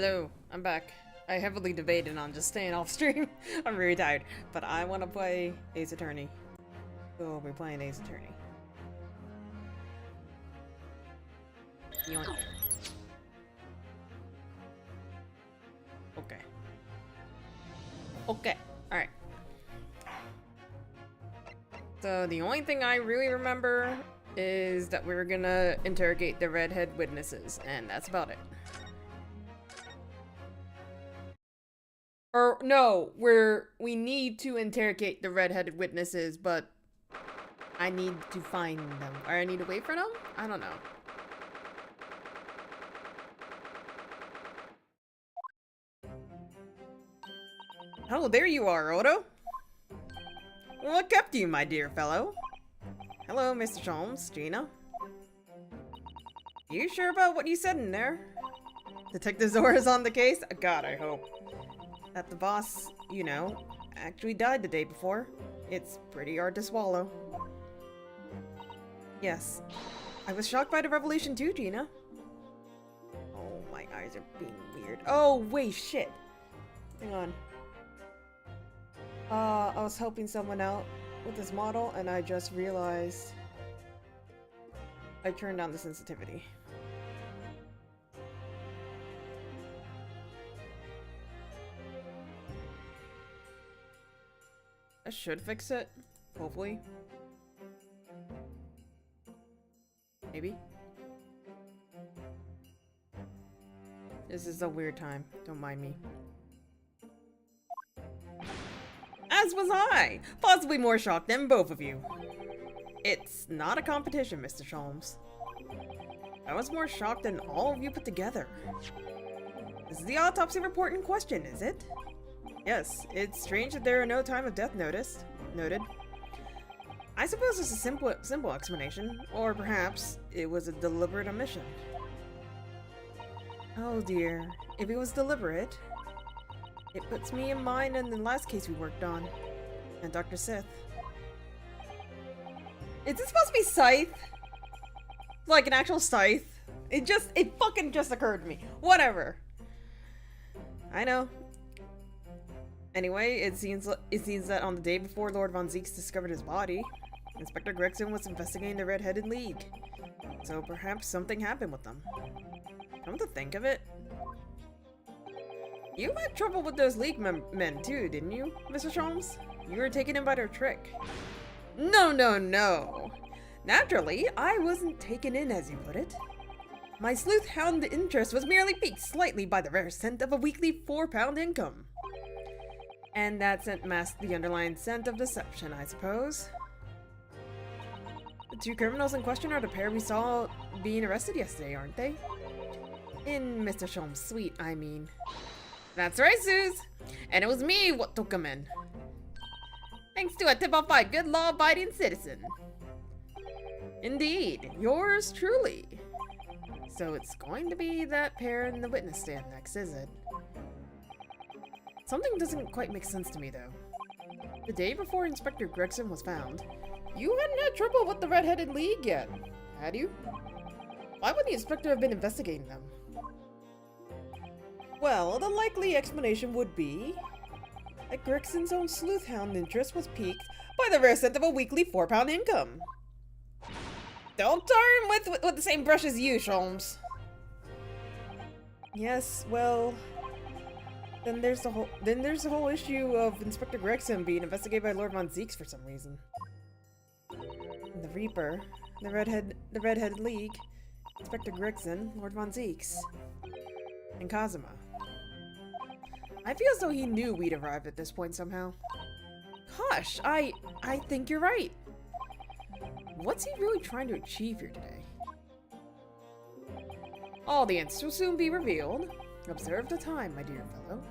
Hello, I'm back. I heavily debated on just staying off stream. I'm very tired, but I want to play Ace Attorney. So we'll be playing Ace Attorney. Yoink. Okay. Okay, alright. So the only thing I really remember is that we're gonna interrogate the redhead witnesses, and that's about it. Or no, we need to interrogate the redheaded witnesses, but I need to find them. Or I need to wait for them? I don't know. Oh, there you are, Odo. What kept you, my dear fellow? Hello, Mr. Holmes, Gina. You sure about what you said in there? Detective Zora's on the case? God, I hope. That the boss, you know, actually died the day before. It's pretty hard to swallow. Yes. I was shocked by the revelation too, Gina. Oh, my eyes are being weird. Oh, wait, shit. Hang on. I was helping someone out with this model, and I just realized I turned down the sensitivity. I should fix it, hopefully. Maybe. This is a weird time, don't mind me. As was I! Possibly more shocked than both of you. It's not a competition, Mr. Holmes. I was more shocked than all of you put together. This is the autopsy report in question, is it? Yes, it's strange that there are no time of death noted. I suppose it's a simple explanation, or perhaps it was a deliberate omission. Oh dear, if it was deliberate, it puts me in mind in the last case we worked on, and Dr. Sith. Is this supposed to be Scythe? Like an actual Scythe? It fucking just occurred to me. Whatever. I know. Anyway, it seems that on the day before Lord Von Zieks discovered his body, Inspector Gregson was investigating the Red-Headed League. So perhaps something happened with them. Come to think of it, you had trouble with those League men too, didn't you, Mr. Holmes? You were taken in by their trick. No, no, no. Naturally, I wasn't taken in, as you put it. My sleuth hound interest was merely piqued slightly by the rare scent of a weekly £4 income. And that scent masked the underlying scent of deception, I suppose. The two criminals in question are the pair we saw being arrested yesterday, aren't they? In Mr. Holmes' suite, I mean. That's right, Suze! And it was me what took them in. Thanks to a tip-off by a good law-abiding citizen. Indeed, yours truly. So it's going to be that pair in the witness stand next, is it? Something doesn't quite make sense to me, though. The day before Inspector Gregson was found, you hadn't had trouble with the Red-Headed League yet, had you? Why would the inspector have been investigating them? Well, the likely explanation would be that Gregson's own sleuth hound interest was piqued by the rare scent of a weekly £4 income. Don't turn with the same brush as you, Holmes. Yes, well, then there's the whole issue of Inspector Gregson being investigated by Lord Von Zieks for some reason. The Reaper, the Red-Headed League, Inspector Gregson, Lord Von Zieks, and Kazuma. I feel as though he knew we'd arrived at this point somehow. Gosh, I think you're right. What's he really trying to achieve here today? All the answers will soon be revealed. Observe the time, my dear fellow.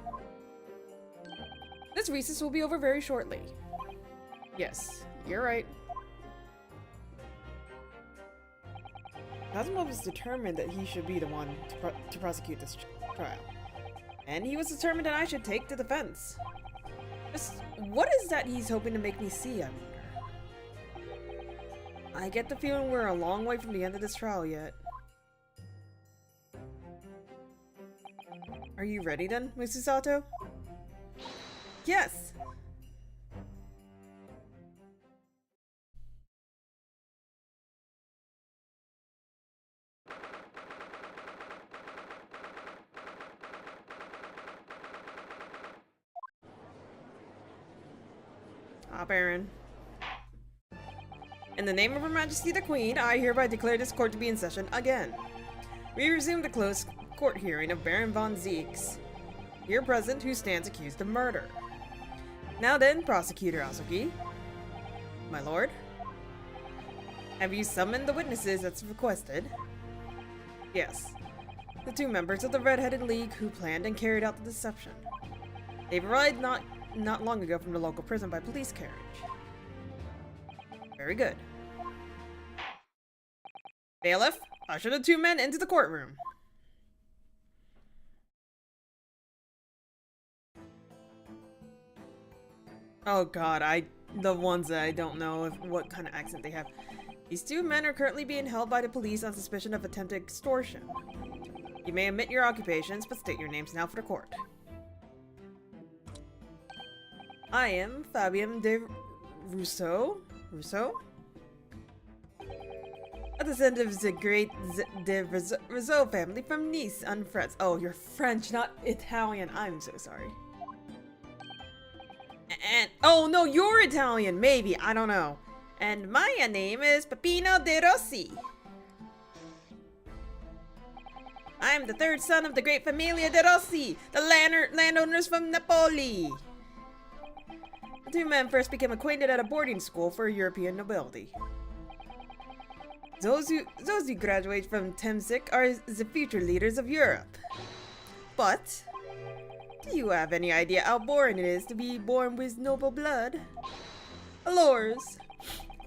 This recess will be over very shortly. Yes, you're right. Kazuma was determined that he should be the one to prosecute this trial. And he was determined that I should take the defense. Just what is that he's hoping to make me see, I wonder? I get the feeling we're a long way from the end of this trial yet. Are you ready then, Mrs. Sato? Yes! Ah, Baron. In the name of Her Majesty the Queen, I hereby declare this court to be in session again. We resume the closed court hearing of Baron von Zieks, here present, who stands accused of murder. Now then, Prosecutor Azuki. My lord? Have you summoned the witnesses as requested? Yes. The 2 members of the Red-Headed League who planned and carried out the deception. They've arrived not long ago from the local prison by police carriage. Very good. Bailiff, usher the 2 men into the courtroom. Oh god, the ones that I don't know what kind of accent they have. These 2 men are currently being held by the police on suspicion of attempted extortion. You may omit your occupations, but state your names now for the court. I am Fabien de Rousseau, a descendant of the great de Rousseau family from Nice, in France. Oh, you're French, not Italian. I'm so sorry. And oh no, you're Italian, maybe, I don't know. And my name is Peppino de Rossi. I'm the 3rd son of the great Familia de Rossi, the landowners from Napoli. The 2 men first became acquainted at a boarding school for European nobility. Those who graduate from Temsik are the future leaders of Europe. But do you have any idea how boring it is to be born with noble blood? Alas,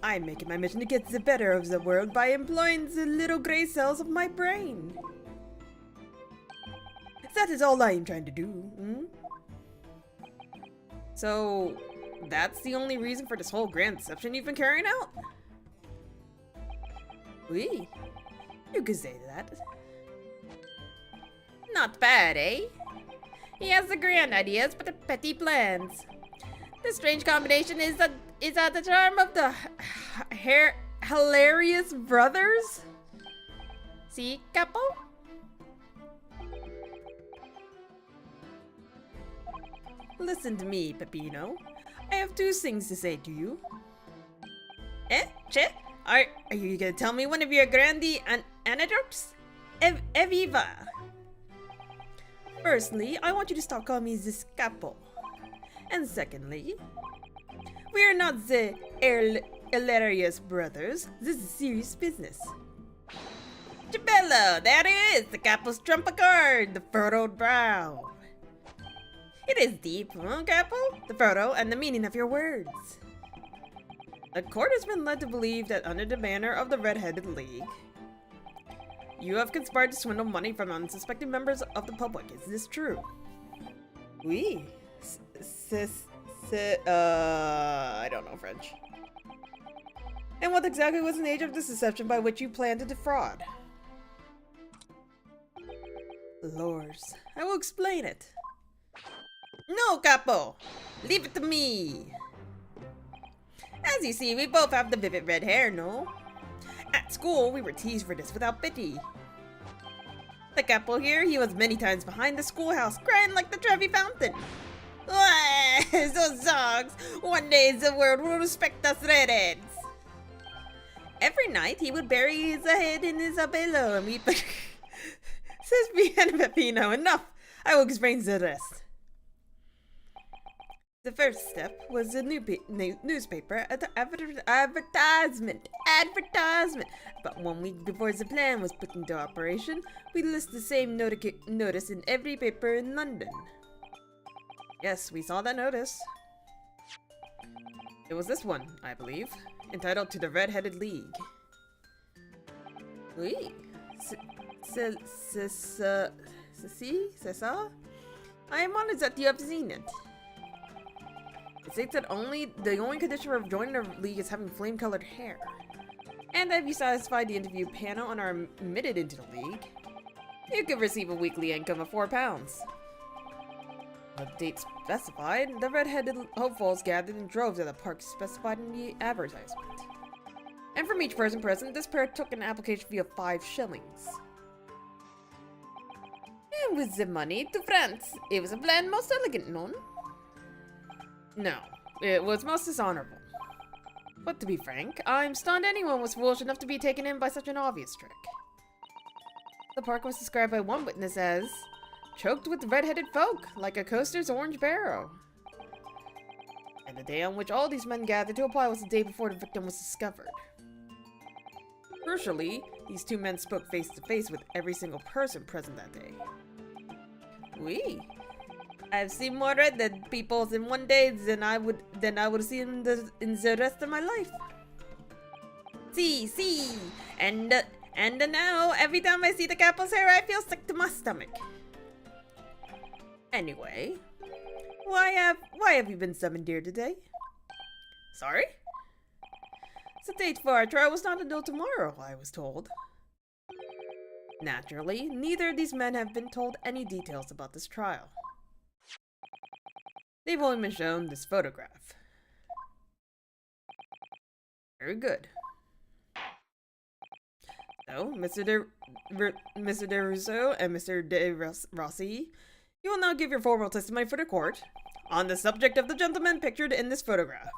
I'm making my mission to get the better of the world by employing the little gray cells of my brain. That is all I am trying to do, hmm? So, that's the only reason for this whole grand deception you've been carrying out? Oui, you could say that. Not bad, eh? He has the grand ideas, but the petty plans. The strange combination is at the charm of the hilarious brothers? See, capo? Listen to me, Peppino. I have 2 things to say to you. Eh? Che? Are you gonna tell me one of your grandi anecdotes? Eviva! Firstly, I want you to stop calling me this capo. And secondly, we are not the hilarious brothers. This is serious business. Gibello, there it is! The capo's trump a card! The furrowed brow. It is deep, huh, Capo? The photo and the meaning of your words. The court has been led to believe that under the banner of the Red-Headed League, you have conspired to swindle money from unsuspecting members of the public. Is this true? Oui. I don't know French. And what exactly was the nature of this deception by which you planned to defraud? Lors, I will explain it. No, Capo! Leave it to me! As you see, we both have the vivid red hair, no? At school, we were teased for this without pity. The Capo here, he was many times behind the schoolhouse, crying like the Trevi Fountain. Those dogs! One day the world will respect us redheads! Every night, he would bury his head in his pillow and weep. Says me and Peppino, enough! I will explain the rest. The first step was a newspaper advertisement. But 1 week before the plan was put into operation, we listed the same notice in every paper in London. Yes, we saw that notice. It was this one, I believe, entitled To the Red-Headed League. Oui. C'est ça? I am honored that you have seen it. It states that the only condition for joining the league is having flame-colored hair. And if you satisfy the interview panel and are admitted into the league, you could receive a weekly income of £4. The date specified, the red-headed hopefuls gathered in droves at the park specified in the advertisement. And from each person present, this pair took an application fee of 5 shillings. And with the money to France, it was a plan most elegant, non? No, it was most dishonorable. But to be frank, I'm stunned anyone was foolish enough to be taken in by such an obvious trick. The park was described by one witness as choked with red-headed folk, like a coaster's orange barrow. And the day on which all these men gathered to apply was the day before the victim was discovered. Crucially, these 2 men spoke face to face with every single person present that day. Oui. I've seen more red-headed people in one day than I would see in the rest of my life. See, and now every time I see the couple's hair, I feel sick to my stomach. Anyway, why have you been summoned here today? Sorry? The date for our trial was not until tomorrow, I was told. Naturally, neither of these men have been told any details about this trial. They've only been shown this photograph. Very good. So, Mr. De Russo and Mr. De Rossi, you will now give your formal testimony for the court on the subject of the gentleman pictured in this photograph.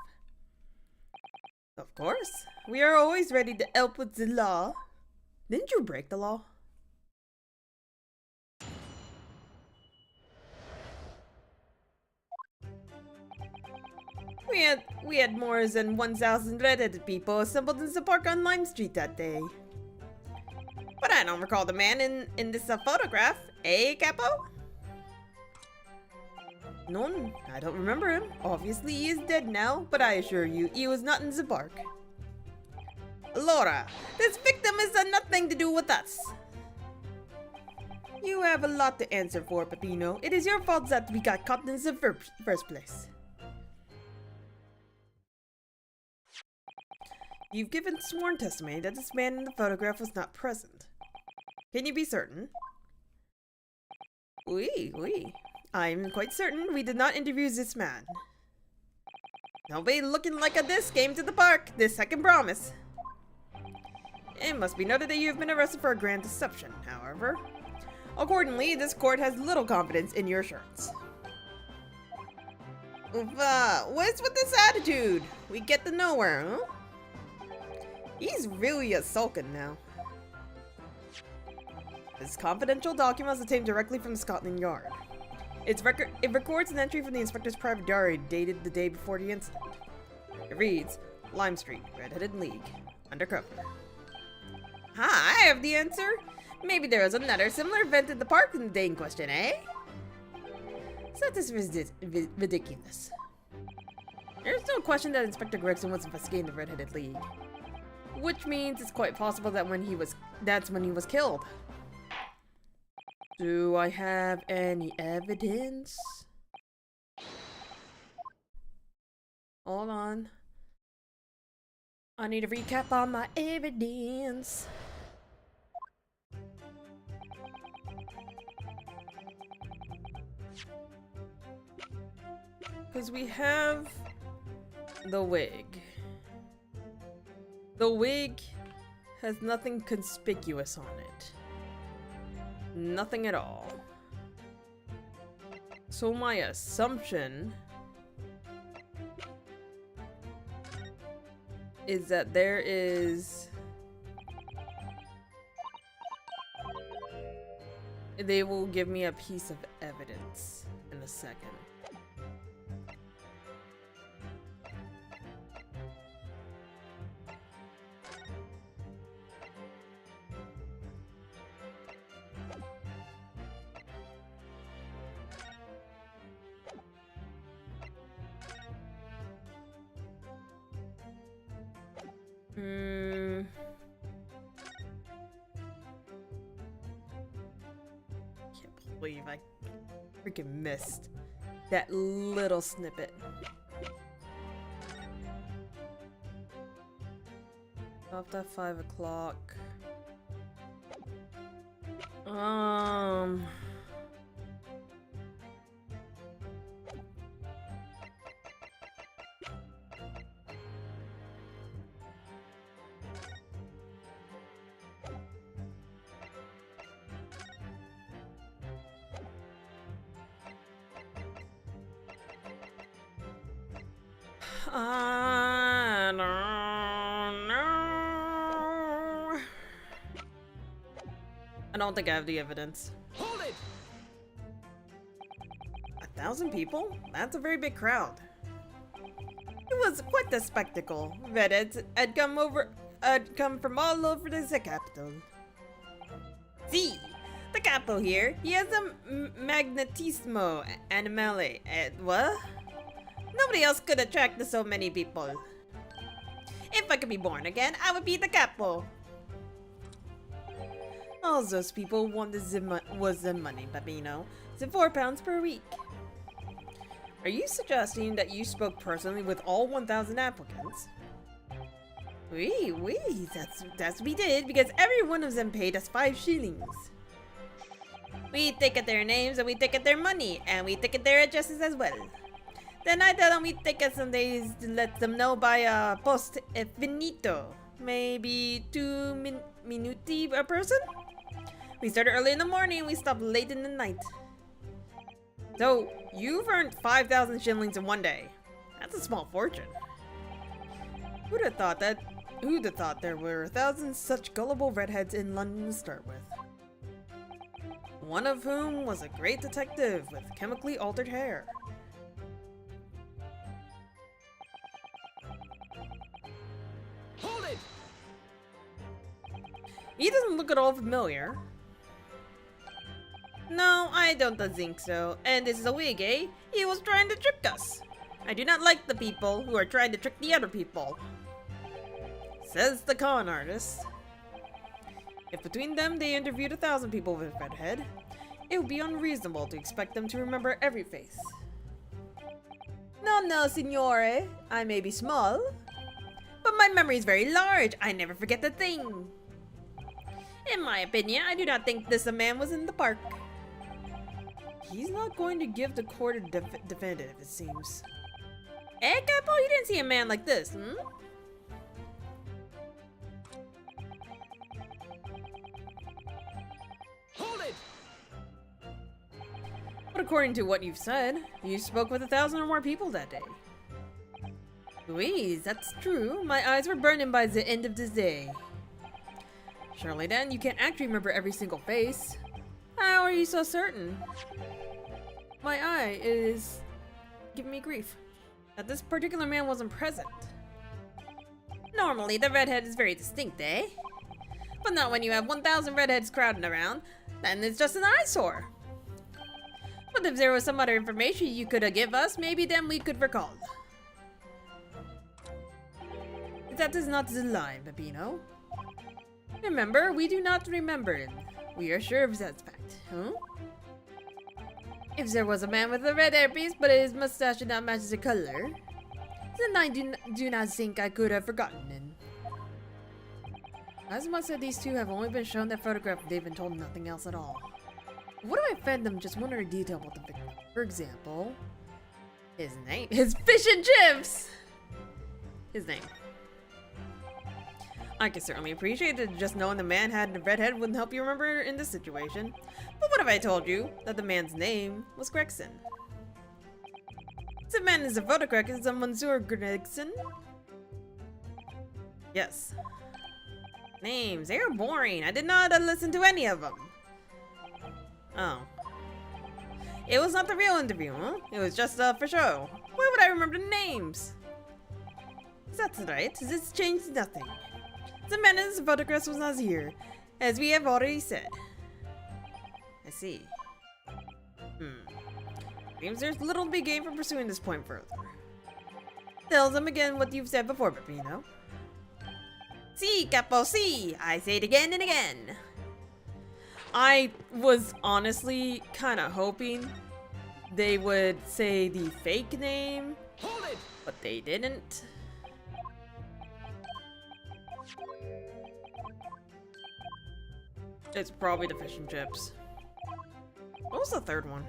Of course, we are always ready to help with the law. Didn't you break the law? We had more than 1,000 red-headed people assembled in the park on Lime Street that day. But I don't recall the man in this photograph, eh, Capo? No, I don't remember him. Obviously, he is dead now, but I assure you, he was not in the park. Laura, this victim has nothing to do with us. You have a lot to answer for, Peppino. It is your fault that we got caught in the first place. You've given sworn testimony that this man in the photograph was not present. Can you be certain? Oui. I'm quite certain we did not interview this man. Nobody looking like this came to the park, this I can promise. It must be noted that you have been arrested for a grand deception, however. Accordingly, this court has little confidence in your assurance. What's with this attitude? We get to nowhere, huh? He's really a sulkin now. This confidential document was obtained directly from Scotland Yard. It records an entry from the inspector's private diary dated the day before the incident. It reads, Lime Street, Red-Headed League, undercover. I have the answer. Maybe there was another similar event at the park in the day in question, eh? So that is ridiculous. There's no question that Inspector Gregson was investigating the Red-Headed League. Which means it's quite possible that that's when he was killed. Do I have any evidence? Hold on. I need a recap on my evidence. Because we have the wig. The wig has nothing conspicuous on it. Nothing at all. So my assumption is that there is... They will give me a piece of evidence in a second. Can't believe I freaking missed that little snippet. After 5 o'clock. I don't know. I don't think I have the evidence. Hold it! 1,000 people? That's a very big crowd. It was quite the spectacle. Redheads had come from all over the capital. See, the capo here, he has a magnetismo animale. What? Nobody else could attract so many people. If I could be born again, I would be the capo. All those people wanted was the money, Babino. The £4 per week. Are you suggesting that you spoke personally with all 1,000 applicants? Oui, that's what we did, because every one of them paid us 5 shillings. We ticket their names, and we ticket their money, and we ticket their addresses as well. Then I tell them we ticket some days to let them know by post finito. Maybe 2 minuti a person? We started early in the morning, we stopped late in the night. So, you've earned 5,000 shillings in one day. That's a small fortune. Who'd have thought there were 1,000 such gullible redheads in London to start with? One of whom was a great detective with chemically altered hair. Hold it! He doesn't look at all familiar. No, I don't think so. And this is a wig, eh? He was trying to trick us. I do not like the people who are trying to trick the other people. Says the con artist. If between them they interviewed 1,000 people with redhead, it would be unreasonable to expect them to remember every face. No, signore. I may be small, but my memory is very large. I never forget a thing. In my opinion, I do not think this man was in the park. He's not going to give the court a defendant, it seems. Eh, Capo? You didn't see a man like this, hmm? Hold it! But according to what you've said, you spoke with 1,000 or more people that day. Louise, that's true. My eyes were burning by the end of the day. Surely then, you can't actually remember every single face. How are you so certain? My eye is giving me grief that this particular man wasn't present. Normally, the redhead is very distinct, eh? But not when you have 1,000 redheads crowding around. Then it's just an eyesore. But if there was some other information you could give us, maybe then we could recall. That is not the lie, Babino. Remember, we do not remember him. We are sure of that fact, huh? If there was a man with a red hairpiece, but his mustache did not match the color, then I do not think I could have forgotten him. Kazuma said these two have only been shown that photograph, they've been told nothing else at all. What if I fed them just one other detail about the victim? For example, his name, his fish and chips! His name. I can certainly appreciate that just knowing the man had a red head wouldn't help you remember in this situation. But what if I told you that the man's name was Gregson? The man is a photograph is a Monsieur Gregson? Yes. Names, they are boring. I did not listen to any of them. Oh. It was not the real interview, huh? It was just for show. Why would I remember the names? That's right. This changed nothing. The man in the photographs was not here, as we have already said. I see. Seems there's little to be gained from pursuing this point further. Tell them again what you've said before, Peppino. Si, capo, si! I say it again and again. I was honestly kind of hoping they would say the fake name, but they didn't. It's probably the fish and chips. What was the third one?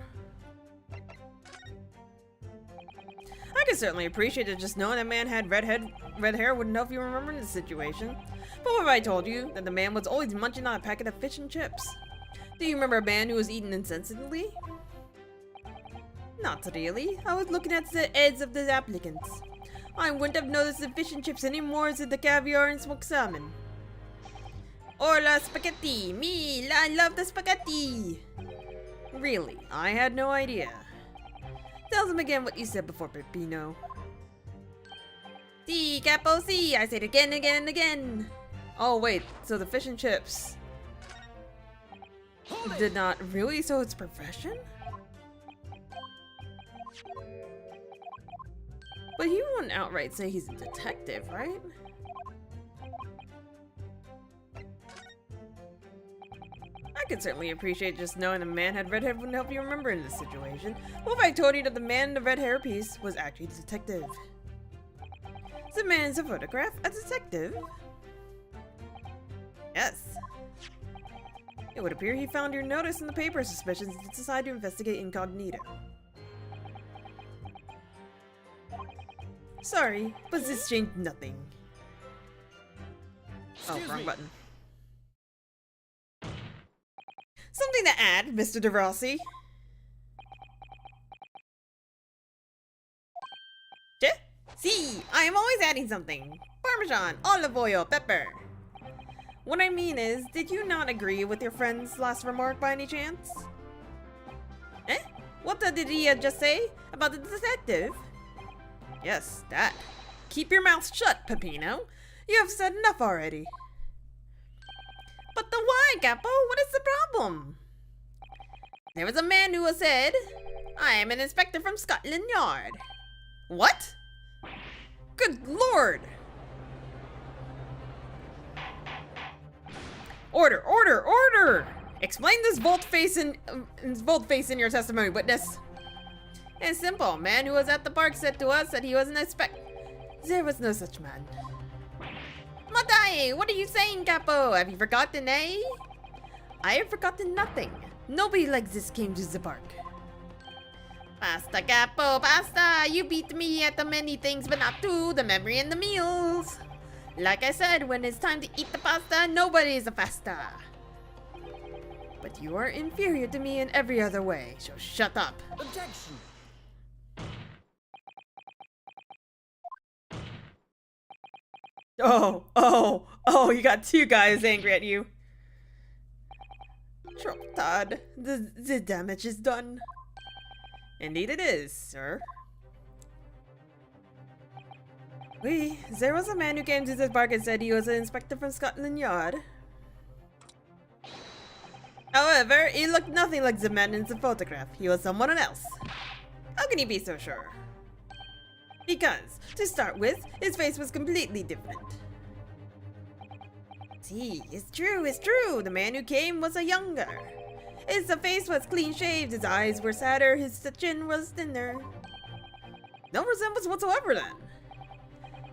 I can certainly appreciate it just knowing that man had red hair wouldn't help you remember the situation. But what if I told you that the man was always munching on a packet of fish and chips? Do you remember a man who was eaten insensibly? Not really. I was looking at the heads of the applicants. I wouldn't have noticed the fish and chips anymore as the caviar and smoked salmon. Or la spaghetti! Me! I love the spaghetti! Really, I had no idea. Tell them again what you said before, Peppino. Si, capo, si! I said it again, again, and again! Oh wait, so the fish and chips did not really, so it's profession? But he wouldn't outright say he's a detective, right? I could certainly appreciate just knowing the man had red hair wouldn't help you remember in this situation. What if I told you that the man in the red hair piece was actually the detective? The man in the photograph a detective? Yes. It would appear he found your notice in the paper suspicions and decided to investigate incognito. Sorry, but this changed nothing. Oh, wrong button. Something to add, Mr. De Rossi? See, I am always adding something. Parmesan, olive oil, pepper. What I mean is, did you not agree with your friend's last remark by any chance? Eh? What did he just say about the detective? Yes, that. Keep your mouth shut, Peppino. You have said enough already. But the why, Capo? What is the problem? There was a man who said, I am an inspector from Scotland Yard. What? Good lord! Order, order, order! Explain this volte-face in your testimony, witness. It's simple. Man who was at the park said to us that he was an inspector. There was no such man. Matai, what are you saying, Capo? Have you forgotten, eh? I have forgotten nothing. Nobody like this came to the park. Basta, Capo, basta! You beat me at the many things, but not to the memory and the meals. Like I said, when it's time to eat the pasta, nobody is a fasta. But you are inferior to me in every other way, so shut up. Objection! Oh, you got two guys angry at you. Drop Todd, the damage is done. Indeed it is, sir. Oui, there was a man who came to this park and said he was an inspector from Scotland Yard. However, he looked nothing like the man in the photograph. He was someone else. How can you be so sure? Because, to start with, his face was completely different. See, it's true. The man who came was a younger. His face was clean-shaved, his eyes were sadder, his chin was thinner. No resemblance whatsoever then.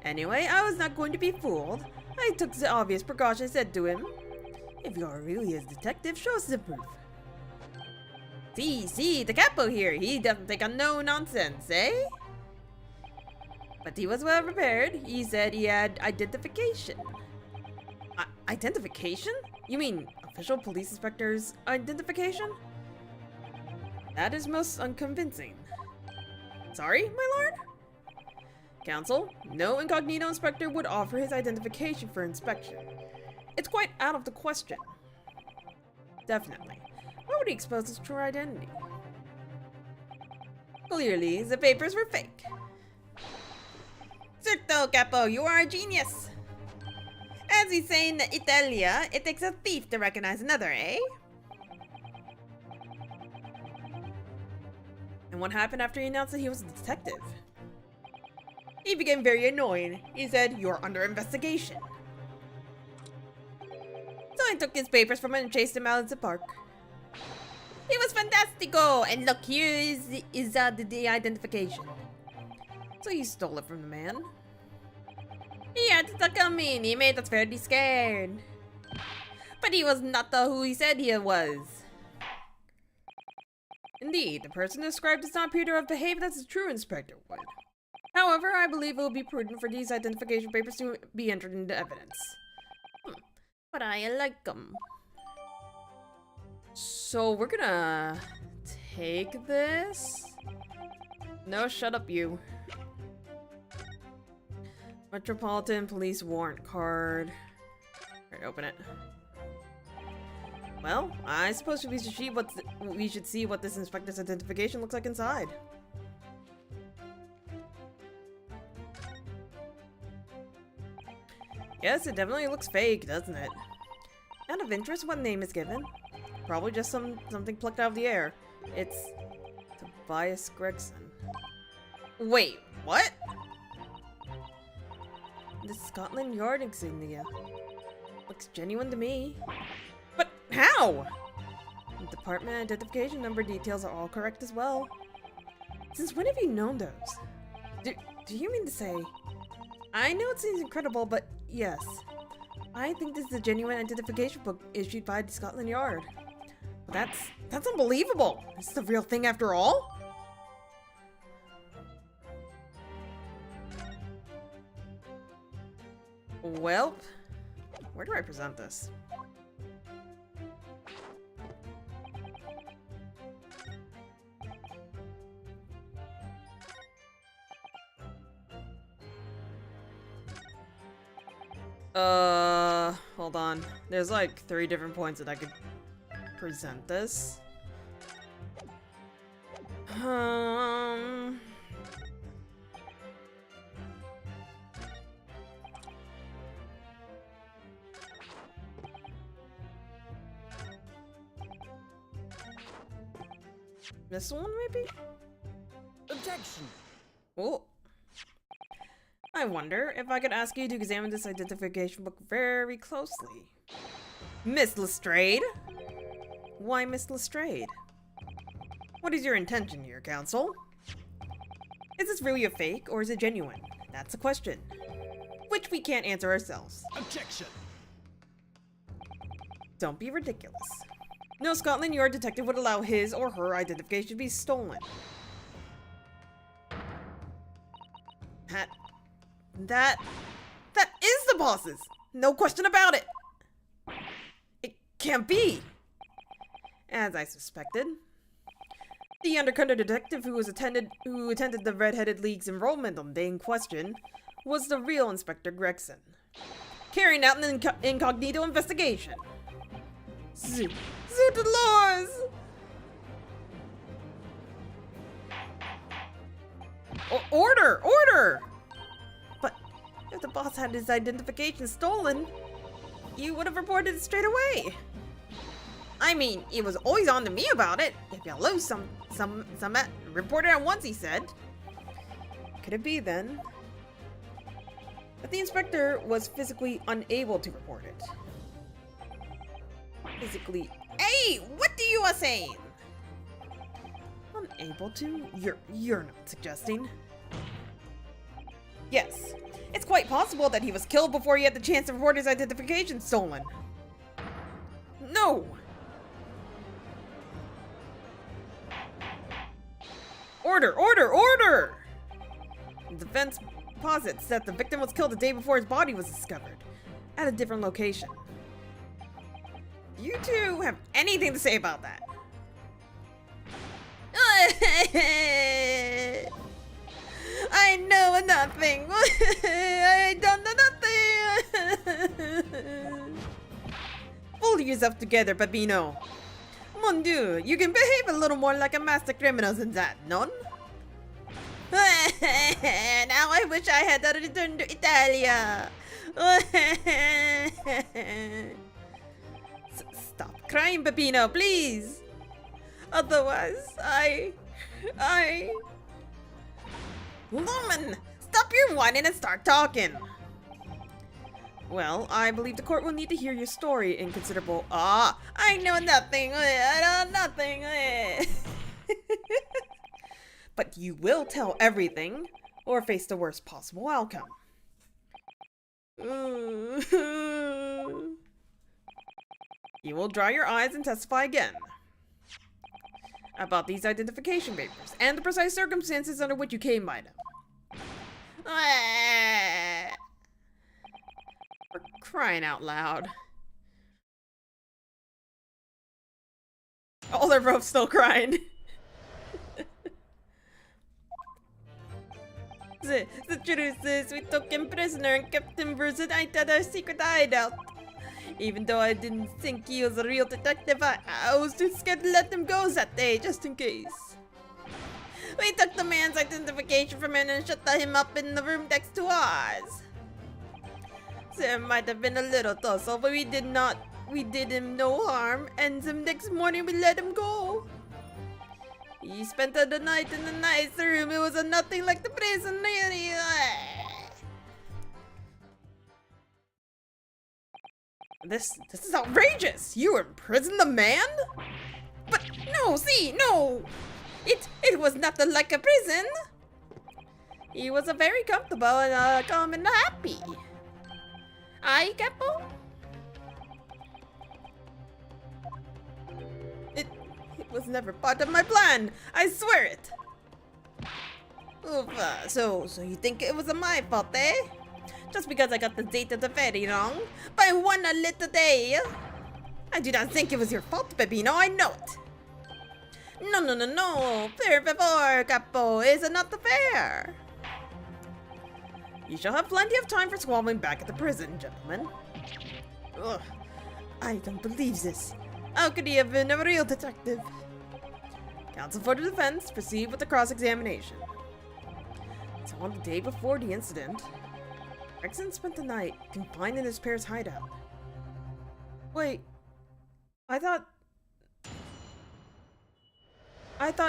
Anyway, I was not going to be fooled. I took the obvious precaution and said to him, if you are really his detective, show us the proof. See, the capo here, he doesn't take on no nonsense, eh? But he was well prepared. He said he had identification. Identification? You mean official police inspector's identification? That is most unconvincing. Sorry, my lord? Counsel, no incognito inspector would offer his identification for inspection. It's quite out of the question. Definitely. Why would he expose his true identity? Clearly, the papers were fake. Certo, Capo, you are a genius. As we say in Italia, it takes a thief to recognize another, eh? And what happened after he announced that he was a detective? He became very annoyed. He said, "You're under investigation." So I took his papers from him and chased him out of the park. It was fantastico! And look, here is the identification. So you stole it from the man? He had to come in. He made us fairly scared. But he was not who he said he was. Indeed, the person described does not appear to have behaved as a true inspector would. However, I believe it would be prudent for these identification papers to be entered into evidence. But I like them. So we're gonna take this. No, shut up, you. Metropolitan Police warrant card. Alright, open it. Well, I suppose we should see what this inspector's identification looks like inside. Yes, it definitely looks fake, doesn't it? Out of interest, what name is given? Probably just something plucked out of the air. It's Tobias Gregson. Wait, what? The Scotland Yard insignia. Looks genuine to me. But how? The department identification number details are all correct as well. Since when have you known those? Do you mean to say... I know it seems incredible, but yes. I think this is a genuine identification book issued by the Scotland Yard. But that's unbelievable! Is this the real thing after all? Well, where do I present this? Hold on. There's like 3 different points that I could present this. This one, maybe? Objection! Oh. I wonder if I could ask you to examine this identification book very closely. Miss Lestrade? Why Miss Lestrade? What is your intention here, counsel? Is this really a fake, or is it genuine? That's a question. Which we can't answer ourselves. Objection! Don't be ridiculous. No Scotland Yard detective would allow his or her identification to be stolen. That is the boss's! No question about it! It can't be! As I suspected. The undercover detective who attended the Red-Headed League's enrollment on the day in question was the real Inspector Gregson, carrying out an incognito investigation. Dolores! Order! Order! But if the boss had his identification stolen, you would have reported it straight away. I mean, he was always on to me about it. If you lose some report it at once, he said. Could it be then that the inspector was physically unable to report it? Physically. Hey, what do you are saying? Unable to? You're not suggesting. Yes, it's quite possible that he was killed before he had the chance to report his identification stolen. No! Order! Order! Order! The defense posits that the victim was killed the day before his body was discovered, at a different location. Do you two have anything to say about that? I know nothing. I don't know nothing. Pull yourself together, Pepino. Mon Dieu, you can behave a little more like a master criminal than that, non? Now I wish I had returned to Italia. Stop crying, Pepino, please. Otherwise, Woman, stop your whining and start talking. Well, I believe the court will need to hear your story in considerable... I know nothing. I know nothing. But you will tell everything, or face the worst possible outcome. You will dry your eyes and testify again about these identification papers and the precise circumstances under which you came by them. For crying out loud. Oh, they're both still crying. The truth is, we took him prisoner and kept him for the night at our secret hideout. Even though I didn't think he was a real detective, I was too scared to let him go that day, just in case. We took the man's identification from him and shut him up in the room next to ours. There might have been a little tussle, but we did him no harm, and the next morning we let him go. He spent the night in the nice room. It was nothing like the prison. This is outrageous! You imprisoned the man? But no, no! It was nothing like a prison. He was a very comfortable and calm and happy. Aye, Capo? It was never part of my plan. I swear it. Oof, so you think it was my fault, eh? Just because I got the date of the ferry wrong by one a little day. I do not think it was your fault, Peppino. I know it. No. Per favor, Capo. Is it not fair? You shall have plenty of time for squabbling back at the prison, gentlemen. Ugh, I don't believe this. How could he have been a real detective? Counsel for the defense, proceed with the cross-examination. So on the day before the incident, Gregson spent the night confined in his pair's hideout. Wait, I thought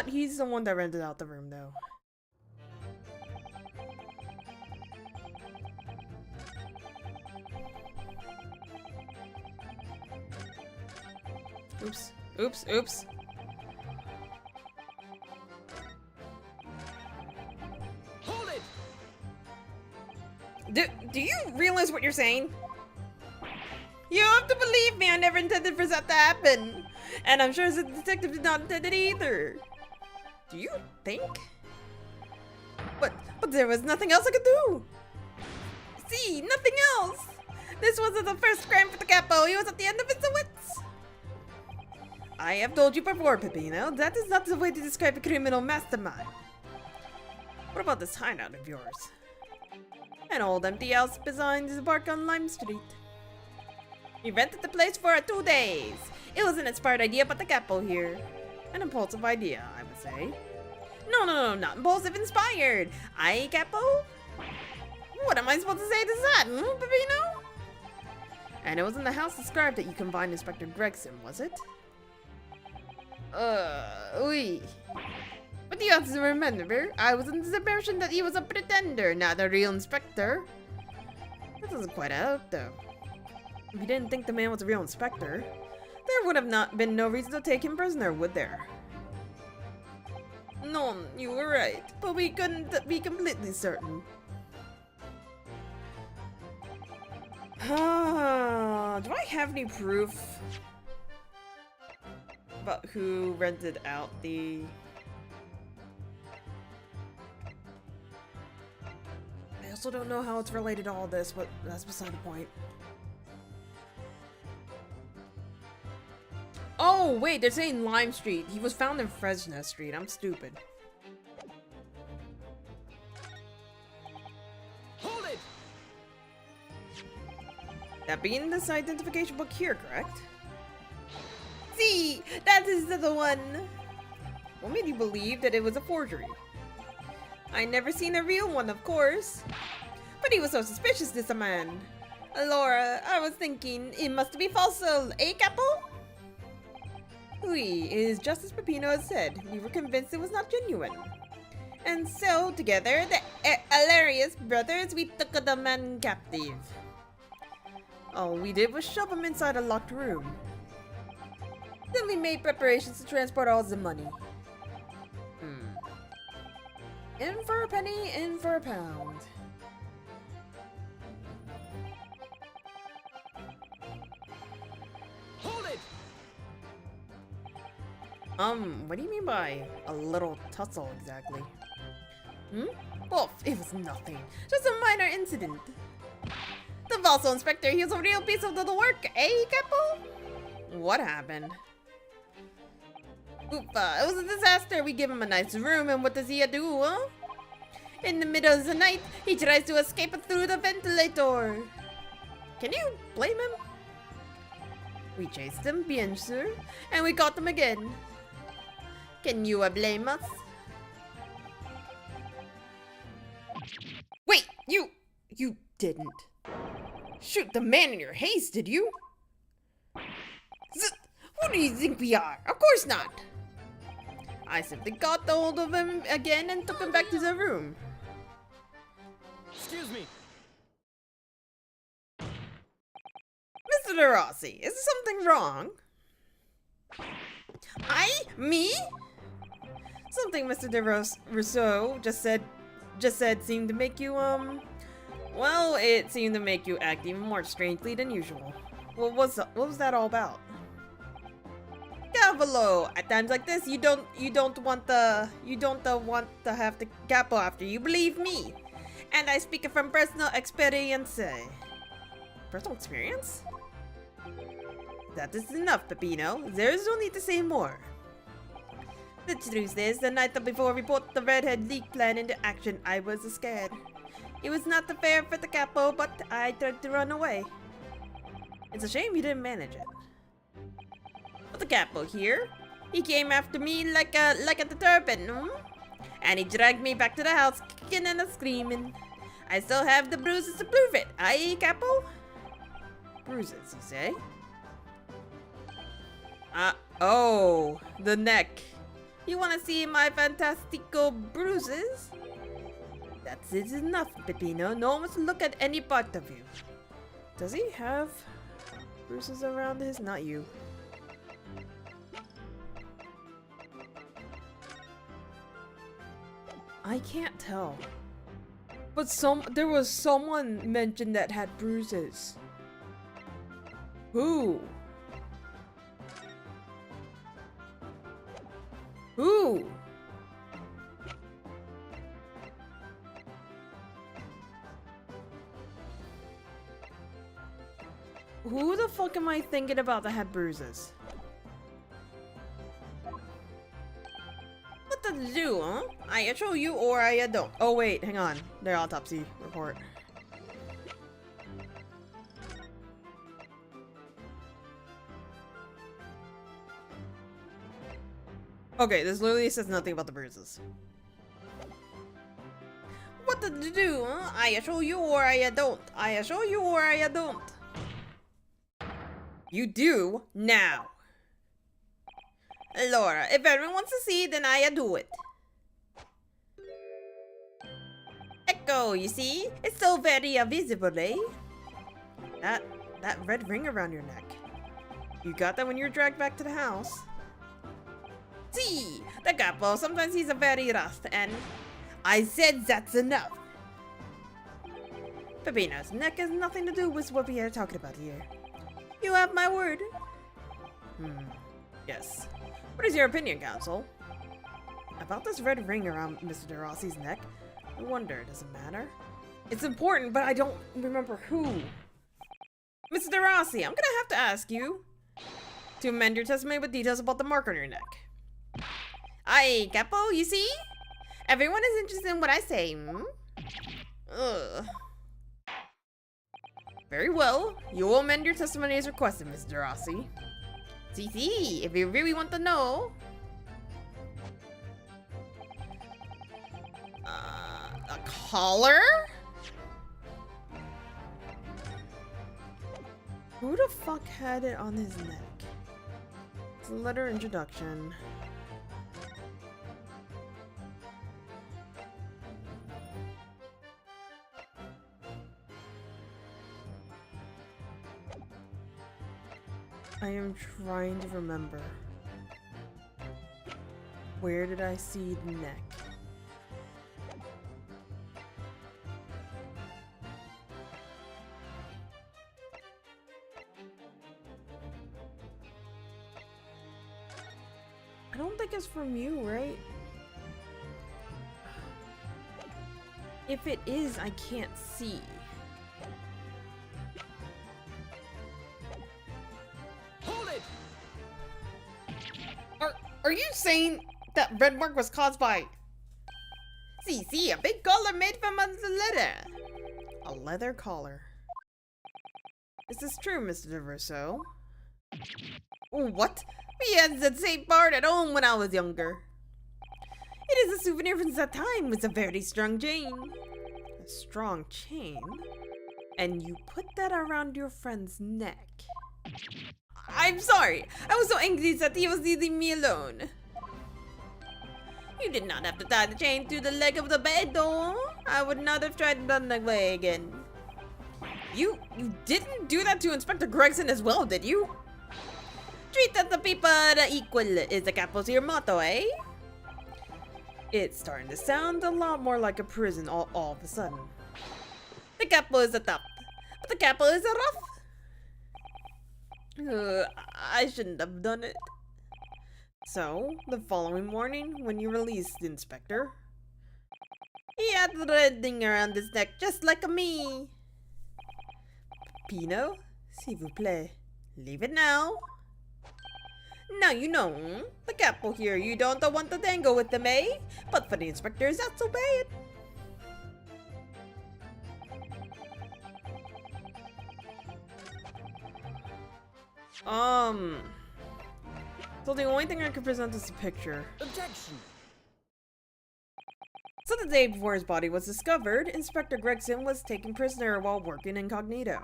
he's the one that rented out the room, though. Oops. Hold it! Do you realize what you're saying? You have to believe me, I never intended for that to happen. And I'm sure the detective did not intend it either. Do you think? But there was nothing else I could do. See, nothing else. This wasn't the first crime for the Capo. He was at the end of his wits. I have told you before, Peppino, that is not the way to describe a criminal mastermind. What about this hideout of yours? An old empty house behind the park on Lime Street. We rented the place for 2 days. It was an inspired idea by the Capo here. An impulsive idea, I would say. No, not impulsive, inspired. Aye, Capo? What am I supposed to say to that, Peppino? And it was in the house described that you confined Inspector Gregson, was it? Oui. But you have to remember, I was under the impression that he was a pretender, not a real inspector. That doesn't quite add up, though. If you didn't think the man was a real inspector, there would have not been no reason to take him prisoner, would there? No, you were right, but we couldn't be completely certain. Do I have any proof about who rented out the... I also don't know how it's related to all this, but that's beside the point. Oh, wait, they're saying Lime Street. He was found in Fresno Street. I'm stupid. Hold it! That being this identification book here, correct? See, that is the one. What made you believe that it was a forgery? I never seen a real one, of course. But he was so suspicious, this man. Laura, I was thinking it must be false, eh, Capo? Oui, it is just as Peppino has said. We were convinced it was not genuine. And so, together, the hilarious brothers, we took the man captive. All we did was shove him inside a locked room. Then we made preparations to transport all the money. In for a penny, in for a pound. Hold it! What do you mean by a little tussle exactly? Well, it was nothing. Just a minor incident. The Valso Inspector, he was a real piece of the work, eh, Capo? What happened? It was a disaster. We give him a nice room, and what does he do, huh? In the middle of the night, he tries to escape through the ventilator. Can you blame him? We chased him, bien sûr, and we caught him again. Can you blame us? Wait, you didn't shoot the man in your haste, did you? Who do you think we are? Of course not. I simply got hold of him again and took him back to the room. Excuse me. Mr. De Rossi, is there something wrong? Me? Something Mr. De Rousseau just said seemed to make you, well, it seemed to make you act even more strangely than usual. What was that all about? Cavolo, at times like this, you don't want to have the capo after you, believe me. And I speak from personal experience. Personal experience? That is enough, Peppino. There is no need to say more. The truth is, the night before we put the redhead leak plan into action, I was scared. It was not fair for the capo, but I tried to run away. It's a shame you didn't manage it. But the capo here, he came after me like a turban, and he dragged me back to the house, kicking and screaming. I still have the bruises to prove it, aye, capo? Bruises, you say? Oh, the neck. You want to see my fantastical bruises? That's it enough, Peppino. No one wants to look at any part of you. Does he have bruises around his? Not you. I can't tell. But there was someone mentioned that had bruises. Who? Who? Who the fuck am I thinking about that had bruises? What to do, huh? I show you or I don't. Oh wait, hang on. Their autopsy report. Okay, this literally says nothing about the bruises. What to do, huh? I show you or I don't. I show you or I don't. You do now. Laura, if everyone wants to see, then I do it. Echo, you see? It's so very visible, eh? That red ring around your neck. You got that when you were dragged back to the house. See, the capo, sometimes he's a very rough, and I said that's enough. Peppino's neck has nothing to do with what we are talking about here. You have my word. Yes. What is your opinion, counsel? About this red ring around Mr. De Rossi's neck? I wonder, does it matter? It's important, but I don't remember who. Mr. De Rossi, I'm gonna have to ask you to amend your testimony with details about the mark on your neck. Aye, capo, you see? Everyone is interested in what I say, Ugh. Very well. You will amend your testimony as requested, Mr. De Rossi. See, if you really want to know. A collar? Who the fuck had it on his neck? It's a letter introduction. I am trying to remember. Where did I see the neck? I don't think it's from you, right? If it is, I can't see. Are you saying that red mark was caused by See, a big collar made from a leather. A leather collar. Is this true, Mr. DeVerso? What? We had the same part at home when I was younger. It is a souvenir from that time with a very strong chain. A strong chain? And you put that around your friend's neck. I'm sorry. I was so angry that he was leaving me alone. You did not have to tie the chain to the leg of the bed, though. I would not have tried to run away again. You didn't do that to Inspector Gregson as well, did you? Treat the people equal is the capo's your motto, eh? It's starting to sound a lot more like a prison all of a sudden. The capo is a tough, but the capo is a rough. I shouldn't have done it. So, the following morning, when you released the inspector, he had the red thing around his neck just like me. Pino, s'il vous plaît, leave it now. Now you know, the capo here, you don't want to tango with them, eh? But for the inspectors, that's so bad. So the only thing I can present is a picture. Objection. So the day before his body was discovered, Inspector Gregson was taken prisoner while working incognito.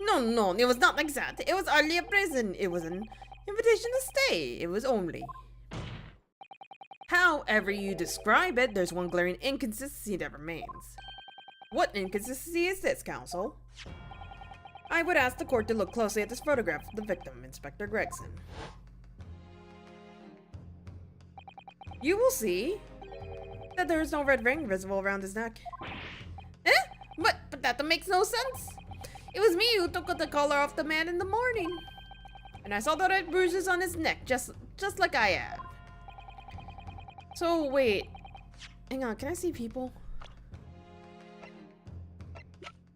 No, it was not like that. It was hardly a prison. It was an invitation to stay. It was only. However you describe it, there's one glaring inconsistency that remains. What inconsistency is this, counsel? I would ask the court to look closely at this photograph of the victim, Inspector Gregson. You will see that there is no red ring visible around his neck. But that makes no sense. It was me who took the collar off the man in the morning. And I saw the red bruises on his neck, just like I have. So, wait. Hang on, can I see people?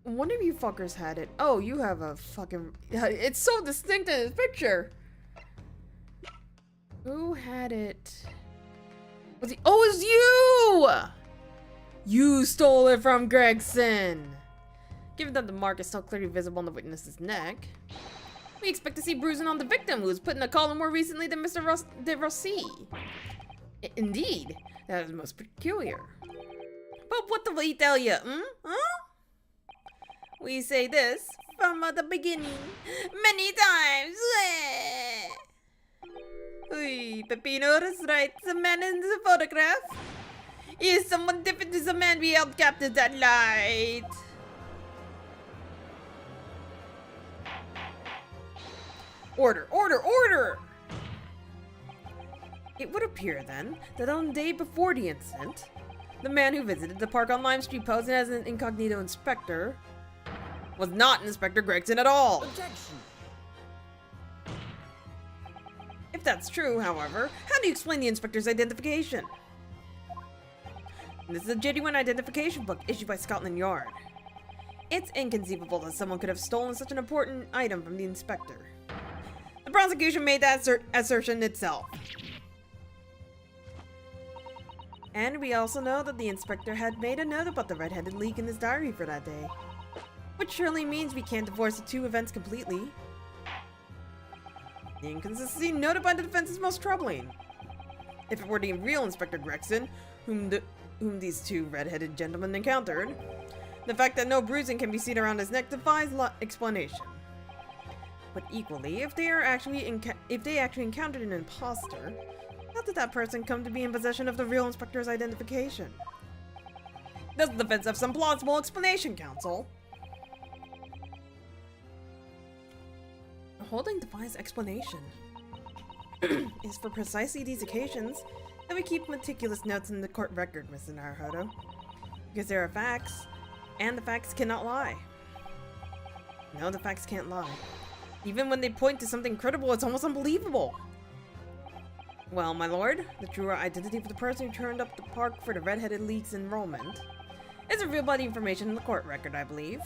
One of you fuckers had it. Oh, you have a fucking... It's so distinct in his picture. Who had it? Was he... Oh, it was you! You stole it from Gregson. Given that the mark is still clearly visible on the witness's neck, we expect to see bruising on the victim, who was put in a collar more recently than Mr. de Rossi. Indeed, that is most peculiar. But what do we tell you, Huh? We say this from the beginning, many times. Peppino is right. The man in the photograph is someone different to the man we held captive that night. Order! It would appear then that on the day before the incident, the man who visited the park on Lime Street posing as an incognito inspector was not Inspector Gregson at all. Objection. If that's true, however, how do you explain the inspector's identification? This is a genuine identification book issued by Scotland Yard. It's inconceivable that someone could have stolen such an important item from the inspector. The prosecution made that assertion itself. And we also know that the inspector had made a note about the red-headed leak in his diary for that day. Which surely means we can't divorce the two events completely. The inconsistency noted by the defense is most troubling. If it were the real Inspector Gregson, whom these two red-headed gentlemen encountered, the fact that no bruising can be seen around his neck defies explanation. But equally, if they actually encountered an imposter, how did that person come to be in possession of the real inspector's identification? Does the defense have some plausible explanation, counsel? Holding defies explanation. It's for precisely these occasions that we keep meticulous notes in the court record, Mr. Naruhodo. Because there are facts, and the facts cannot lie. No, the facts can't lie. Even when they point to something credible, it's almost unbelievable. Well, my lord, the true identity for the person who turned up the park for the red-headed leak's enrollment is revealed by the information in the court record, I believe.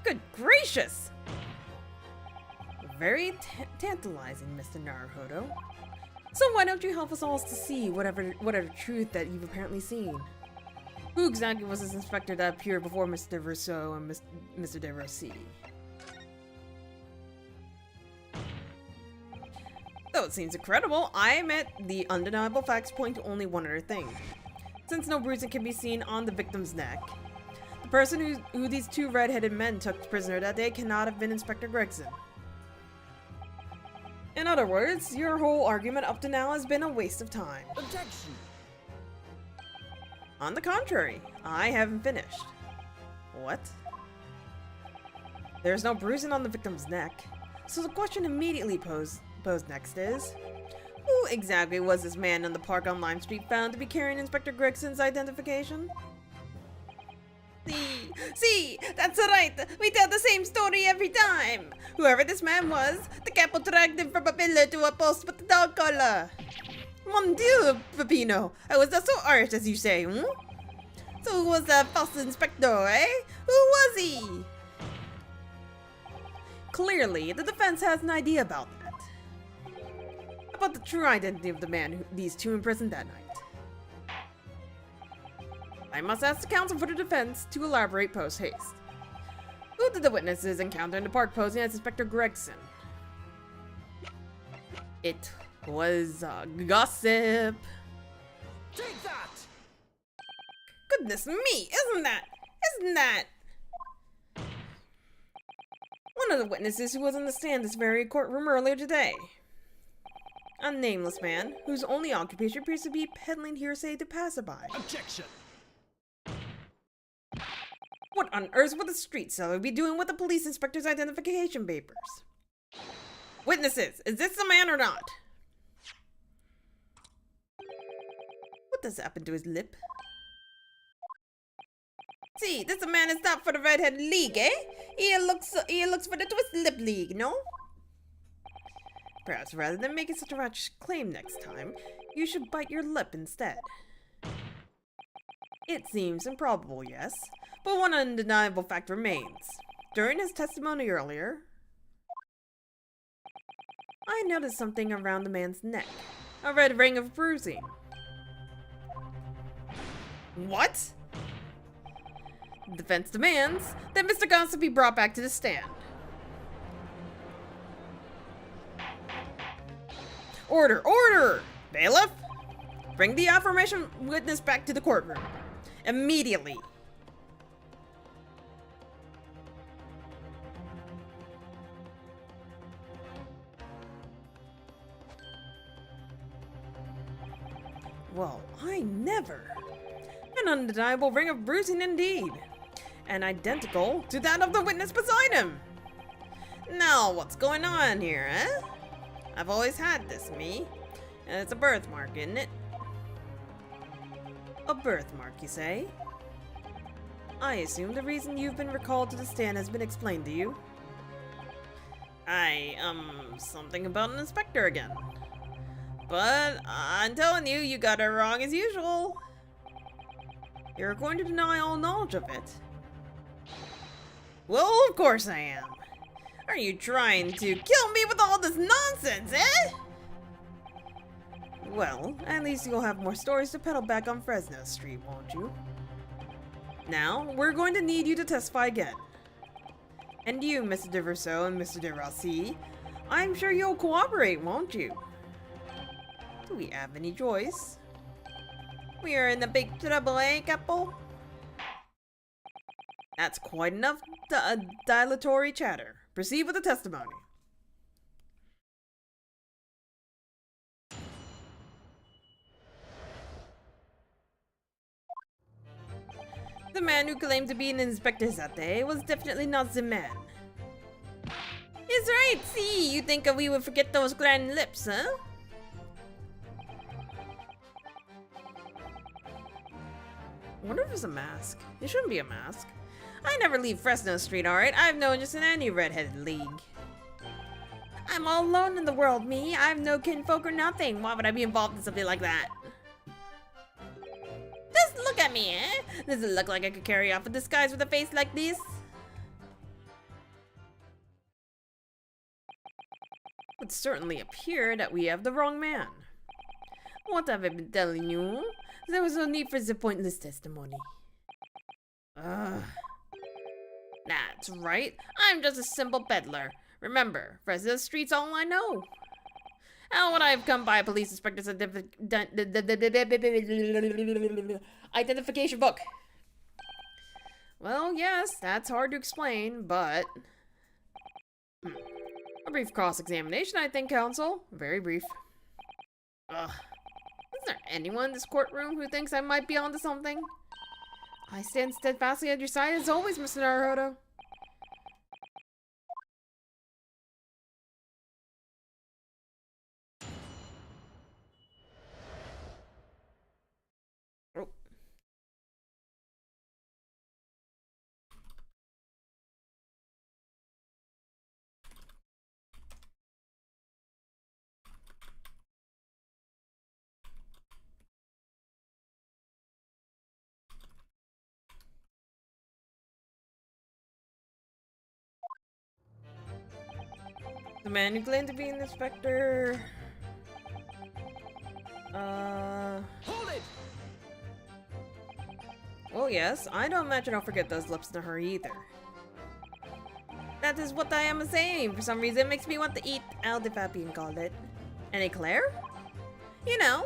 Good gracious! Very tantalizing, Mr. Naruhodo. So why don't you help us all to see whatever truth that you've apparently seen? Who exactly was this inspector that appeared before Mr. Verso and Mr. De Rossi? Though it seems incredible, I admit the undeniable facts point to only one other thing. Since no bruising can be seen on the victim's neck, the person who these two red-headed men took prisoner that day cannot have been Inspector Gregson. In other words, your whole argument up to now has been a waste of time. Objection! On the contrary, I haven't finished. What? There's no bruising on the victim's neck, so the question immediately posed next is, who exactly was this man in the park on Lime Street found to be carrying Inspector Gregson's identification? See, that's right. We tell the same story every time. Whoever this man was, the capo dragged him from a pillar to a post with the dog collar. Mon Dieu, Peppino, I was not so harsh as you say, hmm? So who was that false inspector, eh? Who was he? Clearly, the defense has an idea about that. About the true identity of the man these two imprisoned that night. I must ask the counsel for the defense to elaborate post-haste. Who did the witnesses encounter in the park posing as Inspector Gregson? It was gossip. Take that! Goodness me, isn't that? One of the witnesses who was in the stand this very courtroom earlier today. A nameless man whose only occupation appears to be peddling hearsay to passerby. Objection! What on earth would the street seller be doing with the police inspector's identification papers? Witnesses, is this the man or not? What does happen to his lip? See, this man is not for the Redhead League, eh? He looks for the Twist Lip League, no? Perhaps rather than making such a rash claim next time, you should bite your lip instead. It seems improbable, yes, but one undeniable fact remains. During his testimony earlier, I noticed something around the man's neck. A red ring of bruising. What? The defense demands that Mr. Gossip be brought back to the stand. Order! Order! Bailiff! Bring the aforementioned witness back to the courtroom. Immediately. Well, I never. An undeniable ring of bruising indeed. And identical to that of the witness beside him. Now, what's going on here, eh? I've always had this, me. And it's a birthmark, isn't it? A birthmark, you say? I assume the reason you've been recalled to the stand has been explained to you. Something about an inspector again. But I'm telling you, you got it wrong as usual. You're going to deny all knowledge of it. Well, of course I am. Are you trying to kill me with all this nonsense, eh? Well, at least you'll have more stories to peddle back on Fresno Street, won't you? Now, we're going to need you to testify again. And you, Mr. De Verso and Mr. De Rossi, I'm sure you'll cooperate, won't you? Do we have any choice? We are in the big trouble, eh, Capo? That's quite enough dilatory chatter. Proceed with the testimony. The man who claimed to be an inspector that day was definitely not the man. It's right, see, you think we would forget those grand lips, huh? I wonder if it's a mask. It shouldn't be a mask. I never leave Fresno Street, alright? I've no interest in any redheaded league. I'm all alone in the world, me. I have no kinfolk or nothing. Why would I be involved in something like that? Just look at me, eh? Does it look like I could carry off a disguise with a face like this? It would certainly appear that we have the wrong man. What have I been telling you? There was no need for the pointless testimony. That's right. I'm just a simple peddler. Remember, rest of the street's all I know. And when I've come by a police inspector's identification book. Well, yes, that's hard to explain, but... A brief cross-examination, I think, counsel. Very brief. Ugh. Is there anyone in this courtroom who thinks I might be onto something? I stand steadfastly at your side as always, Mr. Naruto. Oh. The man who claimed to be an inspector... Hold it! Well, yes, I don't imagine I'll forget those lips in a hurry either. That is what I am saying. For some reason, it makes me want to eat Aldifa being called it. An eclair? You know,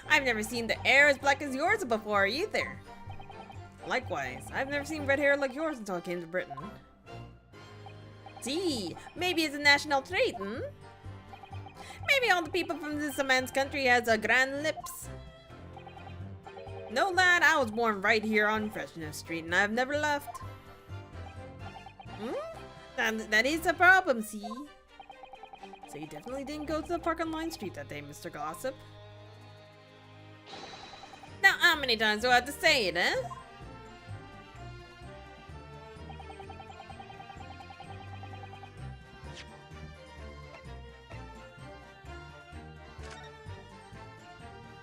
I've never seen the hair as black as yours before either. Likewise, I've never seen red hair like yours until I came to Britain. See, maybe it's a national trait, hmm? Maybe all the people from this man's country has grand lips. No, lad, I was born right here on Freshness Street and I've never left. That is a problem, see? So you definitely didn't go to the park on Line Street that day, Mr. Gossip. Now, how many times do I have to say it, eh?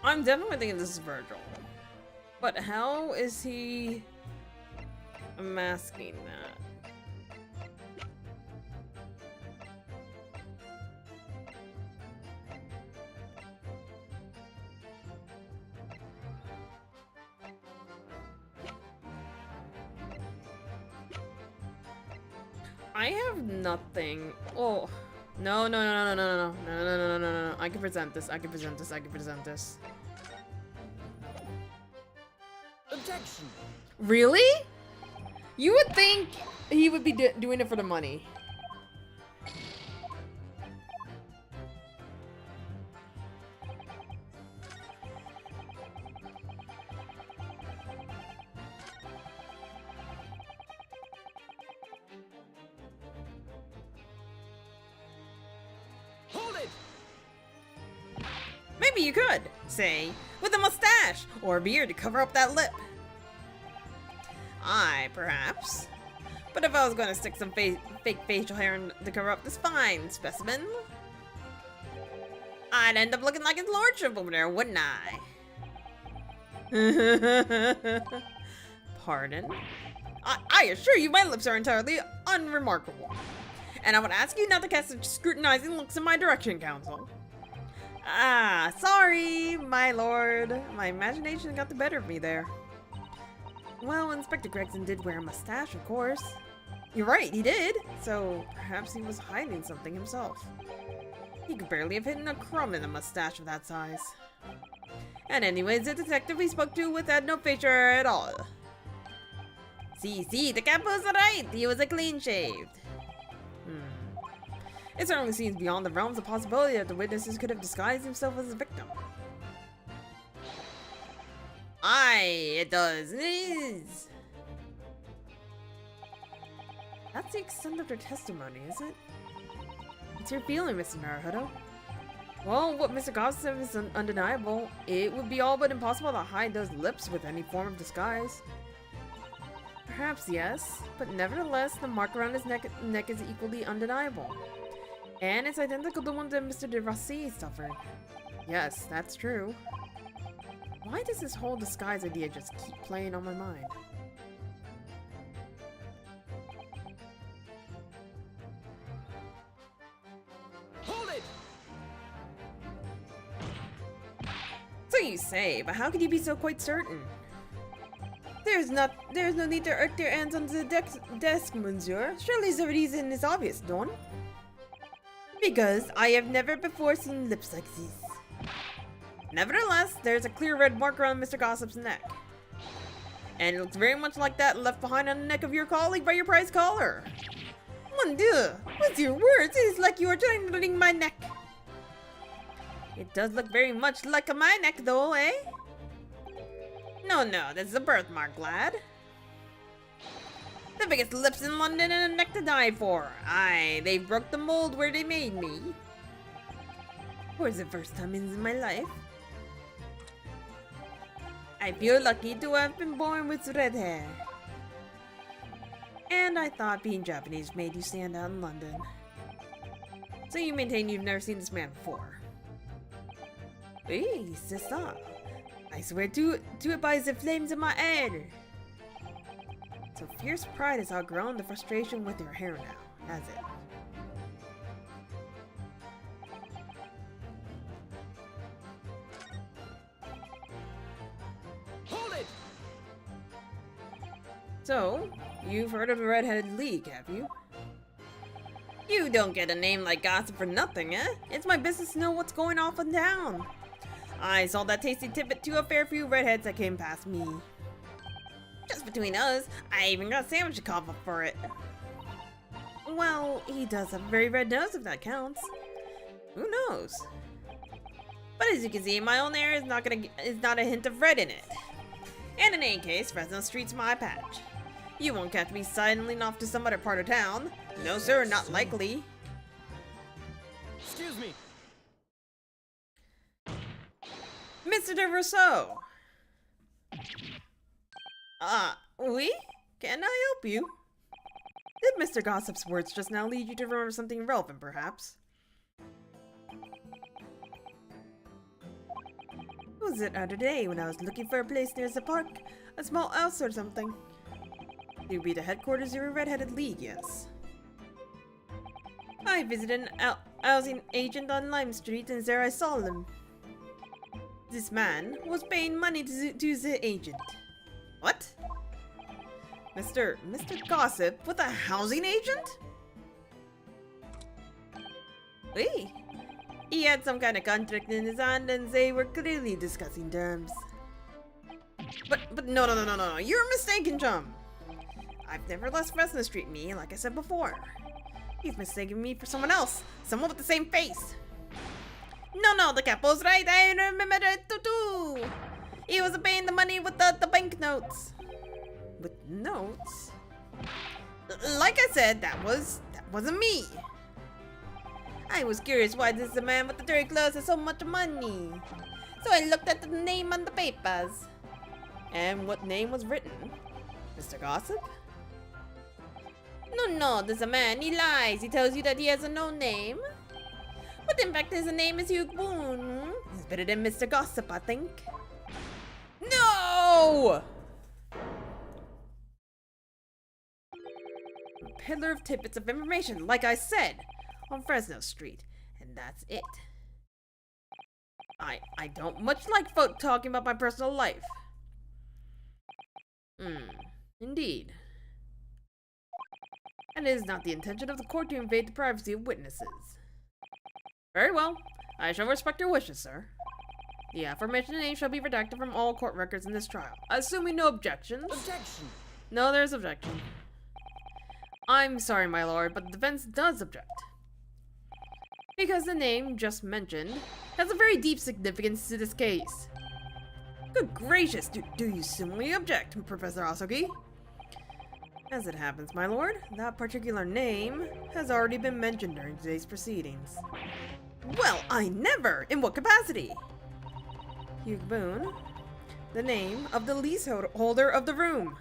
I'm definitely thinking this is Virgil. But how is he masking that? I have nothing. Oh. No. I can present this. I can present this. Objection! Really? You would think he would be doing it for the money. Hold it! Maybe you could, say, with a mustache or a beard to cover up that lip. Aye, perhaps. But if I was going to stick some fake facial hair to cover up this fine specimen, I'd end up looking like his lordship over there, wouldn't I? Pardon? I assure you my lips are entirely unremarkable. And I would ask you not to cast such scrutinizing looks in my direction, counsel. Ah, sorry, my lord. My imagination got the better of me there. Well, Inspector Gregson did wear a mustache, of course. You're right, he did. So, perhaps he was hiding something himself. He could barely have hidden a crumb in a mustache of that size. And anyways, the detective we spoke to had no facial hair at all. See, the cap was right. He was a clean shaved. It certainly seems beyond the realms of possibility that the witnesses could have disguised himself as a victim. Aye, it does. It is. That's the extent of their testimony, is it? What's your feeling, Mr. Naruto? Well, what Mr. Gossip said is undeniable. It would be all but impossible to hide those lips with any form of disguise. Perhaps yes, but nevertheless, the mark around his neck is equally undeniable. And it's identical to the one that Mr. de Rossi suffered. Yes, that's true. Why does this whole disguise idea just keep playing on my mind? Hold it! So you say, but how could you be so quite certain? There's no need to irk their hands on the desk, monsieur. Surely the reason is obvious, don't? Because I have never before seen lips like this. Nevertheless, there's a clear red mark around Mr. Gossip's neck. And it looks very much like that left behind on the neck of your colleague by your prize caller. Mon Dieu, with your words, it is like you are trying to wring my neck. It does look very much like my neck though, eh? No, this is a birthmark, lad. The biggest lips in London and a neck to die for. Aye, they broke the mold where they made me. For the first time in my life, I feel lucky to have been born with red hair. And I thought being Japanese made you stand out in London. So you maintain you've never seen this man before. Oui, c'est ça. I swear to it by the flames in my head. So fierce pride has outgrown the frustration with your hair now, has it? Hold it! So, you've heard of the Red-Headed League, have you? You don't get a name like Gossip for nothing, eh? It's my business to know what's going off in town. I sold that tasty tidbit to a fair few redheads that came past me. Just between us, I even got a sandwich to cough up for it. Well, he does have a very red nose if that counts. Who knows? But as you can see, my own hair is not a hint of red in it. And in any case, Fresno Street's my patch. You won't catch me sidling off to some other part of town. No sir, not likely. Excuse me. Mr. de Rousseau! Oui? Can I help you? Did Mr. Gossip's words just now lead you to remember something relevant, perhaps? Was it other day when I was looking for a place near the park? A small house or something? It would be the headquarters of a Red-Headed League, yes. I visited an housing agent on Lime Street and there I saw him. This man was paying money to the agent. What? Mr. Gossip with a housing agent? Wait. He had some kind of contract in his hand and they were clearly discussing terms. But no. You're mistaken, chum. I've never left Fresno Street, me, like I said before. You've mistaken me for someone else. Someone with the same face. No, the capo's right. I remember it too. He was paying the money with the banknotes. With notes? Like I said, that wasn't me. I was curious why this man with the dirty clothes has so much money. So I looked at the name on the papers. And what name was written? Mr. Gossip? No, there's a man. He lies. He tells you that he has a no name. But in fact, his name is Hugh Boone. He's better than Mr. Gossip, I think. No! Peddler of tidbits of information, like I said, on Fresno Street. And that's it. I don't much like folk talking about my personal life. Indeed. And it is not the intention of the court to invade the privacy of witnesses. Very well. I shall respect your wishes, sir. The aforementioned name shall be redacted from all court records in this trial. Assuming no objections. Objection! No, there's objection. I'm sorry, my lord, but the defense does object. Because the name just mentioned has a very deep significance to this case. Good gracious, do you simply object, Professor Asogi? As it happens, my lord, that particular name has already been mentioned during today's proceedings. Well, I never! In what capacity? Hugh Boone, the name of the leaseholder of the room.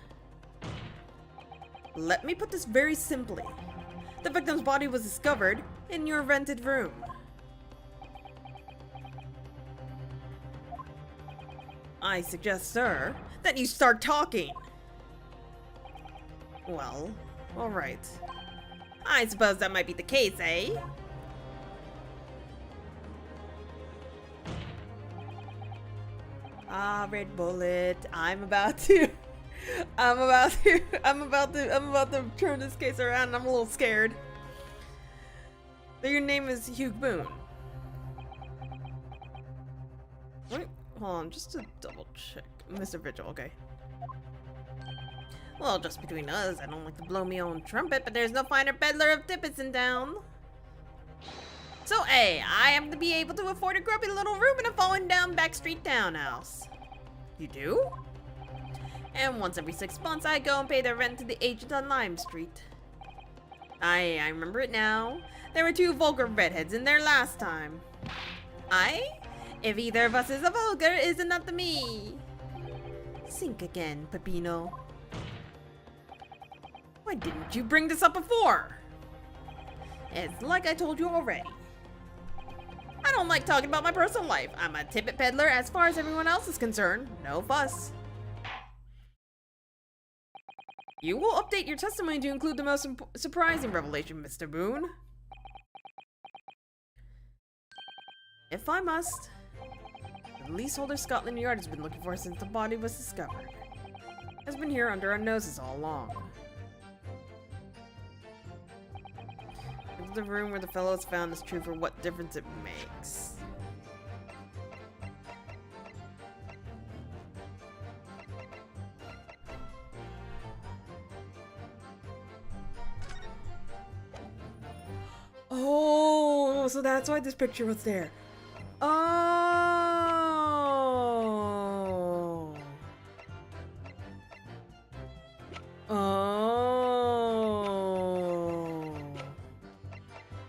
Let me put this very simply. The victim's body was discovered in your rented room. I suggest, sir, that you start talking. Well, alright. I suppose that might be the case, eh? Ah, Red Bullet, I'm about to I'm about to turn this case around and I'm a little scared. So your name is Hugh Boone. Wait, hold on, just to double check. Mr. Vigil, okay. Well, just between us, I don't like to blow me own trumpet, but there's no finer peddler of tippets in town. So, hey, I am to be able to afford a grubby little room in a fallen down backstreet townhouse. You do? And once every 6 months, I go and pay the rent to the agent on Lime Street. I remember it now. There were 2 vulgar redheads in there last time. If either of us is a vulgar, is it not to me? Sink again, Peppino. Why didn't you bring this up before? It's like I told you already. I don't like talking about my personal life. I'm a tippet peddler as far as everyone else is concerned. No fuss. You will update your testimony to include the most surprising revelation, Mr. Boone. If I must. The leaseholder Scotland Yard has been looking for since the body was discovered. Has been here under our noses all along. If the room where the fellow is found is true, for what difference it makes. Oh, so that's why this picture was there. Oh. Oh.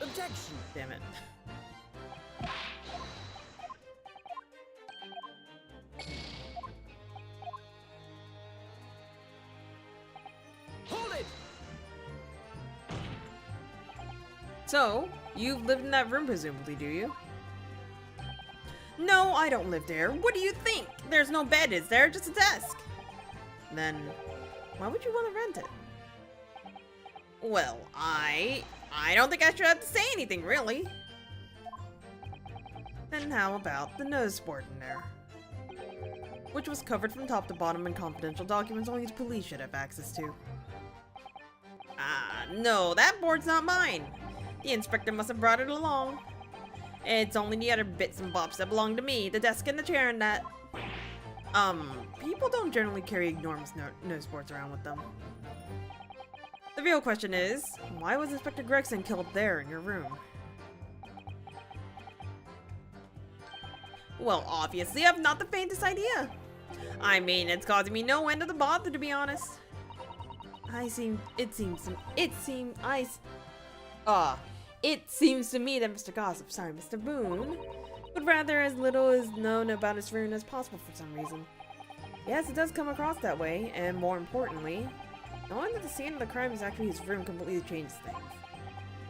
Objection! Damn it. Hold it! So, you've lived in that room presumably, do you? No, I don't live there. What do you think? There's no bed, is there? Just a desk. Then, why would you want to rent it? Well, I don't think I should have to say anything, really. Then how about the notice board in there? Which was covered from top to bottom in confidential documents only the police should have access to. No, that board's not mine. The inspector must have brought it along. It's only the other bits and bobs that belong to me, the desk and the chair and that. People don't generally carry enormous notice boards around with them. The real question is, why was Inspector Gregson killed there in your room? Well, obviously, I've not the faintest idea. I mean, it's causing me no end of the bother, to be honest. It seems to me that Mr. Boone would rather as little as known about his ruin as possible for some reason. Yes, it does come across that way, and more importantly, knowing that the scene of the crime is actually his room completely changes things.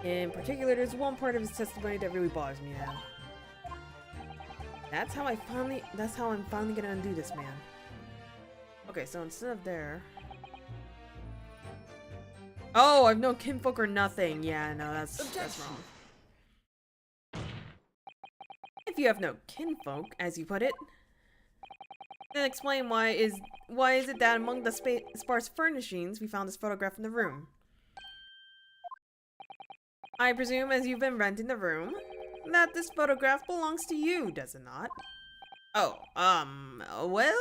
In particular, there's one part of his testimony that really bothers me now. That's how I'm finally gonna undo this, man. Okay, so instead of there... Oh, I've no kinfolk or nothing. Yeah, no, that's wrong. If you have no kinfolk, as you put it, then explain why is it that among the sparse furnishings we found this photograph in the room? I presume, as you've been renting the room, that this photograph belongs to you, does it not? Oh, well...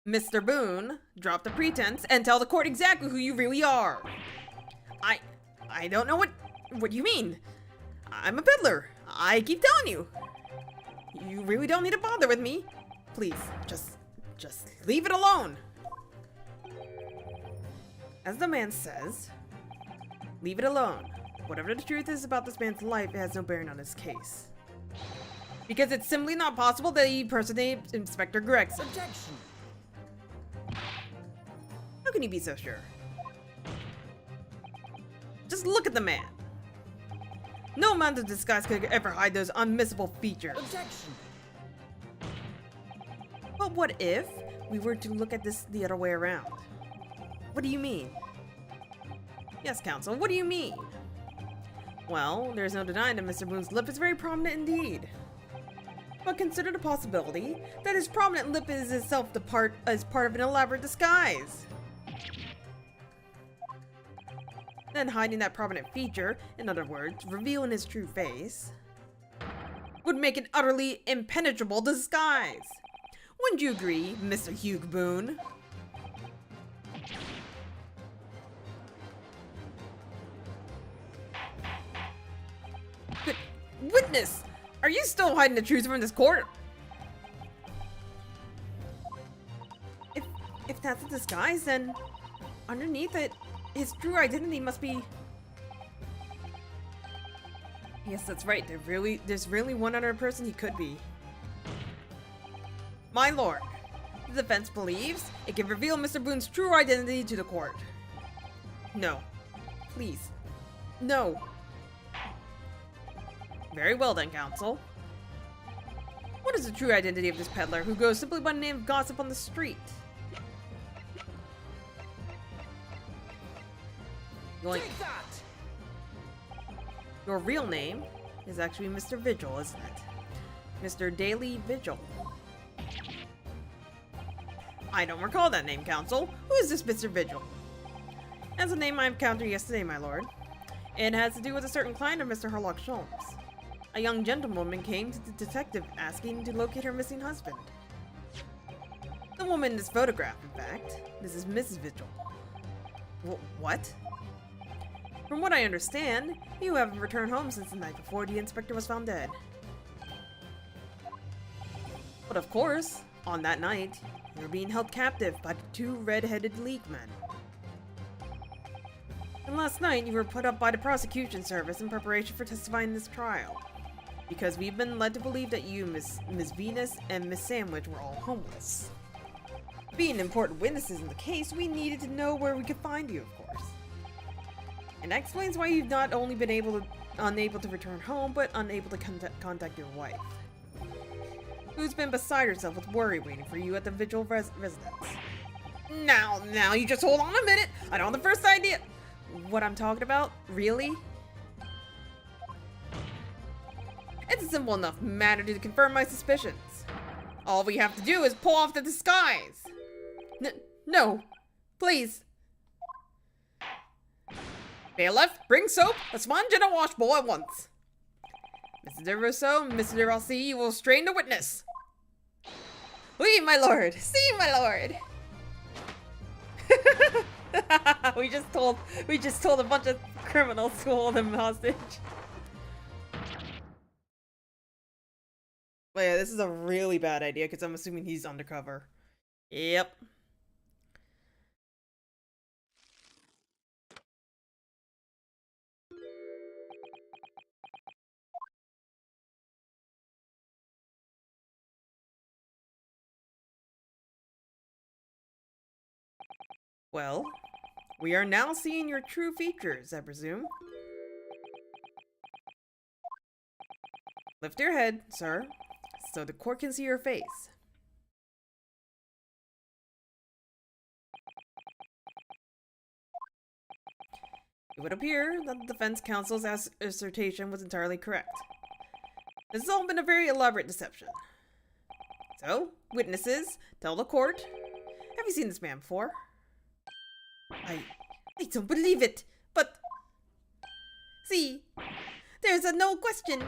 Mr. Boone, drop the pretense and tell the court exactly who you really are. I don't know what you mean. I'm a peddler. I keep telling you. You really don't need to bother with me. Please, just leave it alone. As the man says, leave it alone. Whatever the truth is about this man's life, it has no bearing on this case. Because it's simply not possible that he impersonated Inspector Gregson. Objection! How can you be so sure? Just look at the man. No amount of disguise could ever hide those unmissable features. Objection! But what if we were to look at this the other way around? What do you mean? Yes, counsel, what do you mean? Well, there's no denying that Mr. Boone's lip is very prominent indeed. but consider the possibility that his prominent lip is itself as part of an elaborate disguise. Then hiding that prominent feature, in other words, revealing his true face, would make an utterly impenetrable disguise. Wouldn't you agree, Mr. Hugh Boone? Witness! Are you still hiding the truth from this court? If that's a disguise, then underneath it, his true identity must be... Yes, that's right. There's really one other person he could be. My lord, the defense believes it can reveal Mr. Boone's true identity to the court. No. Please. No. Very well then, counsel. What is the true identity of this peddler who goes simply by the name of Gossip on the street? Take that! Your real name is actually Mr. Vigil, isn't it? Mr. Daily Vigil. I don't recall that name, counsel. Who is this Mr. Vigil? That's a name I encountered yesterday, my lord. It has to do with a certain client of Mr. Herlock Sholmes. A young gentlewoman came to the detective asking to locate her missing husband. The woman in this photograph, in fact. This is Mrs. Vigil. What? From what I understand, you haven't returned home since the night before the inspector was found dead. But of course, on that night, you were being held captive by the two red-headed League men. And last night, you were put up by the prosecution service in preparation for testifying in this trial. Because we've been led to believe that you, Miss Venus, and Miss Sandwich were all homeless. Being important witnesses in the case, we needed to know where we could find you, of course. And that explains why you've not only been unable to return home, but unable to contact your wife, who's been beside herself with worry waiting for you at the Vigil residence. Now, you just hold on a minute. I don't have the first idea what I'm talking about. Really? It's a simple enough matter to confirm my suspicions. All we have to do is pull off the disguise. No, please. Bailiff, bring soap, a sponge, and a washbowl at once. Mr. de Rousseau and Mr. de Rossi, you will strain the witness. Oui, my lord. See, my lord. we just told a bunch of criminals to hold him hostage. But yeah, this is a really bad idea because I'm assuming he's undercover. Yep. Well, we are now seeing your true features, I presume. Lift your head, sir, so the court can see your face. It would appear that the defense counsel's assertion was entirely correct. This has all been a very elaborate deception. So, witnesses, tell the court. Have you seen this man before? I don't believe it, but... See, there's no question.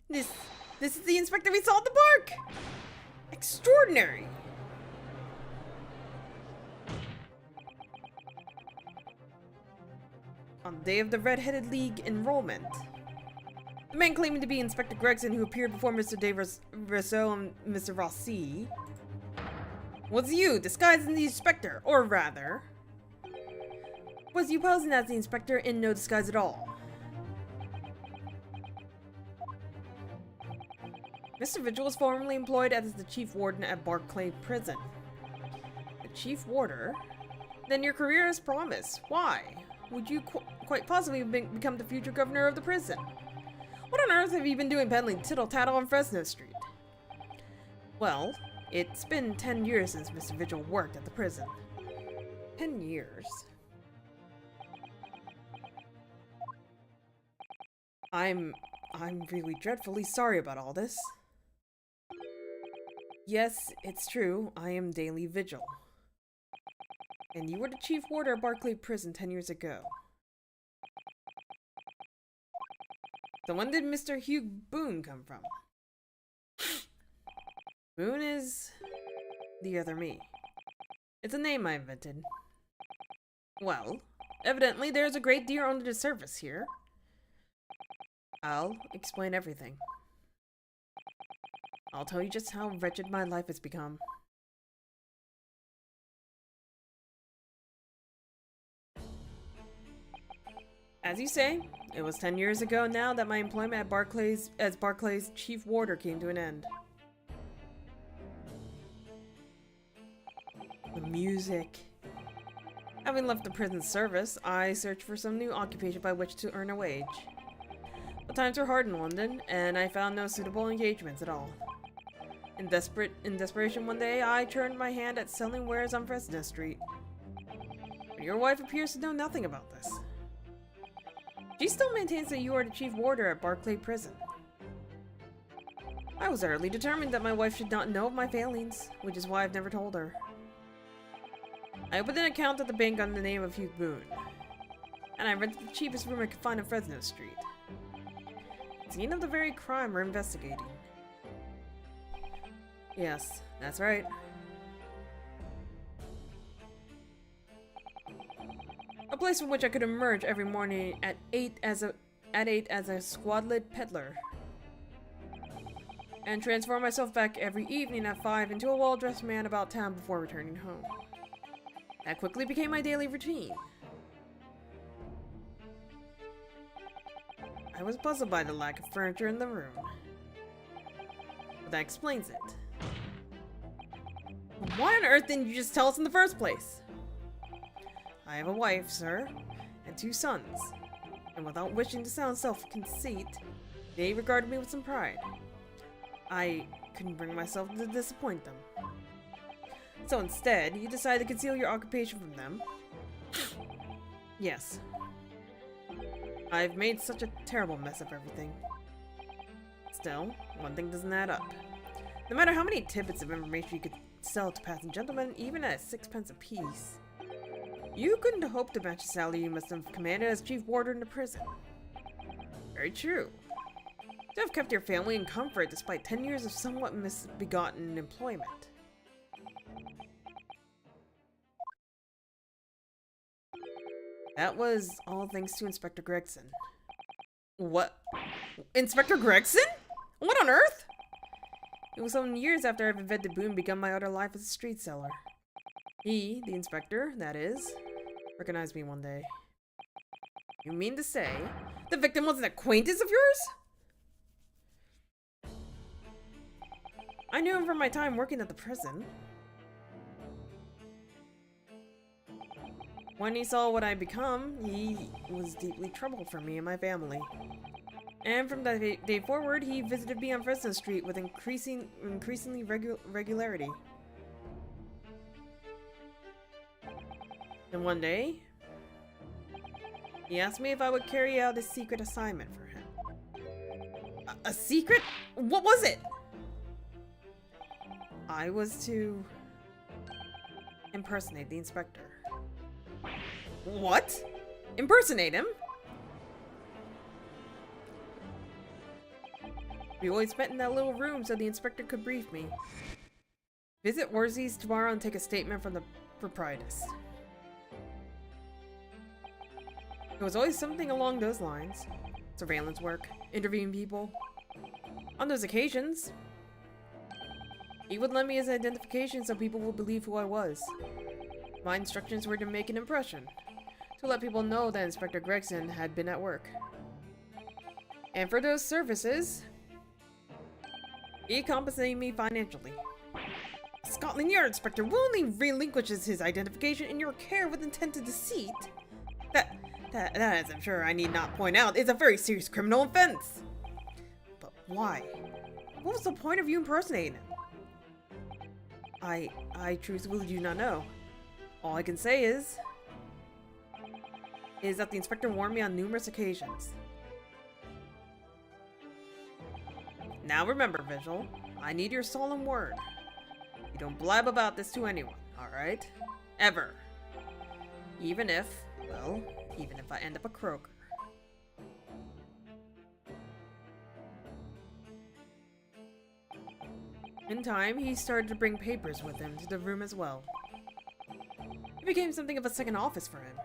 This is the inspector we saw at the park! Extraordinary! On the day of the Red-Headed League enrollment, the man claiming to be Inspector Gregson, who appeared before Mr. de Rousseau and Mr. Rossi, was you, disguised as the inspector, or rather, was you posing as the inspector in no disguise at all. Mr. Vigil was formerly employed as the chief warden at Barclay Prison. The chief warder? Then your career is promised. Why? Would you quite possibly become the future governor of the prison? What on earth have you been doing peddling tittle-tattle on Fresno Street? Well, it's been 10 years since Mr. Vigil worked at the prison. 10 years? I'm really dreadfully sorry about all this. Yes, it's true. I am daily vigil. And you were the chief warder of Barclay Prison 10 years ago. So when did Mr. Hugh Boone come from? Boone is the other me. It's a name I invented. Well, evidently there's a great deal under the surface here. I'll explain everything. I'll tell you just how wretched my life has become. As you say, it was 10 years ago now that my employment at Barclay's chief warder came to an end. The music. Having left the prison service, I searched for some new occupation by which to earn a wage. But times were hard in London, and I found no suitable engagements at all. In desperation one day, I turned my hand at selling wares on Fresno Street. But your wife appears to know nothing about this. She still maintains that you are the chief warder at Barclay Prison. I was utterly determined that my wife should not know of my failings, which is why I've never told her. I opened an account at the bank under the name of Hugh Boone, and I rented the cheapest room I could find on Fresno Street. The scene of the very crime we're investigating. Yes, that's right. A place from which I could emerge every morning at 8 as a squad-led peddler, and transform myself back every evening at 5 into a well-dressed man about town before returning home. That quickly became my daily routine. I was puzzled by the lack of furniture in the room, but that explains it. Why on earth didn't you just tell us in the first place? I have a wife, sir, and 2 sons, and without wishing to sound self-conceit, they regarded me with some pride. I couldn't bring myself to disappoint them. So instead, you decided to conceal your occupation from them? Yes. I've made such a terrible mess of everything. Still, one thing doesn't add up. No matter how many tidbits of information you could sell to passing gentlemen, even at 6p apiece, you couldn't hope to match the salary you must have commanded as chief warder in the prison. Very true. To have kept your family in comfort despite 10 years of somewhat misbegotten employment. That was all thanks to Inspector Gregson. What? Inspector Gregson? What on earth? It was some years after I've invented Boone begun my utter life as a street seller. He, the inspector, that is, recognized me one day. You mean to say the victim was an acquaintance of yours? I knew him from my time working at the prison. When he saw what I'd become, he was deeply troubled for me and my family. And from that day forward, he visited me on Fresno Street with increasingly regularity. And one day, he asked me if I would carry out a secret assignment for him. A secret? What was it? I was to impersonate the inspector. What? Impersonate him? We always met in that little room so the inspector could brief me. Visit Worsey's tomorrow and take a statement from the proprietress. It was always something along those lines. Surveillance work, interviewing people. On those occasions, he would lend me his identification so people would believe who I was. My instructions were to make an impression, to let people know that Inspector Gregson had been at work. And for those services, he compensated me financially. Scotland Yard Inspector willingly relinquishes his identification in your care with intent to deceit. That, as I'm sure I need not point out, is a very serious criminal offense. But why? What was the point of you impersonating him? I truthfully do not know. All I can say is that the inspector warned me on numerous occasions. Now remember, Vigil, I need your solemn word Don't blab about this to anyone, alright? Ever. Even if I end up a croaker. In time, he started to bring papers with him to the room as well. It became something of a second office for him.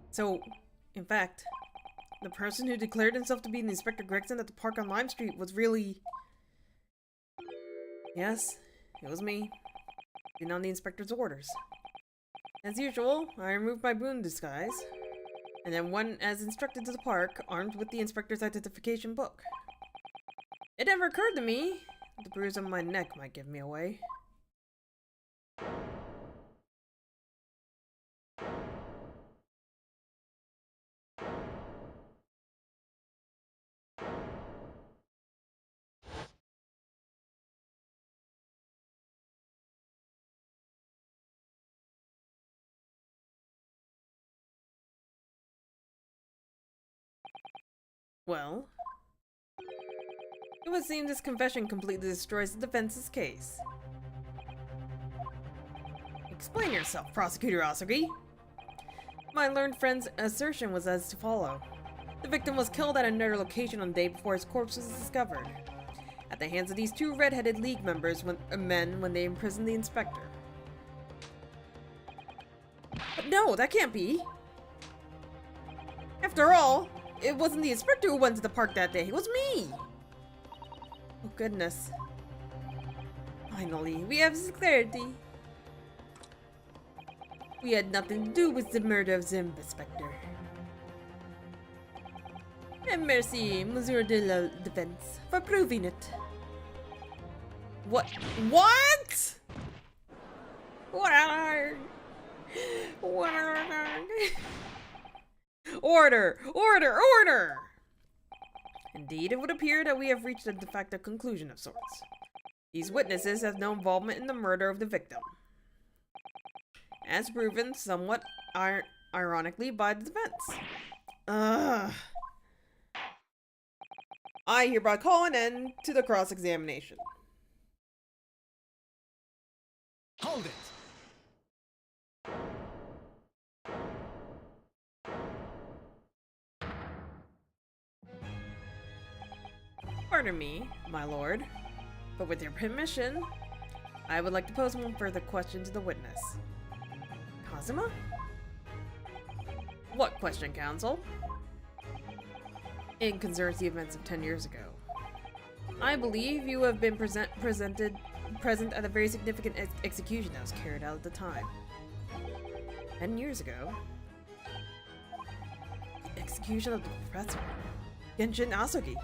So, in fact, the person who declared himself to be the Inspector Gregson at the park on Lime Street was really... Yes, it was me. Being on the inspector's orders. As usual, I removed my boon disguise, and then went as instructed to the park, armed with the inspector's identification book. It never occurred to me that the bruise on my neck might give me away. Well, it would seem this confession completely destroys the defense's case. Explain yourself, Prosecutor Asugi. My learned friend's assertion was as to follow. The victim was killed at another location on the day before his corpse was discovered, at the hands of these two red-headed League members when they imprisoned the inspector. But no, that can't be! After all, it wasn't the inspector who went to the park that day, it was me! Oh goodness. Finally, we have clarity. We had nothing to do with the murder of the inspector. And merci, Monsieur de la Defense, for proving it. What? What? Order! Order! Order! Indeed, it would appear that we have reached a de facto conclusion of sorts. These witnesses have no involvement in the murder of the victim. As proven, somewhat ironically, by the defense. I hereby call an end to the cross-examination. Hold it! Pardon me, my lord, but with your permission, I would like to pose one further question to the witness. Kazuma? What question, counsel? It concerns the events of 10 years ago. I believe you have been present at a very significant execution that was carried out at the time. 10 years ago? The execution of the professor, Genshin Asugi.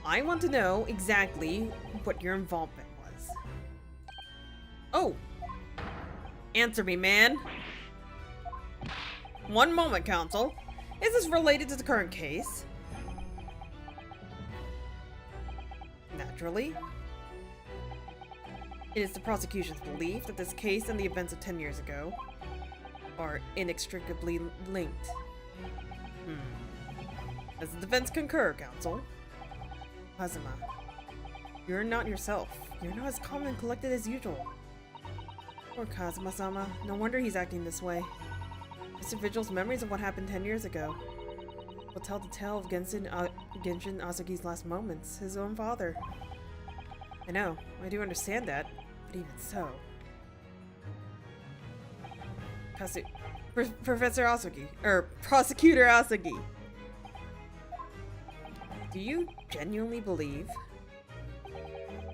I want to know exactly what your involvement was. Oh! Answer me, man! One moment, counsel. Is this related to the current case? Naturally. It is the prosecution's belief that this case and the events of 10 years ago are inextricably linked. Does the defense concur, counsel? Kazuma, you're not yourself. You're not as calm and collected as usual. Poor Kazuma-sama. No wonder he's acting this way. Mr. Vigil's memories of what happened 10 years ago will tell the tale of Genshin Asugi's last moments, his own father. I know, I do understand that, but even so. Professor Asugi, Prosecutor Asugi. Do you genuinely believe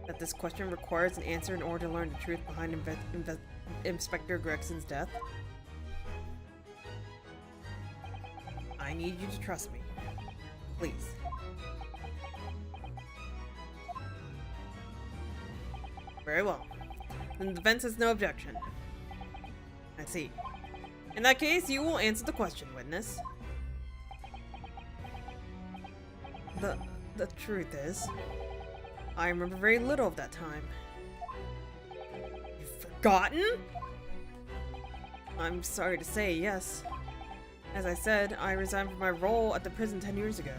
that this question requires an answer in order to learn the truth behind Inspector Gregson's death? I need you to trust me. Please. Very well. Then the defense has no objection. I see. In that case, you will answer the question, witness. The truth is, I remember very little of that time. You've forgotten? I'm sorry to say, yes. As I said, I resigned from my role at the prison 10 years ago.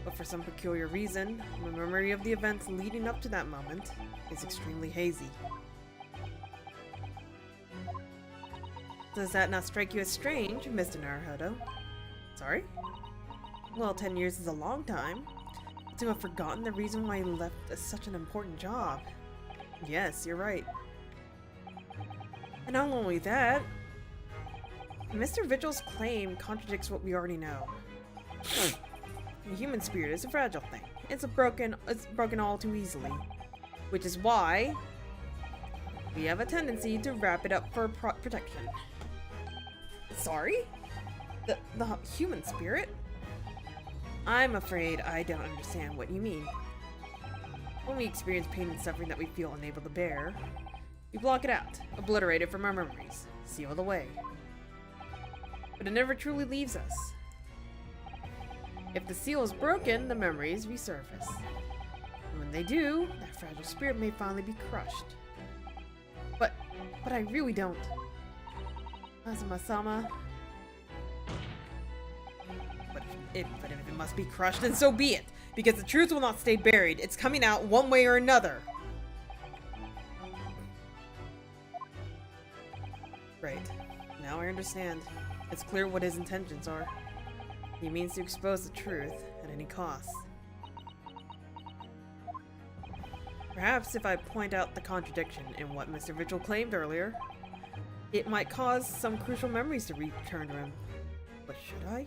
But for some peculiar reason, my memory of the events leading up to that moment is extremely hazy. Does that not strike you as strange, Mr. Naruhodo? Sorry? Well, 10 years is a long time. To have forgotten the reason why you left such an important job. Yes, you're right. And not only that, Mr. Vigil's claim contradicts what we already know. The human spirit is a fragile thing. It's broken all too easily. Which is why we have a tendency to wrap it up for protection. Sorry? The human spirit? I'm afraid I don't understand what you mean. When we experience pain and suffering that we feel unable to bear, we block it out, obliterate it from our memories, seal it away. But it never truly leaves us. If the seal is broken, the memories resurface. And when they do, that fragile spirit may finally be crushed. But I really don't. Kazuma-sama. But if it must be crushed, then so be it! Because the truth will not stay buried. It's coming out one way or another. Right. Now I understand. It's clear what his intentions are. He means to expose the truth at any cost. Perhaps if I point out the contradiction in what Mr. Vigil claimed earlier, it might cause some crucial memories to return to him. But should I?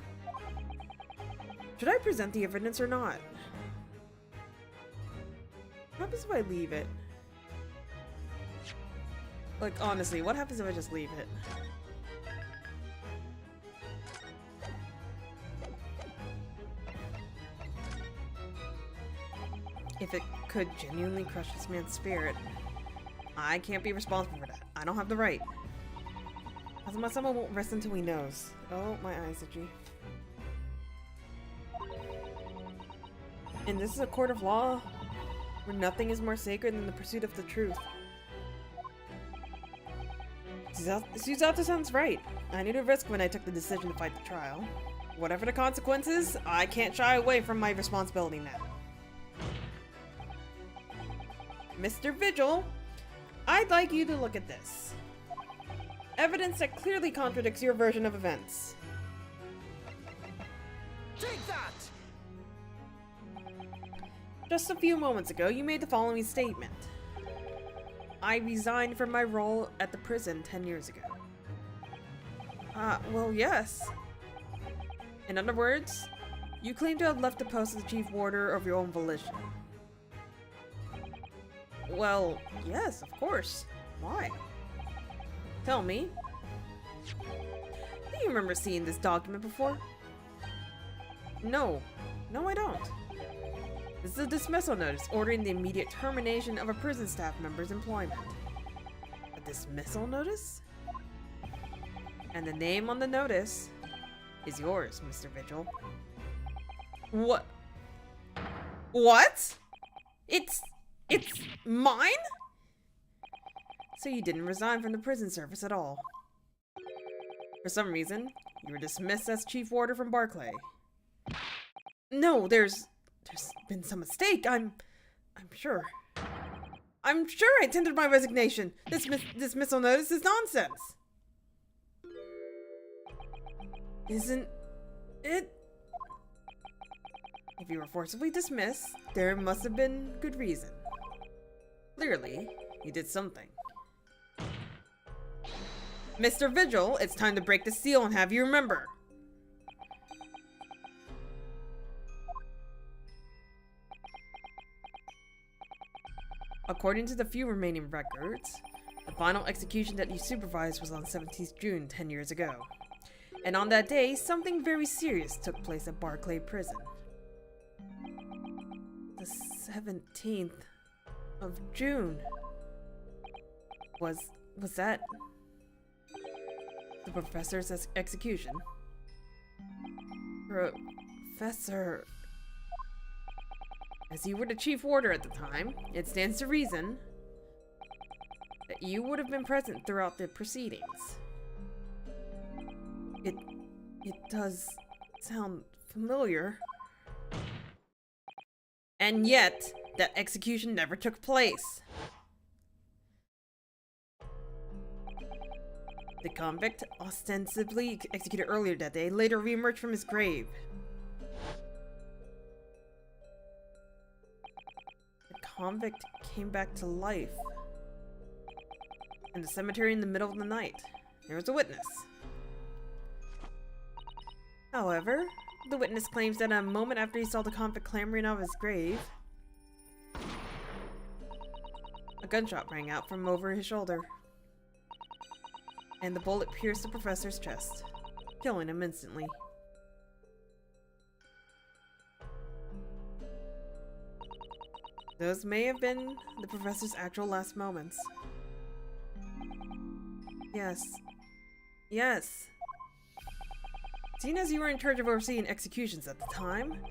Should I present the evidence or not? What happens if I leave it? Like, honestly, what happens if I just leave it? If it could genuinely crush this man's spirit, I can't be responsible for that. I don't have the right. Kazuma-sama won't rest until he knows. Oh, my eyes itchy. And this is a court of law, where nothing is more sacred than the pursuit of the truth. Suzato sounds right. I knew the risk when I took the decision to fight the trial. Whatever the consequences, I can't shy away from my responsibility now. Mr. Vigil, I'd like you to look at this. Evidence that clearly contradicts your version of events. Take that! Just a few moments ago, you made the following statement. I resigned from my role at the prison 10 years ago. Well, yes. In other words, you claim to have left the post as chief warder of your own volition. Well, yes, of course. Why? Tell me. Do you remember seeing this document before? No. No, I don't. This is a dismissal notice ordering the immediate termination of a prison staff member's employment. A dismissal notice? And the name on the notice is yours, Mr. Vigil. What? What? It's mine? So you didn't resign from the prison service at all. For some reason, you were dismissed as chief warder from Barclay. No, there's been some mistake. I'm sure. I'm sure I tendered my resignation. This dismissal notice is nonsense. Isn't it? If you were forcibly dismissed, there must have been good reason. Clearly, you did something. Mr. Vigil, it's time to break the seal and have you remember. According to the few remaining records, the final execution that you supervised was on 17th June 10 years ago. And on that day, something very serious took place at Barclay Prison. The 17th of June. Was that the professor's execution? Professor... As you were the chief warder at the time, it stands to reason that you would have been present throughout the proceedings. It does sound familiar. And yet, that execution never took place. The convict, ostensibly executed earlier that day, later reemerged from his grave. The convict came back to life. In the cemetery in the middle of the night. There was a witness. However, the witness claims that a moment after he saw the convict clambering out of his grave, a gunshot rang out from over his shoulder. And the bullet pierced the professor's chest, killing him instantly. Those may have been the professor's actual last moments. Yes. Yes. Seeing as you were in charge of overseeing executions at the time,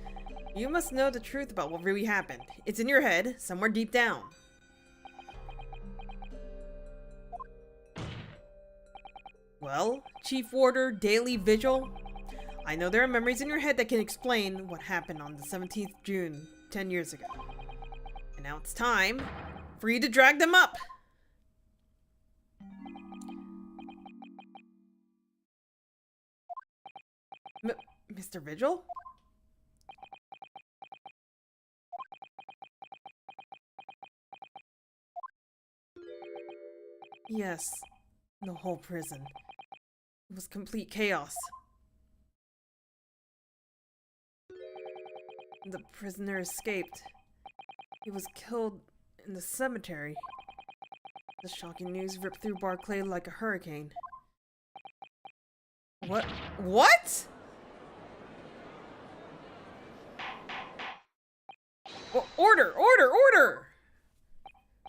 you must know the truth about what really happened. It's in your head, somewhere deep down. Well, Chief Warder, Daily Vigil, I know there are memories in your head that can explain what happened on the 17th June, 10 years ago. And now it's time for you to drag them up! Mr. Vigil? Yes, the whole prison. It was complete chaos. The prisoner escaped. He was killed in the cemetery. The shocking news ripped through Barclay like a hurricane. What? What? Order! Order! Order!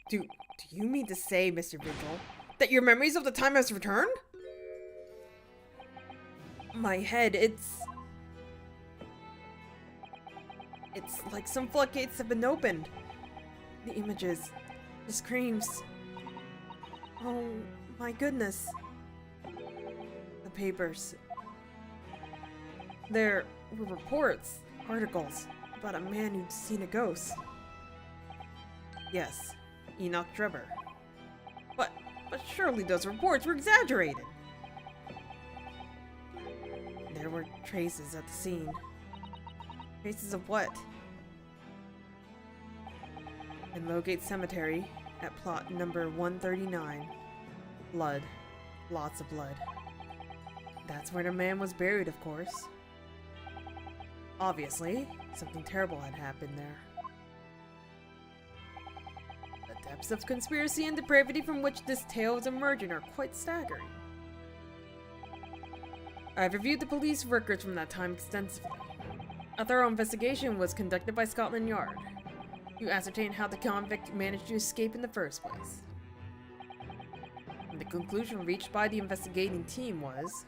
Do you mean to say, Mr. Vigil, that your memories of the time has returned? My head, it's like some floodgates have been opened. The images, the screams. Oh my goodness. The papers. There were reports, articles about a man who'd seen a ghost. Yes, Enoch Drebber. But surely those reports were exaggerated. There were traces at the scene. Traces of what? In Lowgate Cemetery, at plot number 139. Blood. Lots of blood. That's where the man was buried, of course. Obviously, something terrible had happened there. The depths of conspiracy and depravity from which this tale is emerging are quite staggering. I've reviewed the police records from that time extensively. A thorough investigation was conducted by Scotland Yard, who ascertained how the convict managed to escape in the first place. And the conclusion reached by the investigating team was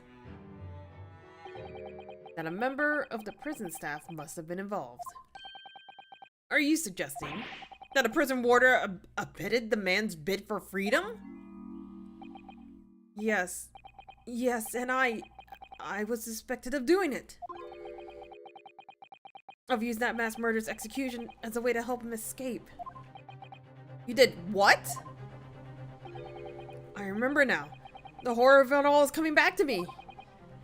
that a member of the prison staff must have been involved. Are you suggesting that a prison warder abetted the man's bid for freedom? Yes. Yes, and I was suspected of doing it. Of using that mass murder's execution as a way to help him escape. You did what? I remember now. The horror of it all is coming back to me.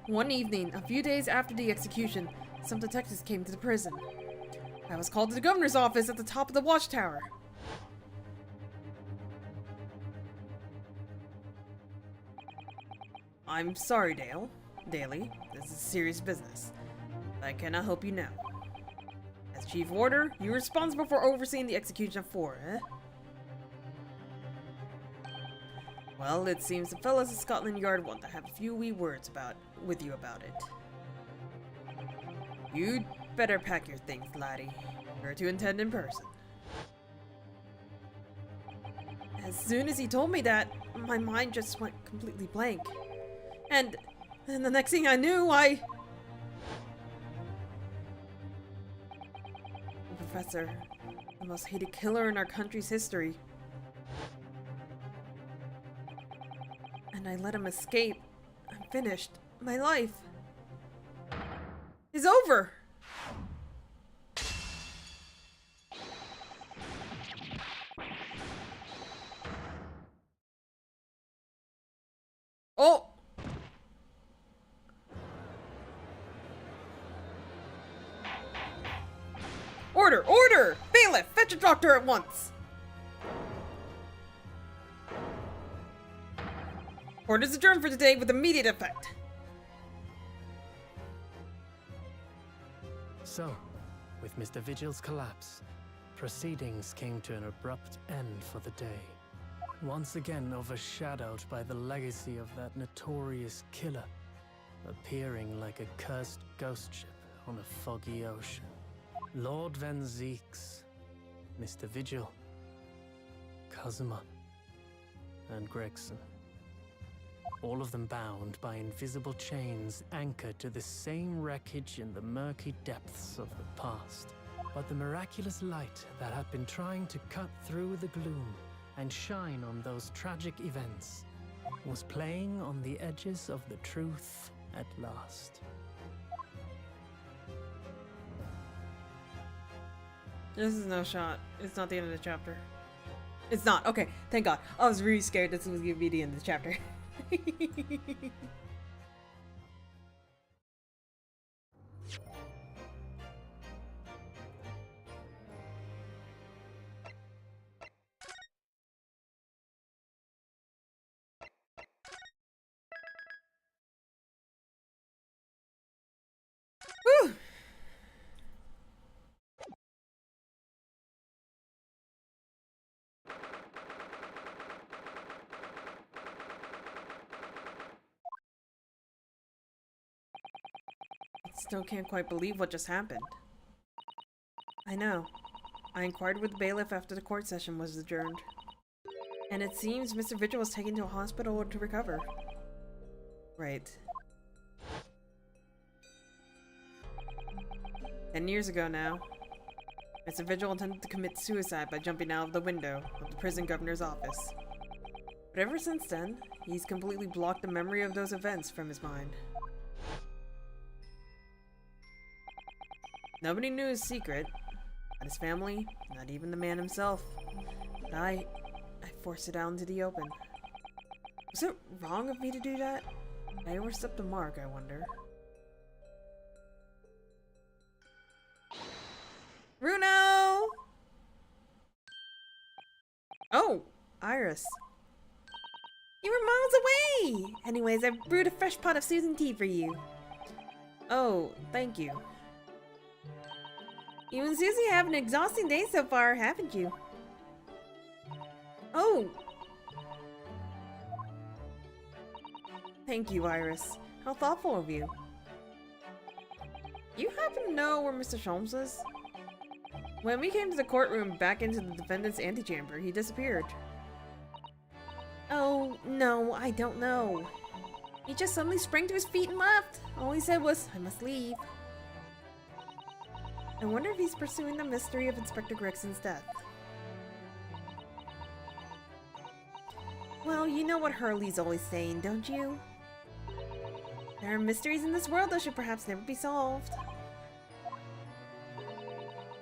One evening, a few days after the execution, some detectives came to the prison. I was called to the governor's office at the top of the watchtower. I'm sorry, Daly. This is serious business. I cannot help you now. As Chief Warder, you're responsible for overseeing the execution of 4, eh? Well, it seems the fellas at Scotland Yard want to have a few wee words with you about it. You'd better pack your things, laddie. You're to attend in person. As soon as he told me that, my mind just went completely blank. And the next thing I knew, the professor, the most hated killer in our country's history. And I let him escape. I'm finished. My life is over. Order! Order! Bailiff, fetch a doctor at once! Court is adjourned for today with immediate effect. So, with Mr. Vigil's collapse, proceedings came to an abrupt end for the day. Once again overshadowed by the legacy of that notorious killer, appearing like a cursed ghost ship on a foggy ocean. Lord Van Zieks, Mr. Vigil, Kazuma, and Gregson. All of them bound by invisible chains anchored to the same wreckage in the murky depths of the past. But the miraculous light that had been trying to cut through the gloom and shine on those tragic events was playing on the edges of the truth at last. This is no shot. It's not the end of the chapter. It's not. Okay, thank God. I was really scared this was going to be the end of the chapter. Whew. Still can't quite believe what just happened. I know. I inquired with the bailiff after the court session was adjourned. And it seems Mr. Vigil was taken to a hospital to recover. Right. 10 years ago now, Mr. Vigil attempted to commit suicide by jumping out of the window of the prison governor's office. But ever since then, he's completely blocked the memory of those events from his mind. Nobody knew his secret. Not his family, not even the man himself. But I forced it out into the open. Was it wrong of me to do that? Did I overstep the mark, I wonder? Bruno! Oh, Iris. You were miles away! Anyways, I brewed a fresh pot of soothing tea for you. Oh, thank you. You and Susie have an exhausting day so far, haven't you? Oh! Thank you, Iris. How thoughtful of you. You happen to know where Mr. Sholmes is? When we came to the courtroom back into the defendant's antechamber, he disappeared. Oh, no, I don't know. He just suddenly sprang to his feet and left. All he said was, I must leave. I wonder if he's pursuing the mystery of Inspector Gregson's death. Well, you know what Hurley's always saying, don't you? There are mysteries in this world that should perhaps never be solved.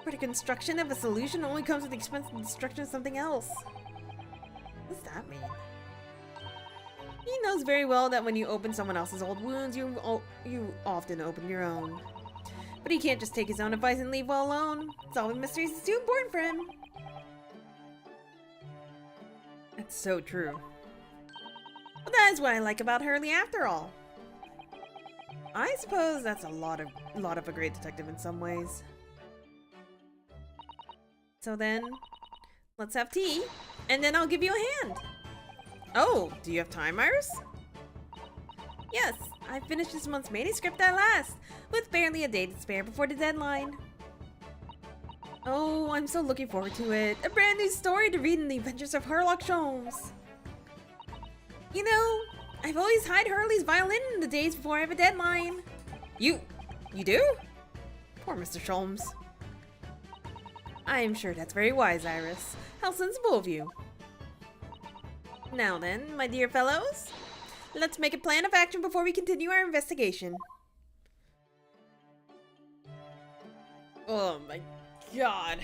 But the construction of a solution only comes at the expense of the destruction of something else. What does that mean? He knows very well that when you open someone else's old wounds, you often open your own. But he can't just take his own advice and leave well alone. Solving mysteries is too important for him. That's so true. But that is what I like about Hurley after all. I suppose that's a lot of a great detective in some ways. So then, let's have tea, and then I'll give you a hand. Oh, do you have time, Iris? Yes, I finished this month's manuscript at last, with barely a day to spare before the deadline. Oh, I'm so looking forward to it. A brand new story to read in the adventures of Sherlock Holmes. You know, I've always hid Hurley's violin in the days before I have a deadline. You do? Poor Mr. Sholmes. I am sure that's very wise, Iris. How sensible of you. Now then, my dear fellows, let's make a plan of action before we continue our investigation. Oh my god.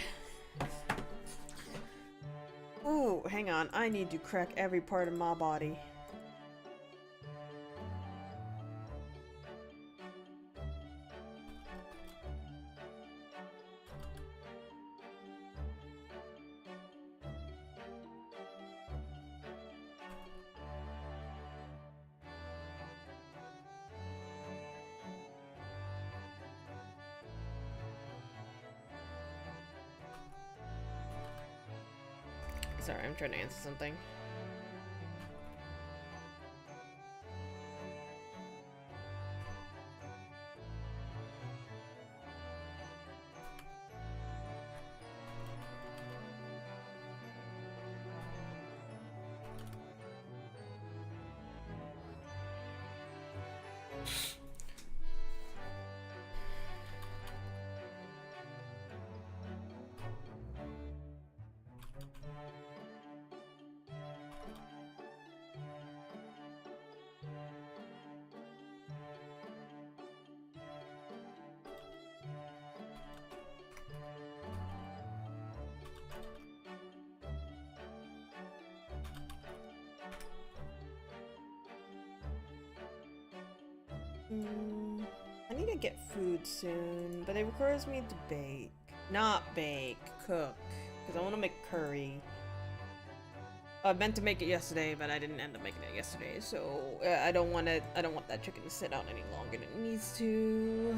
Oh, hang on. I need to crack every part of my body. Sorry, I'm trying to answer something. I need to get food soon, but it requires me to bake. Not bake, cook. Because I want to make curry. I meant to make it yesterday, but I didn't end up making it yesterday, so I don't want that chicken to sit out any longer than it needs to.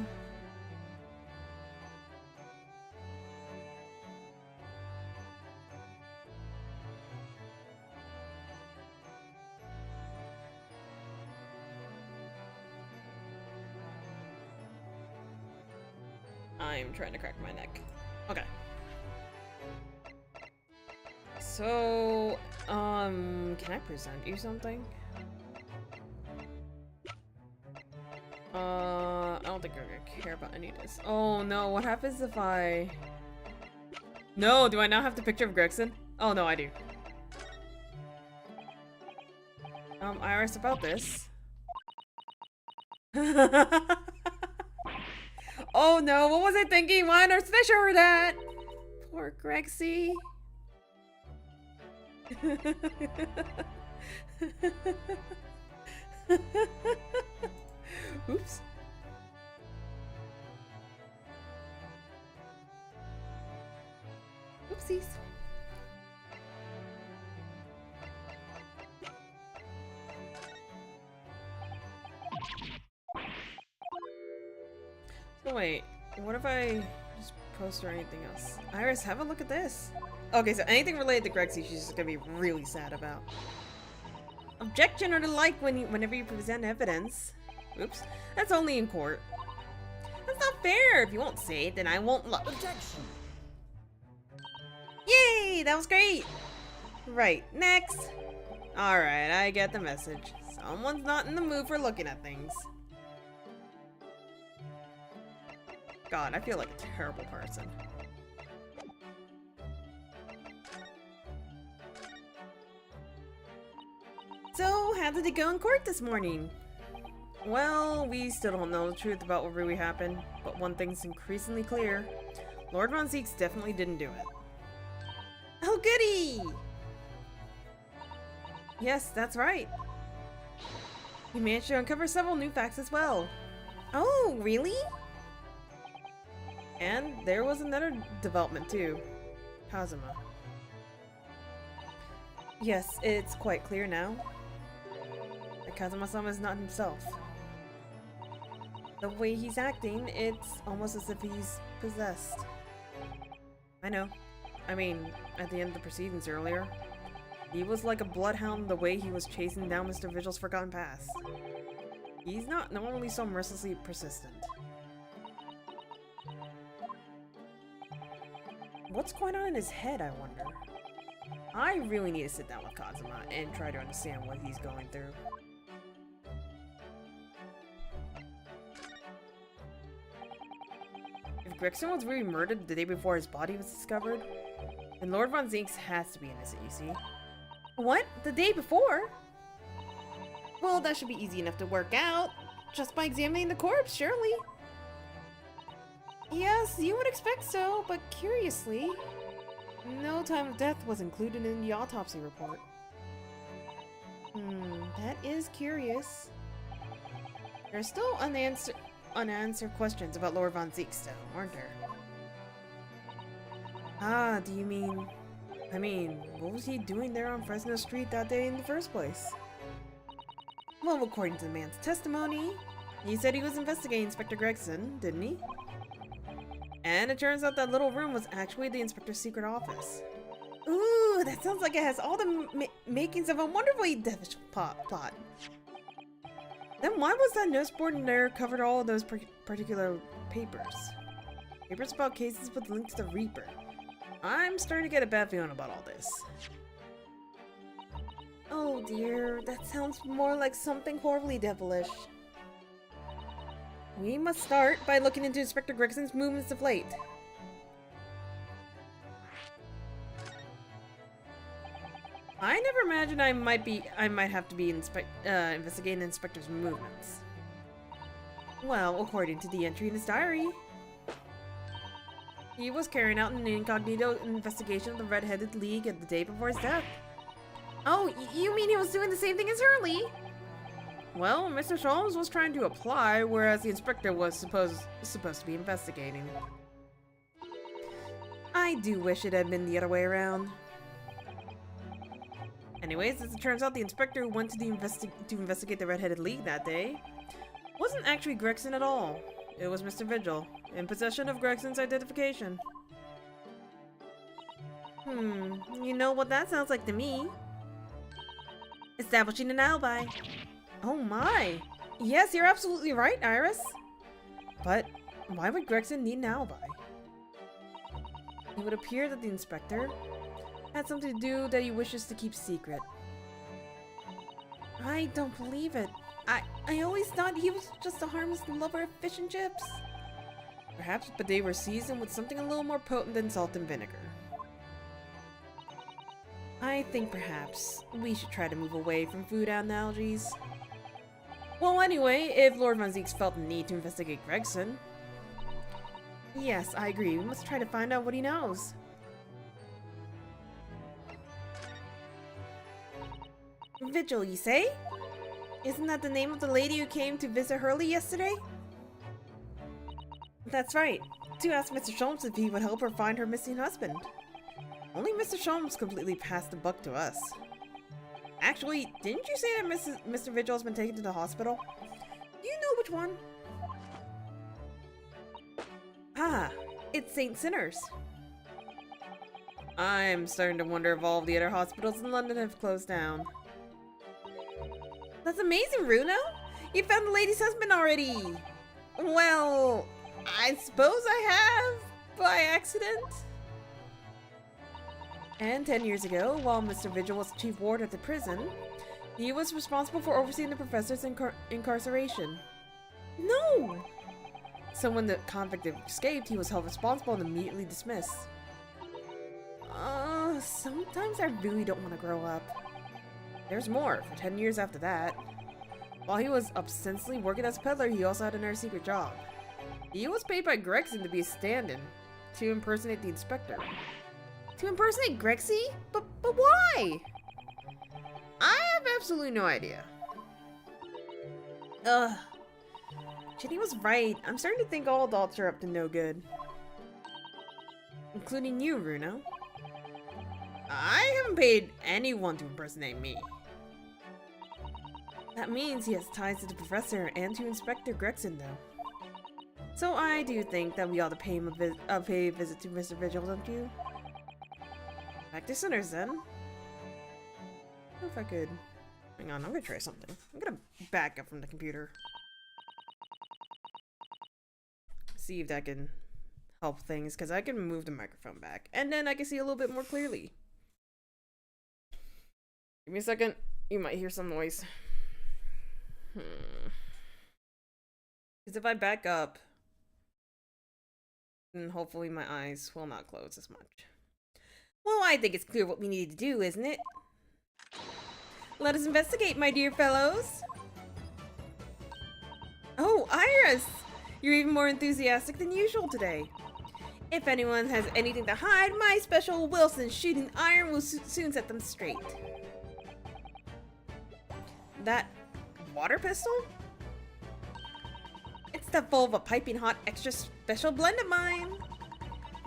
I'm trying to crack my neck. Okay. So, can I present you something? I don't think I'm gonna care about any of this. Oh no, what happens if I... No, do I now have the picture of Gregson? Oh no, I do. Iris, about this. Oh no, what was I thinking? Why on earth did I show her that? Poor Grexy. Oops. Oopsies. So wait, what if I just post or anything else? Iris, have a look at this. Okay, so anything related to Grexy, she's just gonna be really sad about. Objection or the like whenever you present evidence. Oops, that's only in court. That's not fair. If you won't say it, then I won't look. Objection. Yay, that was great. Right, next. Alright, I get the message. Someone's not in the mood for looking at things. God, I feel like a terrible person. So, how did it go in court this morning? Well, we still don't know the truth about what really happened, but one thing's increasingly clear. Lord Von Zieks definitely didn't do it. Oh, goody! Yes, that's right. We managed to uncover several new facts as well. Oh, really? And there was another development too. Kazuma. Yes, it's quite clear now that Kazuma-sama is not himself. The way he's acting, it's almost as if he's possessed. I know. I mean, at the end of the proceedings earlier, he was like a bloodhound the way he was chasing down Mr. Vigil's forgotten past. He's not normally so mercilessly persistent. What's going on in his head, I wonder? I really need to sit down with Kazuma and try to understand what he's going through. If Gregson was really murdered the day before his body was discovered, then Lord Von Zieks has to be innocent, you see. What? The day before? Well, that should be easy enough to work out, just by examining the corpse, surely. Yes, you would expect so, but curiously, no time of death was included in the autopsy report. That is curious. There are still unanswered questions about Lord Von Zieks, though, aren't there? Ah, do you mean... I mean, what was he doing there on Fresno Street that day in the first place? Well, according to the man's testimony, he said he was investigating Inspector Gregson, didn't he? And it turns out that little room was actually the inspector's secret office. Ooh, Ooh, that sounds like it has all the makings of a wonderfully devilish plot. Then why was that notice in there covered all of those particular papers? Papers about cases with links to the Reaper. I'm starting to get a bad feeling about all this. Oh dear, that sounds more like something horribly devilish. We must start by looking into Inspector Gregson's movements of late. I never imagined I might have to be investigating the Inspector's movements. Well, according to the entry in his diary, he was carrying out an incognito investigation of the Red-Headed League at the day before his death. Oh, you mean he was doing the same thing as Hurley? Well, Mr. Sholmes was trying to apply, whereas the Inspector was supposed to be investigating. I do wish it had been the other way around. Anyways, as it turns out, the Inspector who went to investigate the Red-Headed League that day wasn't actually Gregson at all. It was Mr. Vigil, in possession of Gregson's identification. You know what that sounds like to me? Establishing an alibi. Oh my! Yes, you're absolutely right, Iris! But why would Gregson need an alibi? It would appear that the Inspector had something to do that he wishes to keep secret. I don't believe it. I always thought he was just a harmless lover of fish and chips. Perhaps, but they were seasoned with something a little more potent than salt and vinegar. I think perhaps we should try to move away from food analogies. Well, anyway, if Lord Von Zieks felt the need to investigate Gregson... Yes, I agree. We must try to find out what he knows. Vigil, you say? Isn't that the name of the lady who came to visit Hurley yesterday? That's right. To ask Mr. Sholmes if he would help her find her missing husband. Only Mr. Sholmes completely passed the buck to us. Actually, didn't you say that Mr. Vigil has been taken to the hospital? Do you know which one? Ah, it's St. Sinner's. I'm starting to wonder if all of the other hospitals in London have closed down. That's amazing, Runo! You found the lady's husband already! Well, I suppose I have, by accident. And 10 years ago, while Mr. Vigil was chief ward at the prison, he was responsible for overseeing the professor's incarceration. No! So when the convict escaped, he was held responsible and immediately dismissed. Sometimes I really don't want to grow up. There's more. For 10 years after that, while he was ostensibly working as a peddler, he also had another secret job. He was paid by Gregson to be a stand-in to impersonate the Inspector. To impersonate Grexy? But why? I have absolutely no idea. Ugh. Ginny was right. I'm starting to think all adults are up to no good. Including you, Runo. I haven't paid anyone to impersonate me. That means he has ties to the professor and to Inspector Gregson, though. So I do think that we ought to pay him a visit to Mr. Vigil, don't you? Back to Sinners, then. I don't know if I could... Hang on, I'm gonna try something. I'm gonna back up from the computer. See if that can help things, because I can move the microphone back. And then I can see a little bit more clearly. Give me a second. You might hear some noise. Because if I back up, then hopefully my eyes will not close as much. Well, I think it's clear what we need to do, isn't it? Let us investigate, my dear fellows. Oh, Iris! You're even more enthusiastic than usual today. If anyone has anything to hide, my special Wilson shooting iron will soon set them straight. That water pistol? It's that full of a piping hot extra special blend of mine.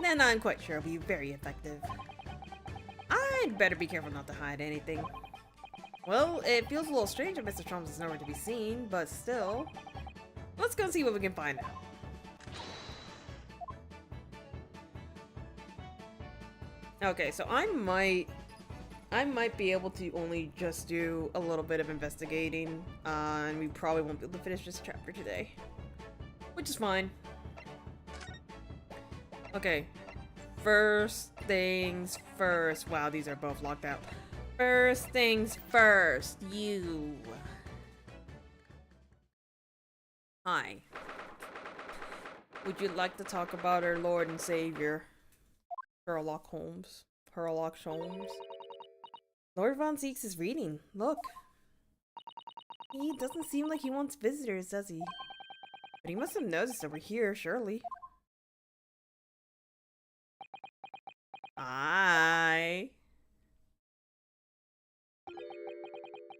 Then I'm quite sure it'll be very effective. I'd better be careful not to hide anything. Well, it feels a little strange that Mr. Sholmes is nowhere to be seen, but still. Let's go see what we can find out. Okay, so I might I might be able to only just do a little bit of investigating, and we probably won't be able to finish this chapter today. Which is fine. Okay. First things first. Wow, these are both locked out. First things first, you. Hi. Would you like to talk about our Lord and Savior, Sherlock Holmes? Sherlock Holmes? Lord Von Zieks is reading. Look. He doesn't seem like he wants visitors, does he? But he must have noticed that we're here, surely. Hi.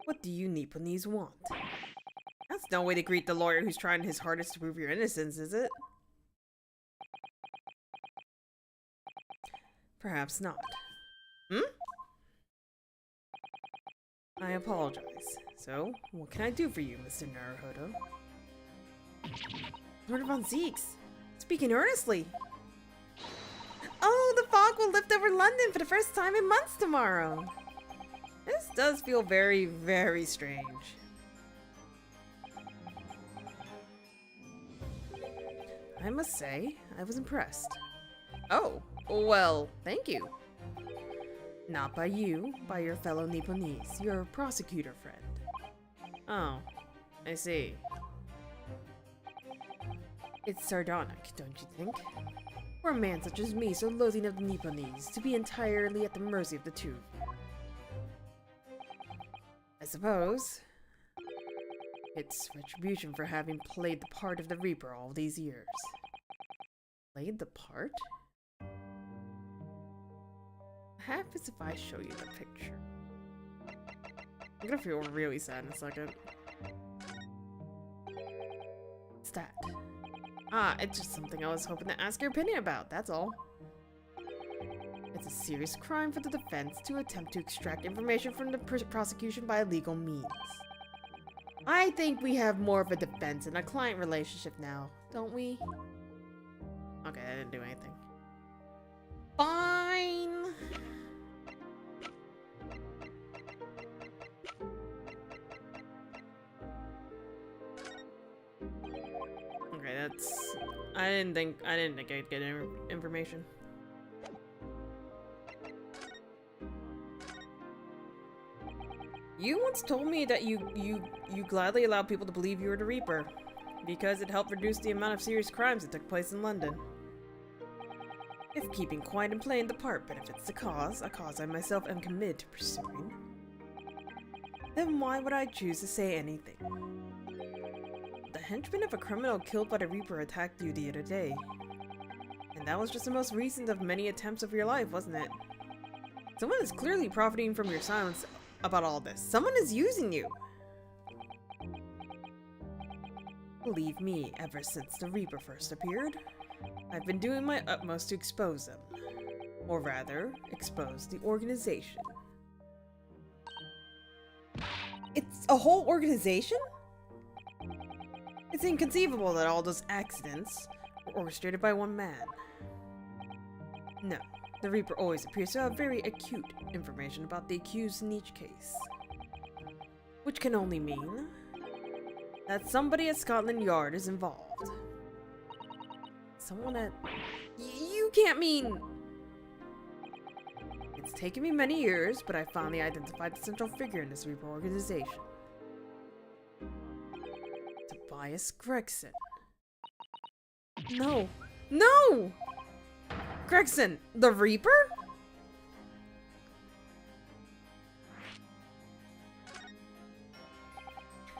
What do you Nipponese want? That's no way to greet the lawyer who's trying his hardest to prove your innocence, is it? Perhaps not. Hmm? I apologize. So, what can I do for you, Mr. Naruhodo? Lord Von Zieks, speaking earnestly. Oh, the fog will lift over London for the first time in months tomorrow. This does feel very, very strange. I must say, I was impressed. Oh, well, thank you. Not by you, by your fellow Nipponese, your prosecutor friend. Oh, I see. It's sardonic, don't you think? For a man such as me, so loathing of the Nipponese, to be entirely at the mercy of the two. I suppose. It's retribution for having played the part of the Reaper all these years. Played the part? What happens if I show you the picture? I'm gonna feel really sad in a second. What's that? Ah, it's just something I was hoping to ask your opinion about, that's all. It's a serious crime for the defense to attempt to extract information from the prosecution by illegal means. I think we have more of a defense and a client relationship now, don't we? Okay, I didn't do anything. Fine! Okay, that's... I didn't think I'd get information. You once told me that you gladly allowed people to believe you were the Reaper, because it helped reduce the amount of serious crimes that took place in London. If keeping quiet and playing the part benefits the cause, a cause I myself am committed to pursuing, then why would I choose to say anything? The henchman of a criminal killed by the Reaper attacked you the other day. And that was just the most recent of many attempts of your life, wasn't it? Someone is clearly profiting from your silence about all this. Someone is using you! Believe me, ever since the Reaper first appeared, I've been doing my utmost to expose them. Or rather, expose the organization. It's a whole organization? It's inconceivable that all those accidents were orchestrated by one man. No, the Reaper always appears to have very acute information about the accused in each case. Which can only mean that somebody at Scotland Yard is involved. Someone at... You can't mean... It's taken me many years, but I finally identified the central figure in this Reaper organization. Tobias Gregson. No. No! Gregson, the Reaper?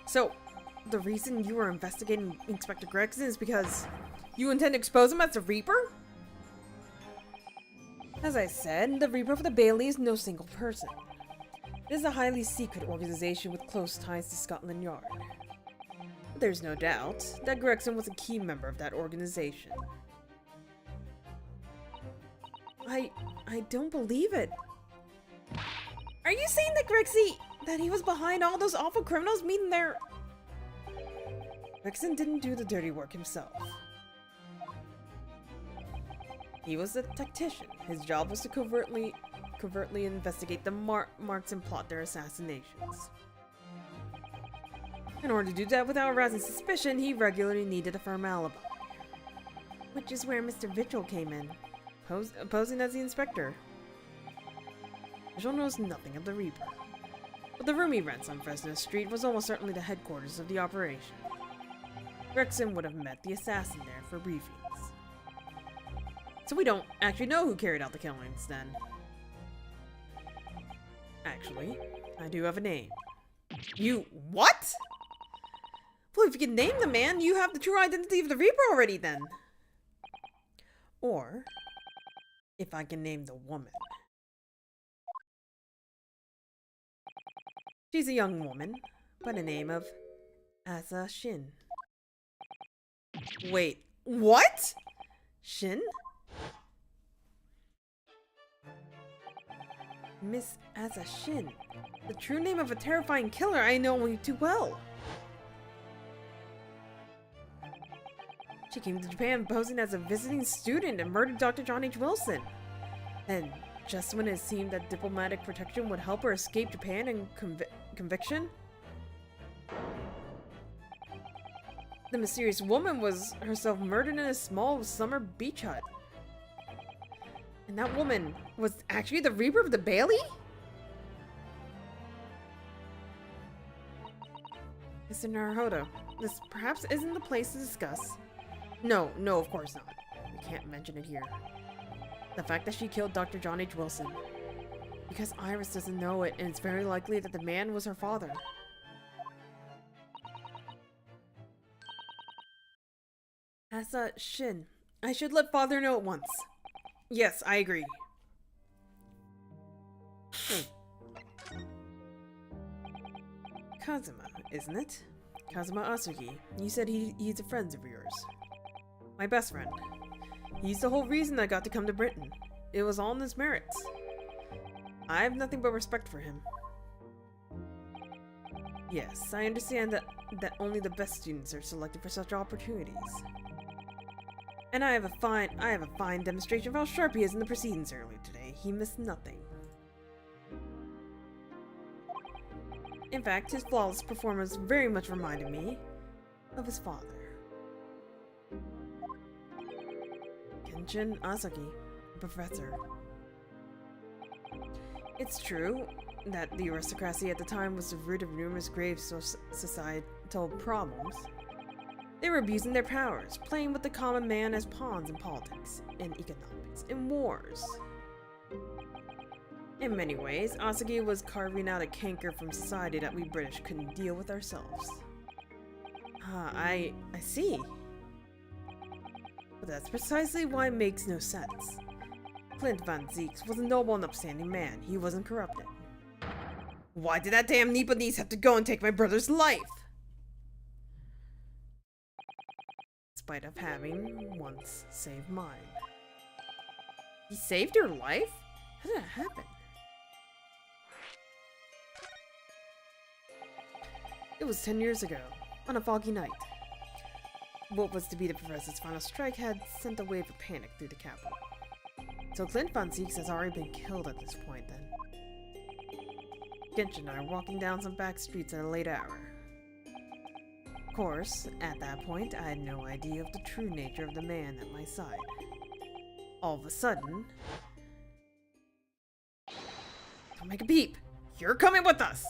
So, the reason you were investigating Inspector Gregson is because you intend to expose him as the Reaper? As I said, the Reaper of the Bailey is no single person. It is a highly secret organization with close ties to Scotland Yard. There's no doubt that Gregson was a key member of that organization. I don't believe it. Are you saying that he was behind all those awful criminals meeting their... Gregson didn't do the dirty work himself. He was a tactician. His job was to covertly covertly investigate the marks and plot their assassinations. In order to do that without arousing suspicion, he regularly needed a firm alibi. Which is where Mr. Vigil came in, posing as the inspector. Vigil knows nothing of the Reaper, but the room he rents on Fresno Street was almost certainly the headquarters of the operation. Gregson would have met the assassin there for briefings. So we don't actually know who carried out the killings, then. Actually, I do have a name. You what? Well, if you can name the man, you have the true identity of the Reaper already, then. Or, if I can name the woman. She's a young woman by the name of Asa Shin. Wait, what? Shin? Miss Asa Shin, the true name of a terrifying killer I know only too well. She came to Japan posing as a visiting student and murdered Dr. John H. Wilson. And just when it seemed that diplomatic protection would help her escape Japan and conviction, the mysterious woman was herself murdered in a small summer beach hut. And that woman was actually the Reaper of the Bailey? Mr. Naruhodo, this perhaps isn't the place to discuss. No, of course not. We can't mention it here. The fact that she killed Dr. John H. Wilson. Because Iris doesn't know it, and it's very likely that the man was her father. Asa Shin, I should let father know at once. Yes, I agree. Kazuma, isn't it? Kazuma Asugi. You said he's a friend of yours. My best friend. He's the whole reason I got to come to Britain. It was all in his merits. I have nothing but respect for him. Yes, I understand that only the best students are selected for such opportunities. And I have a fine demonstration of how sharp he is in the proceedings earlier today. He missed nothing. In fact, his flawless performance very much reminded me of his father. Kenshin Asagi, professor. It's true that the aristocracy at the time was the root of numerous grave societal problems. They were abusing their powers, playing with the common man as pawns in politics, in economics, in wars. In many ways, Asagi was carving out a canker from society that we British couldn't deal with ourselves. I see. But that's precisely why it makes no sense. Clint Van Zieks was a noble and upstanding man. He wasn't corrupted. Why did that damn Nipponese have to go and take my brother's life? In spite of having once saved mine. He saved your life? How did that happen? It was 10 years ago, on a foggy night. What was to be the professor's final strike had sent a wave of panic through the capital. So Clint Van Zieks has already been killed at this point then. Genshin and I were walking down some back streets at a late hour. Of course, at that point, I had no idea of the true nature of the man at my side. All of a sudden... Don't make a peep! You're coming with us!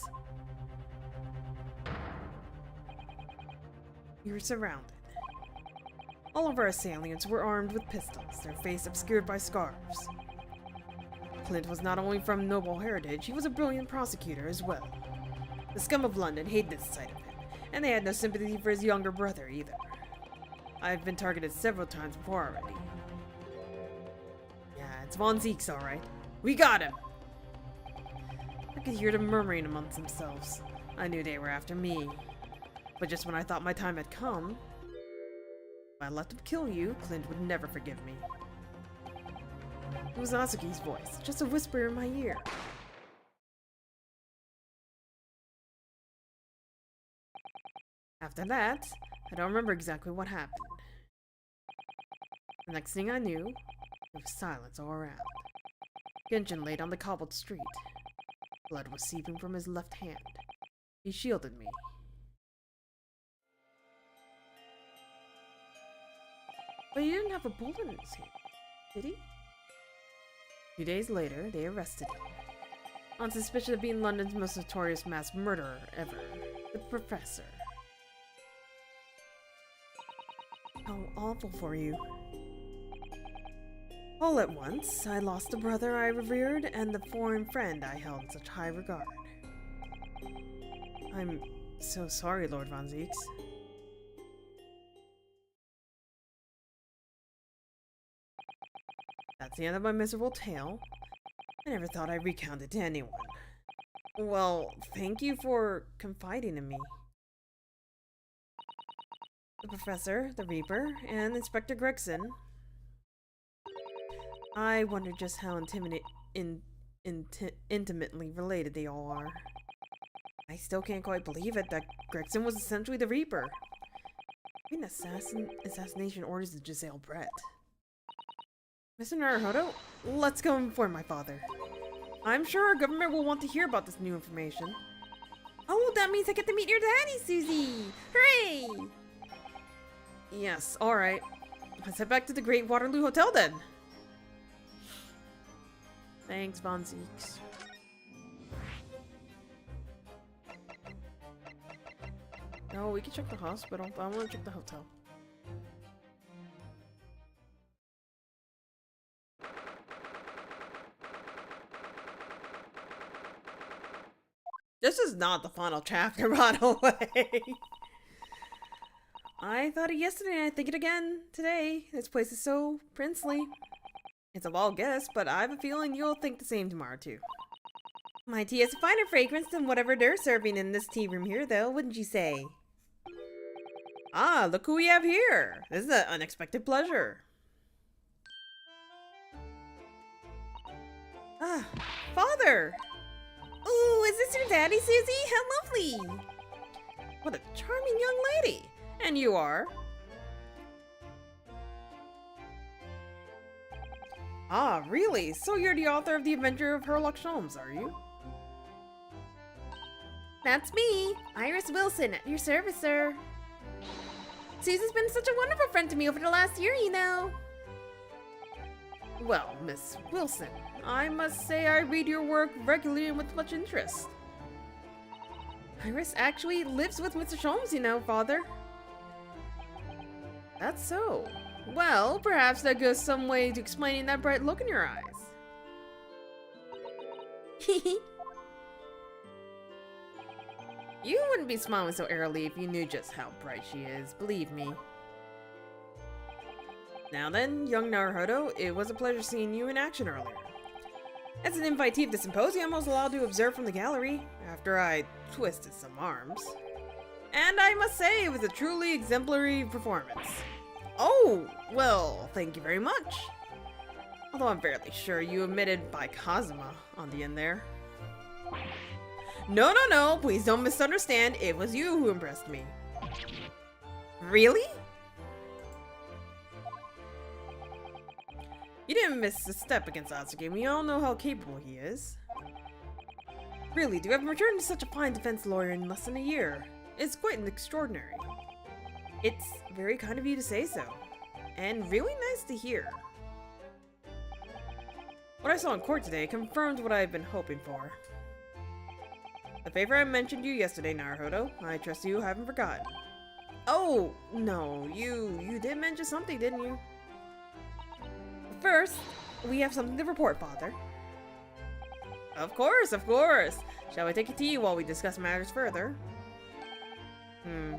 We were surrounded. All of our assailants were armed with pistols, their face obscured by scarves. Clint was not only from noble heritage, he was a brilliant prosecutor as well. The scum of London hated the sight of him, and they had no sympathy for his younger brother either. I've been targeted several times before already. Yeah, it's Von Zieks, alright. We got him! I could hear them murmuring amongst themselves. I knew they were after me. But just when I thought my time had come, if I let them kill you, Clint would never forgive me. It was Asagi's voice, just a whisper in my ear. After that, I don't remember exactly what happened. The next thing I knew, there was silence all around. Genshin laid on the cobbled street. Blood was seeping from his left hand. He shielded me. But he didn't have a bullet in his hand, did he? 2 days later, they arrested him. On suspicion of being London's most notorious mass murderer ever, the Professor. How awful for you. All at once, I lost the brother I revered and the foreign friend I held in such high regard. I'm so sorry, Lord von Zieks. That's the end of my miserable tale. I never thought I'd recount it to anyone. Well, thank you for confiding in me. The Professor, the Reaper, and Inspector Gregson. I wonder just how intimately related they all are. I still can't quite believe it that Gregson was essentially the Reaper. Giving assassination orders to Giselle Brett. Mr. Naruhodo, let's go inform my father. I'm sure our government will want to hear about this new information. Oh, that means I get to meet your daddy, Susie! Hooray! Yes, alright. Let's head back to the Great Waterloo Hotel then. Thanks, Von Zieks. No, we can check the hospital, but I want to check the hotel. This is not the final chapter, by the way. I thought it yesterday and I think it again today. This place is so princely. It's a wild guess, but I have a feeling you'll think the same tomorrow too. My tea has a finer fragrance than whatever they're serving in this tea room here, though, wouldn't you say? Ah, look who we have here. This is an unexpected pleasure. Ah, Father! Ooh, is this your daddy, Susie? How lovely! What a charming young lady! And you are? Ah, really? So you're the author of The Adventure of Sherlock Holmes, are you? That's me, Iris Wilson, at your service, sir. Susie's been such a wonderful friend to me over the last year, you know. Well, Miss Wilson, I must say I read your work regularly and with much interest. Iris actually lives with Mr. Holmes, you know, Father. That's so. Well, perhaps that goes some way to explaining that bright look in your eyes. You wouldn't be smiling so airily if you knew just how bright she is, believe me. Now then, young Naruhodo, it was a pleasure seeing you in action earlier. As an invitee of the symposium, I was allowed to observe from the gallery, after I twisted some arms. And I must say, it was a truly exemplary performance. Oh, well, thank you very much. Although I'm fairly sure you omitted by Kazuma on the end there. No, no, no, please don't misunderstand. It was you who impressed me. Really? You didn't miss a step against Atsuki. We all know how capable he is. Really, to have returned to such a fine defense lawyer in less than a year. It's quite extraordinary. It's very kind of you to say so. And really nice to hear. What I saw in court today confirmed what I've been hoping for. The favor I mentioned you yesterday, Naruhodo. I trust you haven't forgotten. Oh, no, you did mention something, didn't you? First, we have something to report, Father. Of course, of course. Shall we take a tea while we discuss matters further? I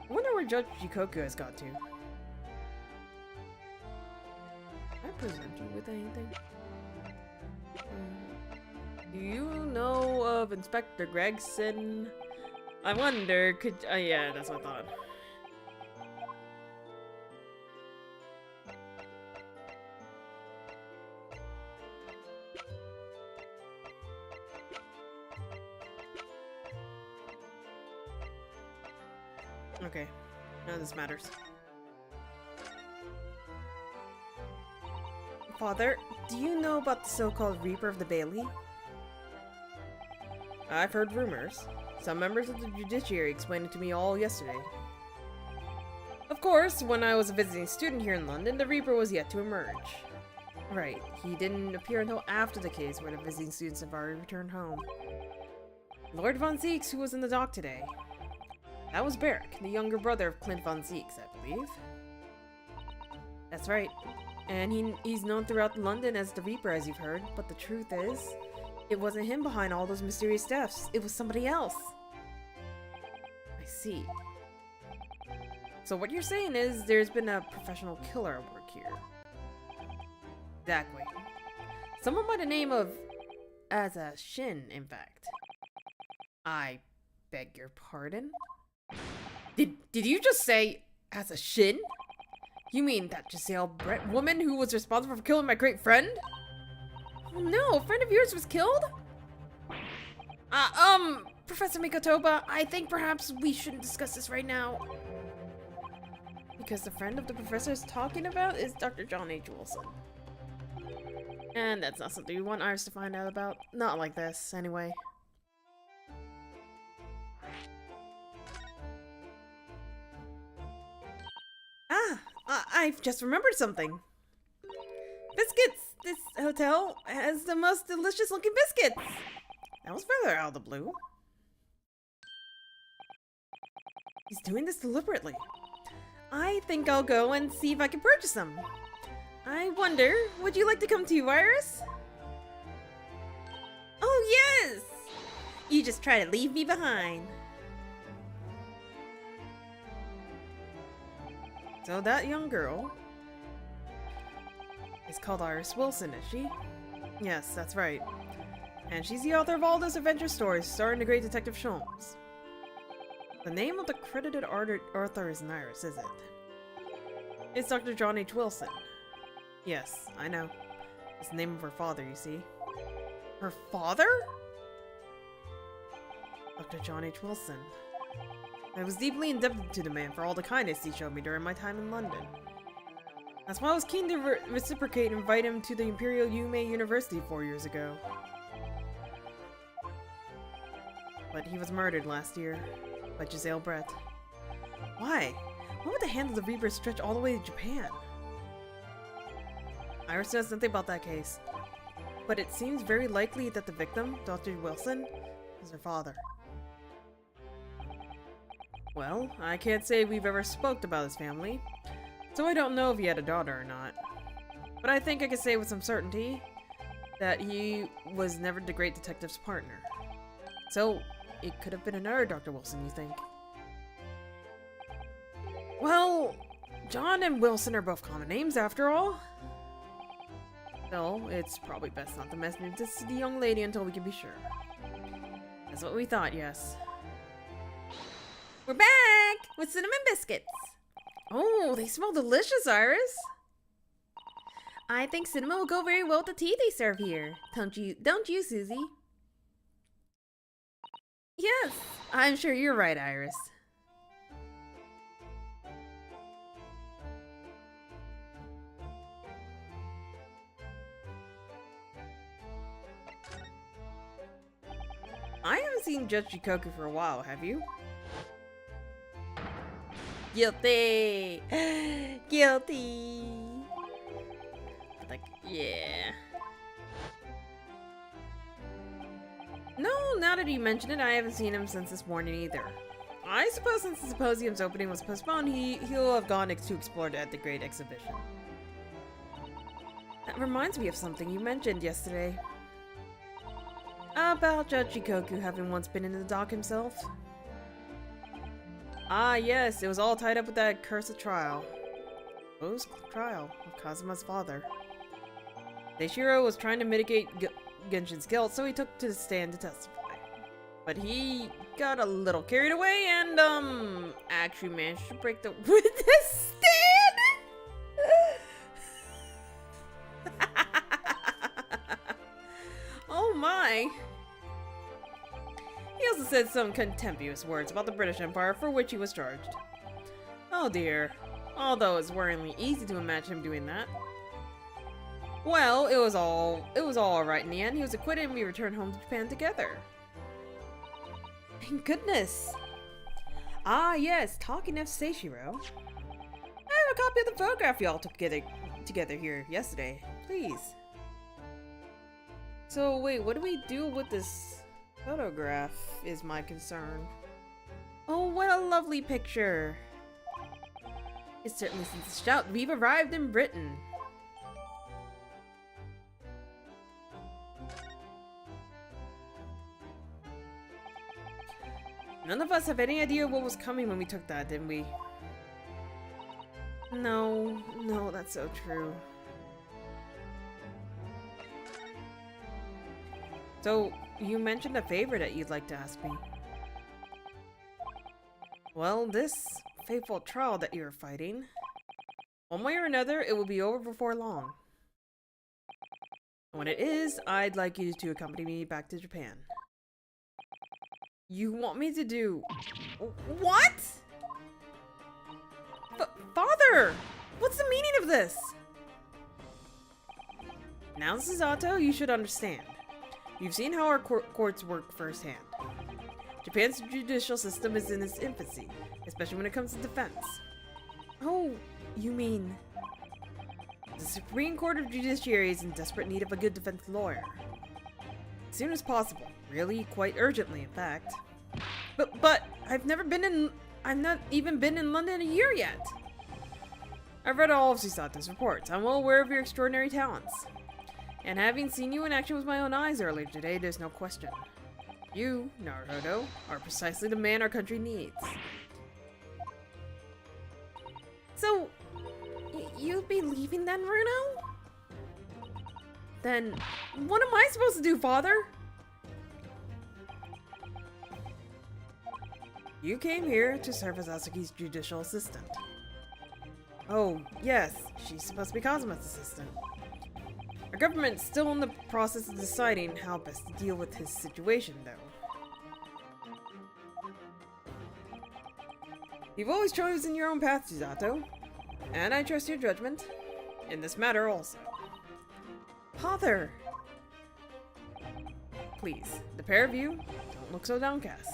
wonder where Judge Jikoku has got to. Can I present you with anything? Do you know of Inspector Gregson? I wonder, could... yeah, that's what I thought. Okay, none of this matters. Father, do you know about the so-called Reaper of the Bailey? I've heard rumors. Some members of the judiciary explained it to me all yesterday. Of course, when I was a visiting student here in London, the Reaper was yet to emerge. Right, he didn't appear until after the case where the visiting students have already returned home. Lord von Zieks, who was in the dock today. That was Barrick, the younger brother of Clint von Zieks, I believe. That's right. And he's known throughout London as the Reaper, as you've heard, but the truth is, it wasn't him behind all those mysterious deaths. It was somebody else. I see. So what you're saying is there's been a professional killer at work here. Exactly. Someone by the name of Asa Shin, in fact. I beg your pardon? Did you just say Asa Shin? You mean that Giselle Brett woman who was responsible for killing my great friend? Oh no, a friend of yours was killed? Professor Mikotoba, I think perhaps we shouldn't discuss this right now. Because the friend of the professor is talking about is Dr. John H. Wilson. And that's not something we want Iris to find out about. Not like this, anyway. I've just remembered something. Biscuits! This hotel has the most delicious looking biscuits! That was rather out of the blue. He's doing this deliberately. I think I'll go and see if I can purchase them. I wonder, would you like to come too, Iris? Oh yes! You just try to leave me behind. So that young girl is called Iris Wilson, is she? Yes, that's right. And she's the author of all those adventure stories starring the great Detective Sholmes. The name of the credited author isn't Iris, is it? It's Dr. John H. Wilson. Yes, I know. It's the name of her father, you see. Her father? Dr. John H. Wilson. I was deeply indebted to the man for all the kindness he showed me during my time in London. That's why I was keen to reciprocate and invite him to the Imperial Yume University 4 years ago. But he was murdered last year by Giselle Brett. Why? Why would the hand of the Reaper stretch all the way to Japan? Iris knows nothing about that case, but it seems very likely that the victim, Dr. Wilson, is her father. Well, I can't say we've ever spoke about his family, so I don't know if he had a daughter or not. But I think I can say with some certainty that he was never the great detective's partner. So, it could have been another Dr. Wilson, you think? Well, John and Wilson are both common names after all. Still, it's probably best not to mention this to the young lady until we can be sure. That's what we thought, yes. We're back with cinnamon biscuits. Oh, they smell delicious, Iris. I think cinnamon will go very well with the tea they serve here. Don't you, Susie? Yes, I'm sure you're right, Iris. I haven't seen Judge Shikoku for a while, have you? Guilty! Guilty! Like, yeah. No, now that you mention it, I haven't seen him since this morning either. I suppose since the symposium's opening was postponed, he'll have gone to explore at the Great Exhibition. That reminds me of something you mentioned yesterday. About Judge Shikoku having once been in the dock himself. Ah, yes, it was all tied up with that cursed trial. Whose trial? Of Kazuma's father. Seishiro was trying to mitigate Genshin's guilt, so he took to the stand to testify. But he got a little carried away and, actually managed to break the witness stand! Oh my! He also said some contemptuous words about the British Empire for which he was charged. Oh dear. Although it's worryingly easy to imagine him doing that. Well, it was all alright in the end. He was acquitted and we returned home to Japan together. Thank goodness. Ah, yes, talking of Seishiro. I have a copy of the photograph y'all took together here yesterday. Please. So, wait, what do we do with this photograph is my concern. Oh, what a lovely picture. It certainly sends a shout. We've arrived in Britain. None of us have any idea what was coming when we took that, didn't we? No, that's so true. So, you mentioned a favor that you'd like to ask me. Well, this fateful trial that you're fighting, one way or another, it will be over before long. When it is, I'd like you to accompany me back to Japan. You want me to do... What? Father! What's the meaning of this? Now, Susato, you should understand. You've seen how our courts work firsthand. Japan's judicial system is in its infancy, especially when it comes to defense. Oh, you mean... The Supreme Court of Judiciary is in desperate need of a good defense lawyer. As soon as possible. Really, quite urgently, in fact. But I've not even been in London a year yet. I've read all of Susato's reports. I'm well aware of your extraordinary talents. And having seen you in action with my own eyes earlier today, there's no question. You, Naruhodo, are precisely the man our country needs. So, you'd be leaving then, Runo? Then, what am I supposed to do, Father? You came here to serve as Asaki's judicial assistant. Oh, yes, she's supposed to be Kazuma's assistant. Our government's still in the process of deciding how best to deal with his situation, though. You've always chosen your own path, Susato, and I trust your judgment in this matter also. Father! Please, the pair of you, don't look so downcast.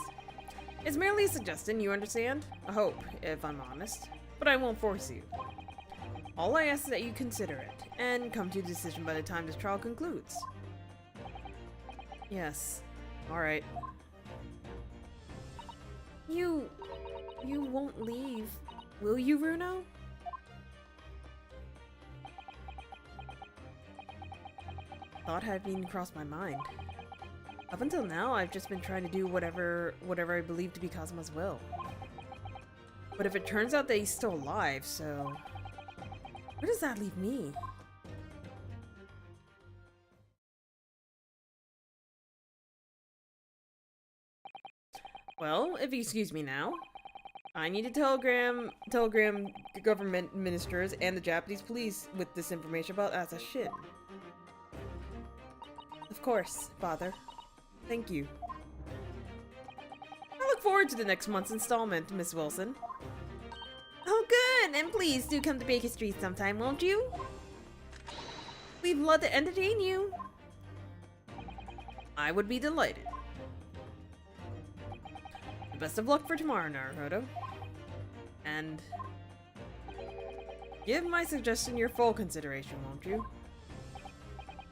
It's merely a suggestion, you understand? I hope, if I'm honest, but I won't force you. All I ask is that you consider it, and come to a decision by the time this trial concludes. Yes. Alright. You won't leave, will you, Runo? Thought hadn't even crossed my mind. Up until now, I've just been trying to do whatever I believe to be Kazuma's will. But if it turns out that he's still alive, so... where does that leave me? Well, if you excuse me now, I need to telegram government ministers and the Japanese police with this information about Asa Shin. Of course, Father. Thank you. I look forward to the next month's installment, Miss Wilson. Oh good, and please do come to Baker Street sometime, won't you? We'd love to entertain you. I would be delighted. Best of luck for tomorrow, Naruhodo. And give my suggestion your full consideration, won't you?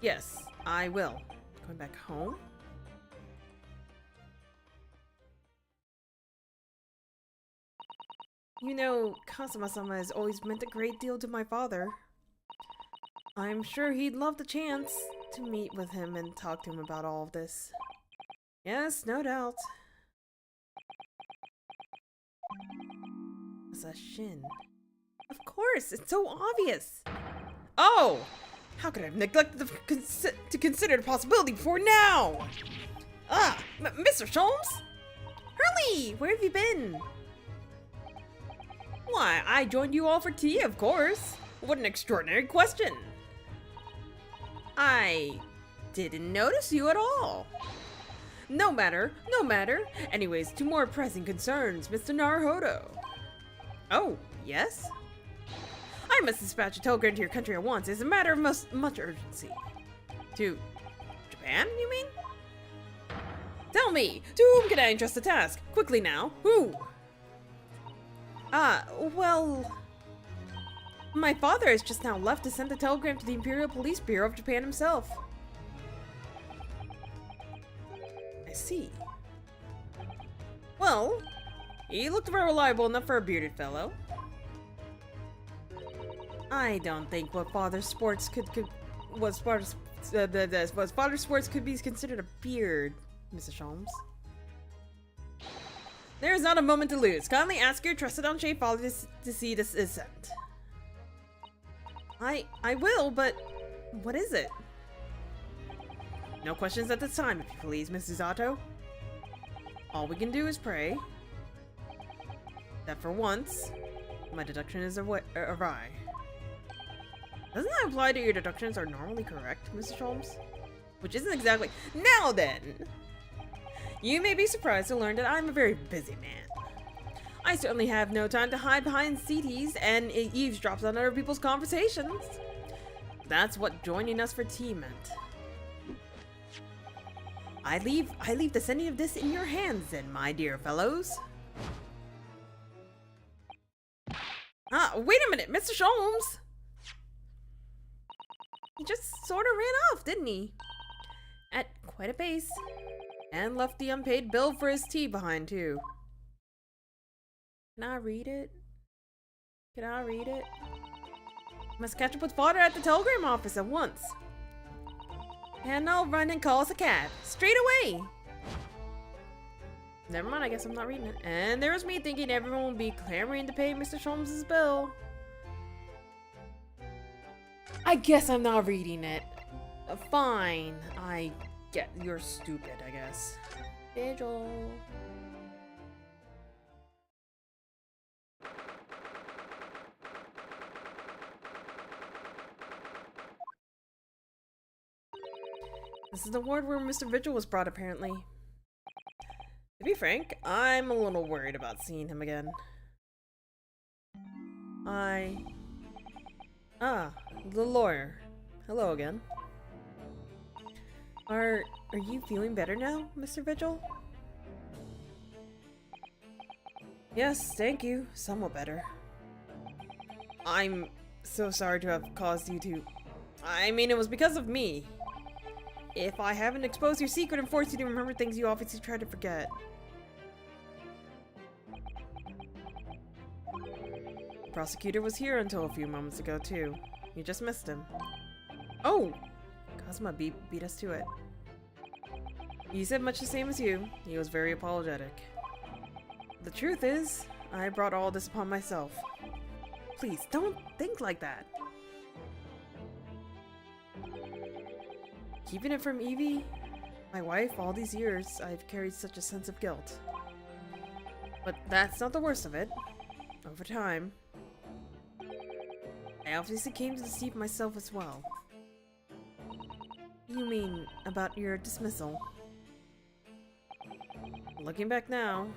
Yes, I will. Going back home? You know, Kazuma-sama has always meant a great deal to my father. I'm sure he'd love the chance to meet with him and talk to him about all of this. Yes, no doubt. Asa Shin. Of course, it's so obvious. Oh! How could I have neglected to consider the possibility before now? Ah, Mr. Sholmes? Hurley, where have you been? Why, I joined you all for tea, of course. What an extraordinary question. I didn't notice you at all. No matter, no matter. Anyways, to more pressing concerns, Mr. Naruhodo. Oh, yes? I must dispatch a telegram to your country at once. It's a matter of much urgency. To Japan, you mean? Tell me, to whom can I entrust the task? Quickly now. Who? Well... My father has just now left to send a telegram to the Imperial Police Bureau of Japan himself. I see. Well, he looked very reliable enough for a bearded fellow. I don't think what father's sports could be considered a beard, Mrs. Holmes. There is not a moment to lose. Kindly ask your trusted on-shape father to see this is sent. I will, but what is it? No questions at this time, if you please, Mrs. Otto. All we can do is pray that for once, my deduction is awry. Doesn't that imply that your deductions are normally correct, Mrs. Holmes? Which isn't exactly— Now then! You may be surprised to learn that I'm a very busy man. I certainly have no time to hide behind CDs and eavesdrops on other people's conversations. That's what joining us for tea meant. I leave the sending of this in your hands then, my dear fellows. Wait a minute, Mr. Holmes! He just sort of ran off, didn't he? At quite a pace. And left the unpaid bill for his tea behind, too. Can I read it? Can I read it? Must catch up with father at the telegram office at once. And I'll run and call us a cab. Straight away! Never mind, I guess I'm not reading it. And there was me thinking everyone would be clamoring to pay Mr. Holmes' bill. I guess I'm not reading it. Fine. I get you're stupid, I guess. Vigil. This is the ward where Mr. Vigil was brought, apparently. To be frank, I'm a little worried about seeing him again. The lawyer. Hello again. Are you feeling better now, Mr. Vigil? Yes, thank you. Somewhat better. I'm so sorry to have caused you to... I mean, it was because of me. If I haven't exposed your secret and forced you to remember things you obviously tried to forget. The prosecutor was here until a few moments ago, too. You just missed him. Oh! Kazuma beat us to it. He said much the same as you. He was very apologetic. The truth is, I brought all this upon myself. Please, don't think like that. Keeping it from Evie, my wife, all these years, I've carried such a sense of guilt. But that's not the worst of it. Over time, I obviously came to deceive myself as well. You mean about your dismissal? Looking back now,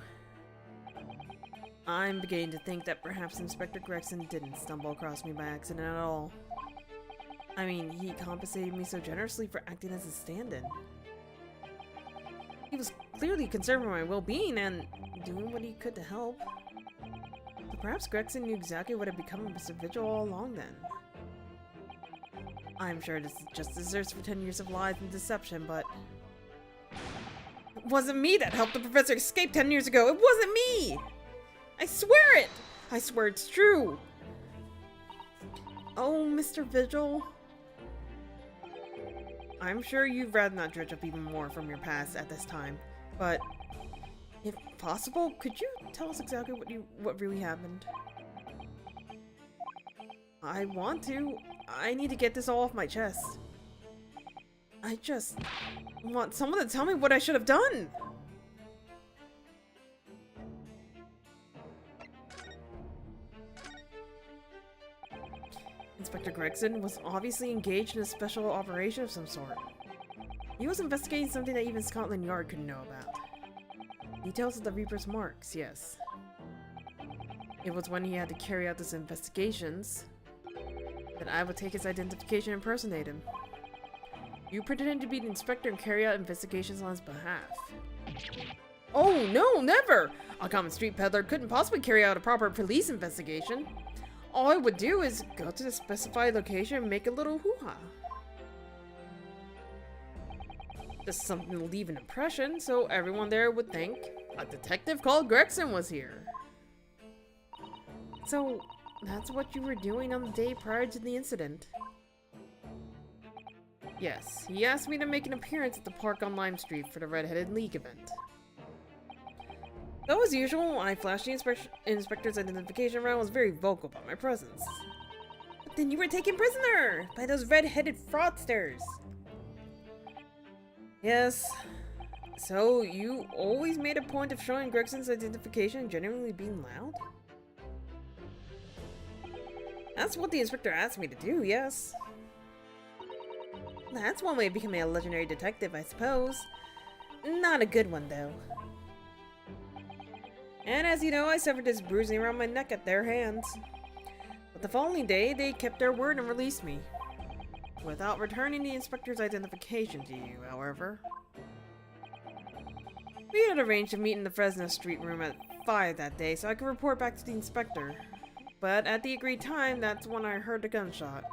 I'm beginning to think that perhaps Inspector Gregson didn't stumble across me by accident at all. I mean, he compensated me so generously for acting as a stand-in. He was clearly concerned for my well-being and doing what he could to help. But perhaps Gregson knew exactly what had become of Mr. Vigil all along then. I'm sure this just deserves for 10 years of lies and deception, but... It wasn't me that helped the professor escape 10 years ago! It wasn't me! I swear it! I swear it's true! Oh, Mr. Vigil... I'm sure you'd rather not dredge up even more from your past at this time, but if possible, could you tell us exactly what really happened? I want to. I need to get this all off my chest. I just want someone to tell me what I should have done. Inspector Gregson was obviously engaged in a special operation of some sort. He was investigating something that even Scotland Yard couldn't know about. Details of the Reaper's marks, yes. It was when he had to carry out these investigations that I would take his identification and impersonate him. You pretended to be the inspector and carry out investigations on his behalf. Oh, no, never! A common street peddler couldn't possibly carry out a proper police investigation. All I would do is go to the specified location and make a little hoo-ha. Just something to leave an impression, so everyone there would think a detective called Gregson was here. So, that's what you were doing on the day prior to the incident? Yes, he asked me to make an appearance at the park on Lime Street for the Red-Headed League event. Though as usual, when I flashed the inspector's identification around, I was very vocal about my presence. But then you were taken prisoner by those red-headed fraudsters. Yes. So, you always made a point of showing Gregson's identification and genuinely being loud? That's what the inspector asked me to do, yes. That's one way of becoming a legendary detective, I suppose. Not a good one, though. And as you know, I suffered this bruising around my neck at their hands. But the following day, they kept their word and released me. Without returning the inspector's identification to you, however. We had arranged to meet in the Fresno Street room at 5 that day so I could report back to the inspector. But at the agreed time, that's when I heard the gunshot.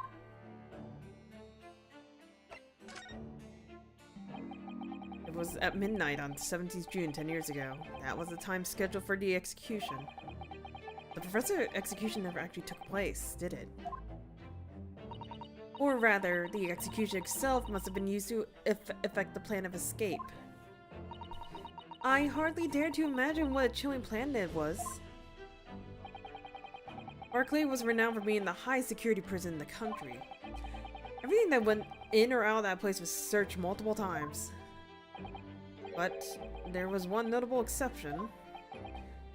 It was at midnight on 17th June 10 years ago. That was the time scheduled for the execution. The professor execution never actually took place, did it? Or rather, the execution itself must have been used to effect the plan of escape. I hardly dare to imagine what a chilling plan it was. Barclay was renowned for being the highest security prison in the country. Everything that went in or out of that place was searched multiple times. But there was one notable exception.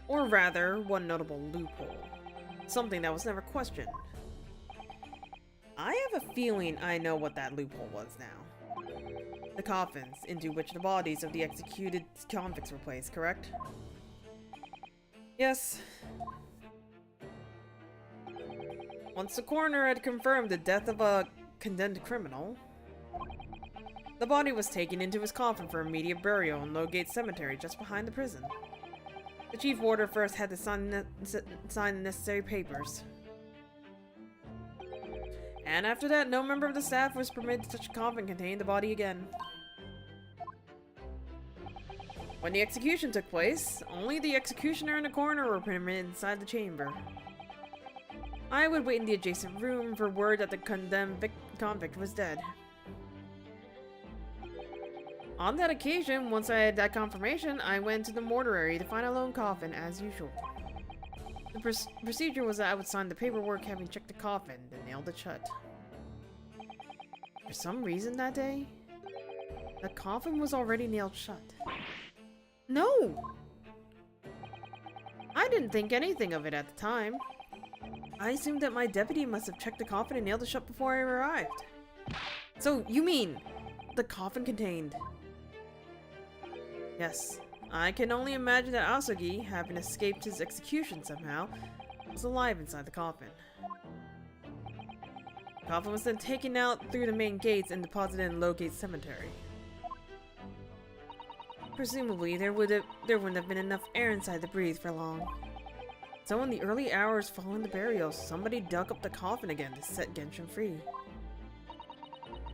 Or rather, one notable loophole. Something that was never questioned. I have a feeling I know what that loophole was now. The coffins into which the bodies of the executed convicts were placed, correct? Yes. Once the coroner had confirmed the death of a condemned criminal, the body was taken into his coffin for immediate burial in Lowgate Cemetery just behind the prison. The chief warder first had to sign the necessary papers. And after that, no member of the staff was permitted to touch a coffin containing the body again. When the execution took place, only the executioner and the coroner were permitted inside the chamber. I would wait in the adjacent room for word that the condemned convict was dead. On that occasion, once I had that confirmation, I went to the mortuary to find a lone coffin as usual. The procedure was that I would sign the paperwork having checked the coffin, then nailed it shut. For some reason that day, the coffin was already nailed shut. No! I didn't think anything of it at the time. I assumed that my deputy must have checked the coffin and nailed it shut before I arrived. So, you mean, the coffin contained... Yes, I can only imagine that Asogi, having escaped his execution somehow, was alive inside the coffin. The coffin was then taken out through the main gates and deposited in Lowgate Cemetery. Presumably, there wouldn't have been enough air inside to breathe for long. So in the early hours following the burial, somebody dug up the coffin again to set Genshin free.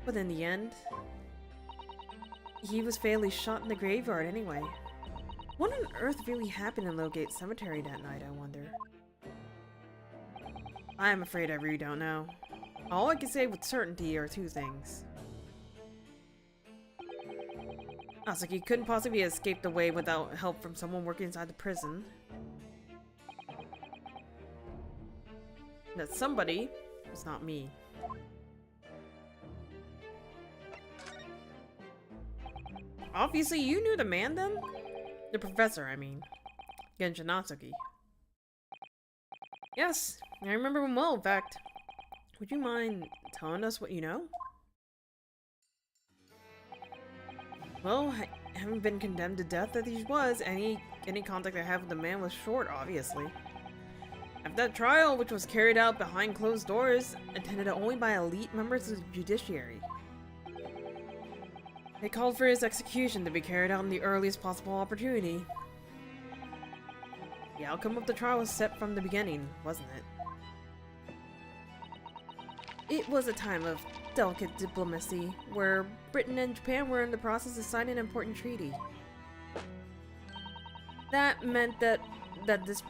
But in the end, he was fatally shot in the graveyard anyway. What on earth really happened in Lowgate Cemetery that night, I wonder? I'm afraid I really don't know. All I can say with certainty are two things. Asaki couldn't possibly have escaped away without help from someone working inside the prison. That somebody was not me. Obviously, you knew the man then? The professor, I mean. Genshin Natsuki. Yes, I remember him well, in fact. Would you mind telling us what you know? Well, having been condemned to death as he was, any contact I had with the man was short, obviously. After that trial, which was carried out behind closed doors, attended only by elite members of the judiciary. They called for his execution to be carried out in the earliest possible opportunity. The outcome of the trial was set from the beginning, wasn't it? It was a time of delicate diplomacy, where Britain and Japan were in the process of signing an important treaty. That meant that this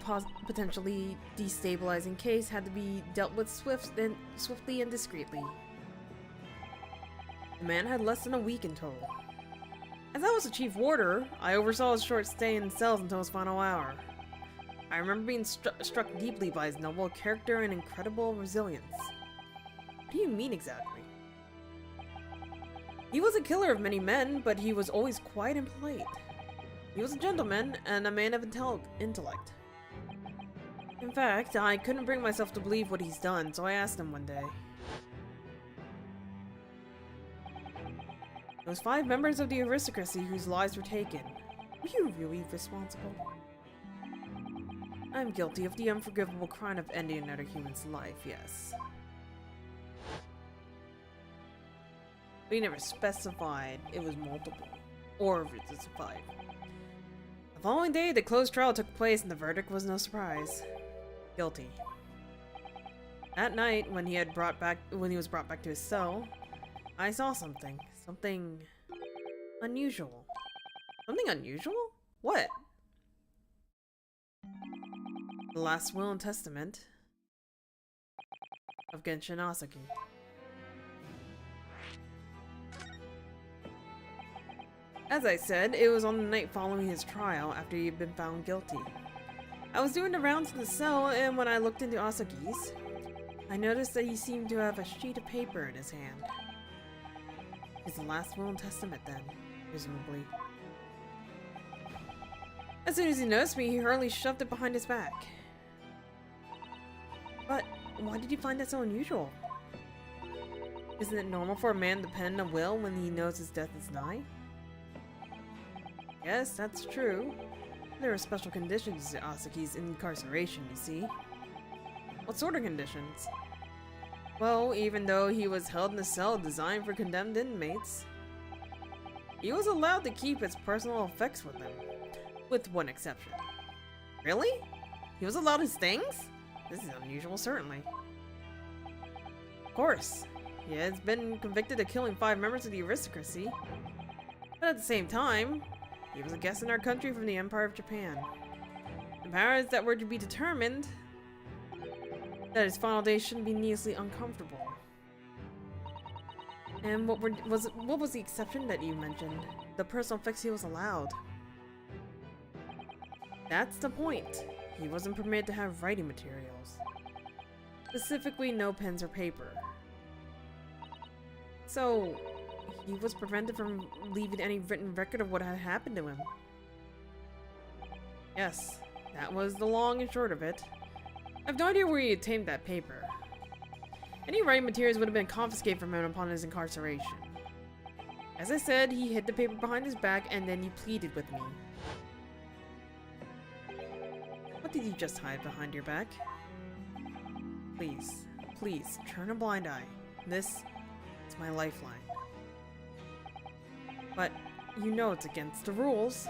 potentially destabilizing case had to be dealt with swiftly and discreetly. The man had less than a week in total. As I was the chief warder, I oversaw his short stay in cells until his final hour. I remember being struck deeply by his noble character and incredible resilience. What do you mean exactly? He was a killer of many men, but he was always quiet and polite. He was a gentleman and a man of intellect. In fact, I couldn't bring myself to believe what he's done, so I asked him one day. Those 5 members of the aristocracy whose lives were taken, were you really responsible? I'm guilty of the unforgivable crime of ending another human's life, yes. But he never specified it was multiple, or if it was 5. The following day, the closed trial took place and the verdict was no surprise. Guilty. That night, when he was brought back to his cell, I saw something. Something unusual. Something unusual? What? The last will and testament of Genshin Asaki. As I said, it was on the night following his trial after he had been found guilty. I was doing the rounds in the cell, and when I looked into Asaki's, I noticed that he seemed to have a sheet of paper in his hand. His last will and testament then, presumably. As soon as he noticed me, he hurriedly shoved it behind his back. But why did you find that so unusual? Isn't it normal for a man to pen a will when he knows his death is nigh? Yes, that's true. There are special conditions to Asaki's incarceration, you see. What sort of conditions? Well, even though he was held in a cell designed for condemned inmates, he was allowed to keep his personal effects with him, with one exception. Really? He was allowed his things? This is unusual, certainly. Of course, he has been convicted of killing 5 members of the aristocracy, but at the same time, he was a guest in our country from the Empire of Japan. The powers that were to be determined that his final day shouldn't be needlessly uncomfortable. And what was the exception that you mentioned? The personal effects he was allowed. That's the point. He wasn't permitted to have writing materials. Specifically, no pens or paper. So, he was prevented from leaving any written record of what had happened to him. Yes, that was the long and short of it. I have no idea where he obtained that paper. Any writing materials would have been confiscated from him upon his incarceration. As I said, he hid the paper behind his back and then he pleaded with me. What did you just hide behind your back? Please, please, turn a blind eye. This is my lifeline. But you know it's against the rules.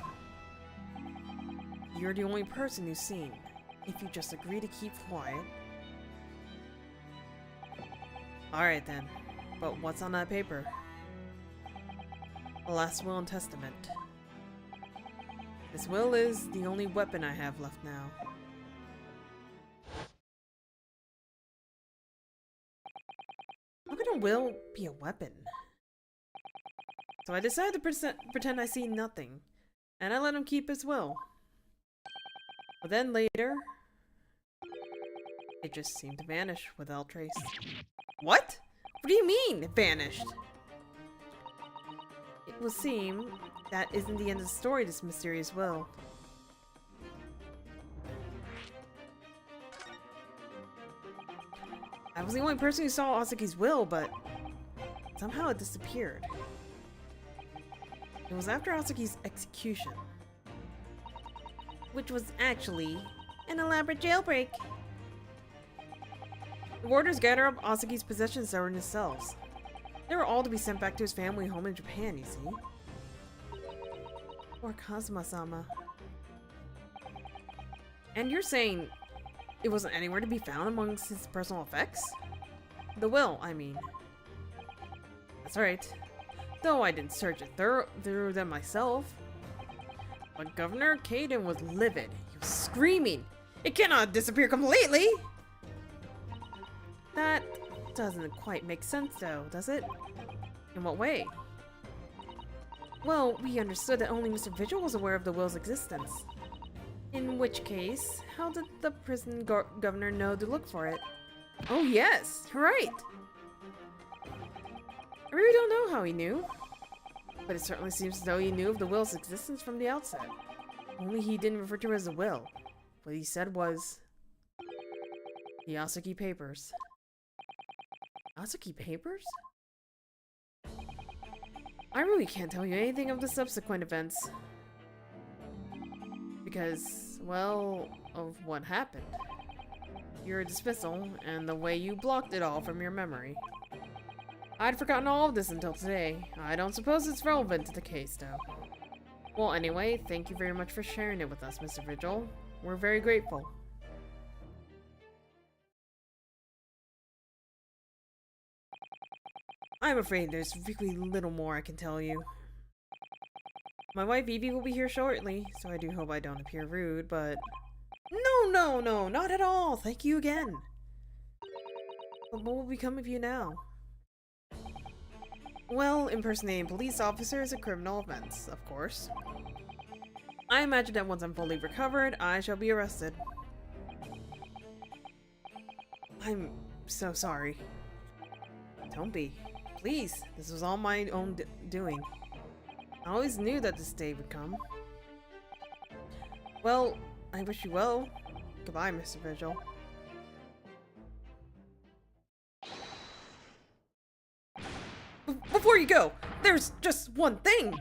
You're the only person who's seen. If you just agree to keep quiet. Alright then, but what's on that paper? The last will and testament. This will is the only weapon I have left now. How could a will be a weapon? So I decided to pretend I see nothing, and I let him keep his will. But then later, it just seemed to vanish without trace. What? What do you mean, it vanished? It will seem that isn't the end of the story, this mysterious will. I was the only person who saw Asaki's will, but somehow it disappeared. It was after Asaki's execution, which was actually an elaborate jailbreak. The warders gather up Asaki's possessions that were in his cells. They were all to be sent back to his family home in Japan, you see. Or Kazuma-sama. And you're saying it wasn't anywhere to be found amongst his personal effects? The will, I mean. That's right. Though I didn't search it through them myself. But Governor Caden was livid. He was screaming, "It cannot disappear completely!" That doesn't quite make sense though, does it? In what way? Well, we understood that only Mr. Vigil was aware of the will's existence. In which case, how did the prison governor know to look for it? Oh yes, you're right! I really don't know how he knew. But it certainly seems as though he knew of the will's existence from the outset. Only he didn't refer to it as a will. What he said was... the Asaki papers. Asaki papers? I really can't tell you anything of the subsequent events. Because, well, of what happened. Your dismissal, and the way you blocked it all from your memory. I'd forgotten all of this until today. I don't suppose it's relevant to the case, though. Well, anyway, thank you very much for sharing it with us, Mr. Vigil. We're very grateful. I'm afraid there's really little more I can tell you. My wife Evie will be here shortly, so I do hope I don't appear rude, but... No, not at all! Thank you again! But what will become of you now? Well, impersonating police officers at criminal events, of course. I imagine that once I'm fully recovered, I shall be arrested. I'm so sorry. Don't be. Please, this was all my own doing. I always knew that this day would come. Well, I wish you well. Goodbye, Mr. Vigil. Before you go, there's just one thing.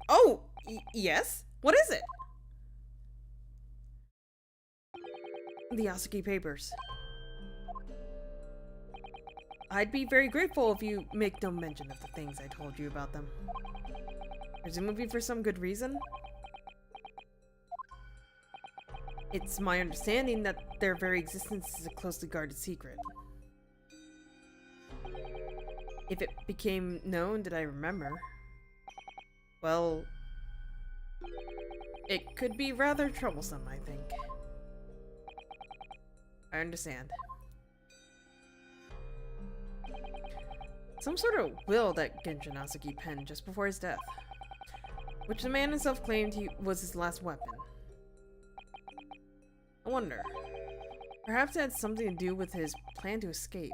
Oh, yes? What is it? The Asaki papers. I'd be very grateful if you make no mention of the things I told you about them. Presumably for some good reason? It's my understanding that their very existence is a closely guarded secret. If it became known, did I remember? Well, it could be rather troublesome, I think. I understand. Some sort of will that Genshin Asaki penned just before his death, which the man himself claimed was his last weapon. I wonder, perhaps it had something to do with his plan to escape.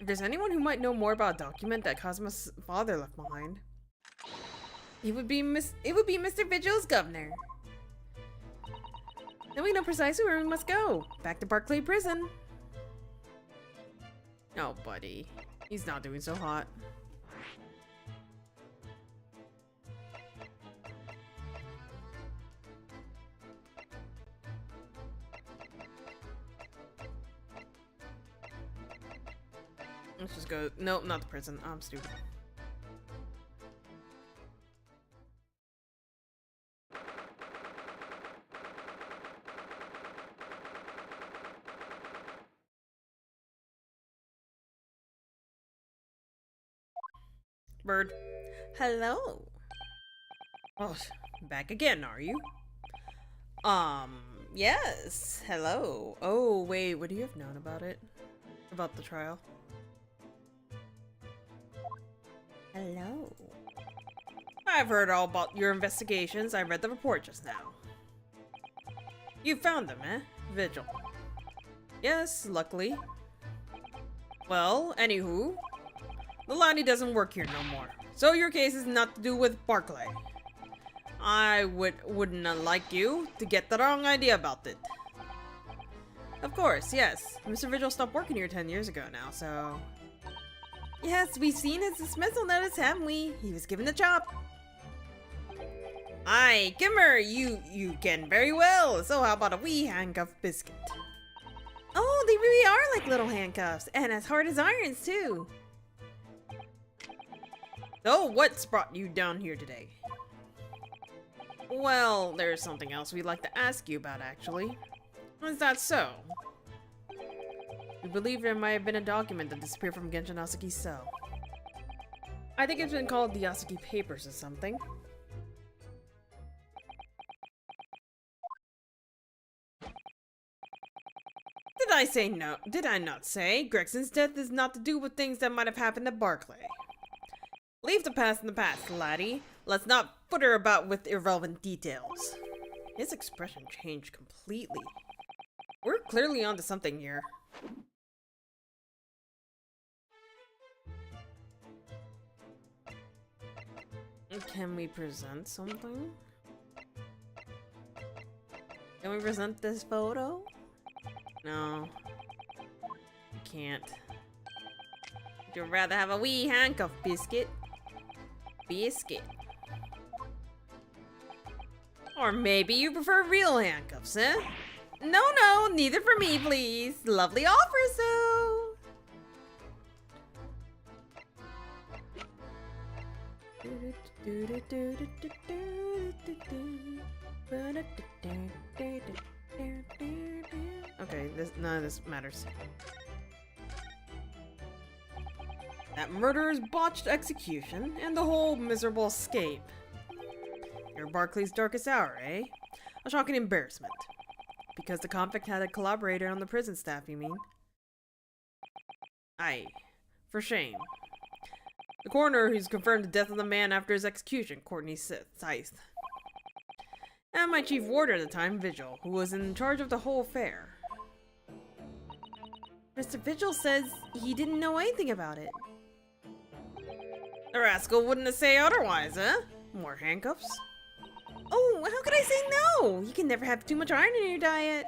If there's anyone who might know more about a document that Kazuma's father left behind, it would be Mr. Vigil's governor. Then we know precisely where we must go. Back to Barclay Prison. Oh, buddy. He's not doing so hot. Let's just go. Nope, not the prison. I'm stupid. Bird. Hello. Oh, back again, are you? Yes. Hello. Oh, wait, would you have known about it? About the trial? Hello. I've heard all about your investigations. I read the report just now. You found them, eh? Vigil. Yes, luckily. Well, anywho, the Lani doesn't work here no more. So your case is not to do with Barclay. I wouldn't like you to get the wrong idea about it. Of course, yes. Mr. Vigil stopped working here 10 years ago now, so... Yes, we've seen his dismissal notice, haven't we? He was given a job. Aye, Kimmer, you can very well. So how about a wee handcuff biscuit? Oh, they really are like little handcuffs, and as hard as irons, too. So, what's brought you down here today? Well, there's something else we'd like to ask you about, actually. Is that so? We believe there might have been a document that disappeared from Genshin Asaki's cell. I think it's been called the Asaki Papers or something. Did I say no? Did I not say? Gregson's death is not to do with things that might have happened to Barclay. Leave the past in the past, laddie. Let's not footer about with irrelevant details. His expression changed completely. We're clearly onto something here. Can we present something? Can we present this photo? No. Can't. Would you rather have a wee handcuff, biscuit? Biscuit. Or maybe you prefer real handcuffs, eh? No, neither for me, please. Lovely offer, so. Okay, none of this matters. That murderer's botched execution and the whole miserable escape. You're Barclay's darkest hour, eh? A shocking embarrassment. Because the convict had a collaborator on the prison staff, you mean? Aye. For shame. The coroner who's confirmed the death of the man after his execution, Courtney Scythe. And my chief warder at the time, Vigil, who was in charge of the whole affair. Mr. Vigil says he didn't know anything about it. The rascal wouldn't have say otherwise, huh? More handcuffs? Oh, how could I say no? You can never have too much iron in your diet.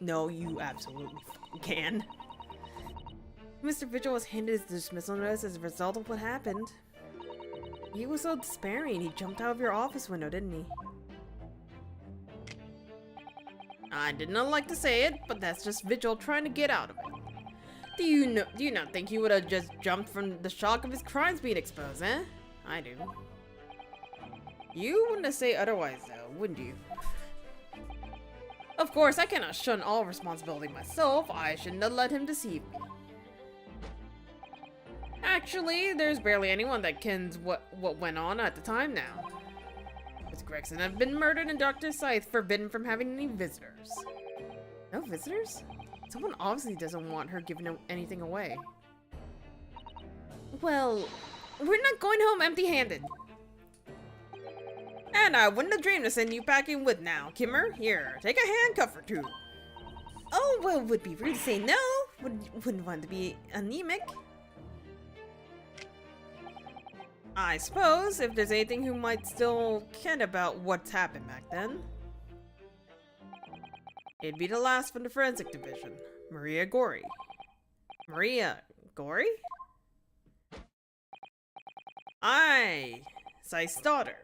No, you absolutely can. Mr. Vigil was handed his dismissal notice as a result of what happened. He was so despairing, he jumped out of your office window, didn't he? I did not like to say it, but that's just Vigil trying to get out of it. Do you not think he would have just jumped from the shock of his crimes being exposed, eh? I do. You wouldn't say otherwise, though, wouldn't you? Of course, I cannot shun all responsibility myself. I shouldn't have let him deceive me. Actually, there's barely anyone that kens what went on at the time now. Miss Gregson had been murdered and Dr. Scythe forbidden from having any visitors. No visitors? Someone obviously doesn't want her giving anything away. Well, we're not going home empty-handed. And I wouldn't have dreamed of sending you packing with now. Kimmer, here, take a handcuff or two. Oh, well, it would be rude to say no. Wouldn't want to be anemic. I suppose, if there's anything who might still care about what's happened back then. It'd be the last from the forensic division, Maria Gori. Maria Gori? Aye, Scythe's daughter.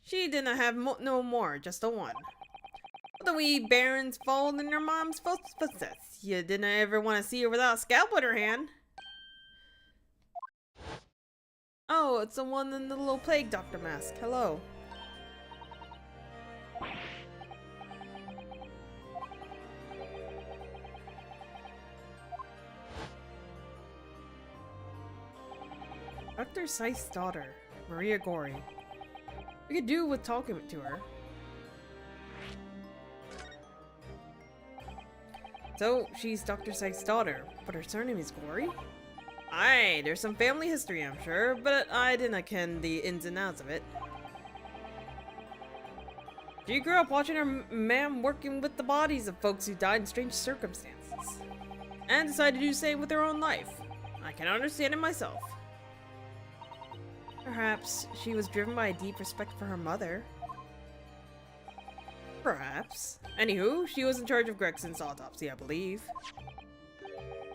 She didn't have no more, just a one. The wee Baron's followed in her mom's footsteps. You didn't ever want to see her without a scalpel in her hand. Oh, it's the one in the little plague doctor mask. Hello. Dr. Scythe's daughter, Maria Gori. We could do with talking to her. So, she's Dr. Scythe's daughter, but her surname is Gori? Aye, there's some family history, I'm sure, but I didn't ken the ins and outs of it. She grew up watching her ma'am working with the bodies of folks who died in strange circumstances, and decided to do the same with her own life. I can understand it myself. Perhaps she was driven by a deep respect for her mother. Perhaps. Anywho, she was in charge of Gregson's autopsy, I believe.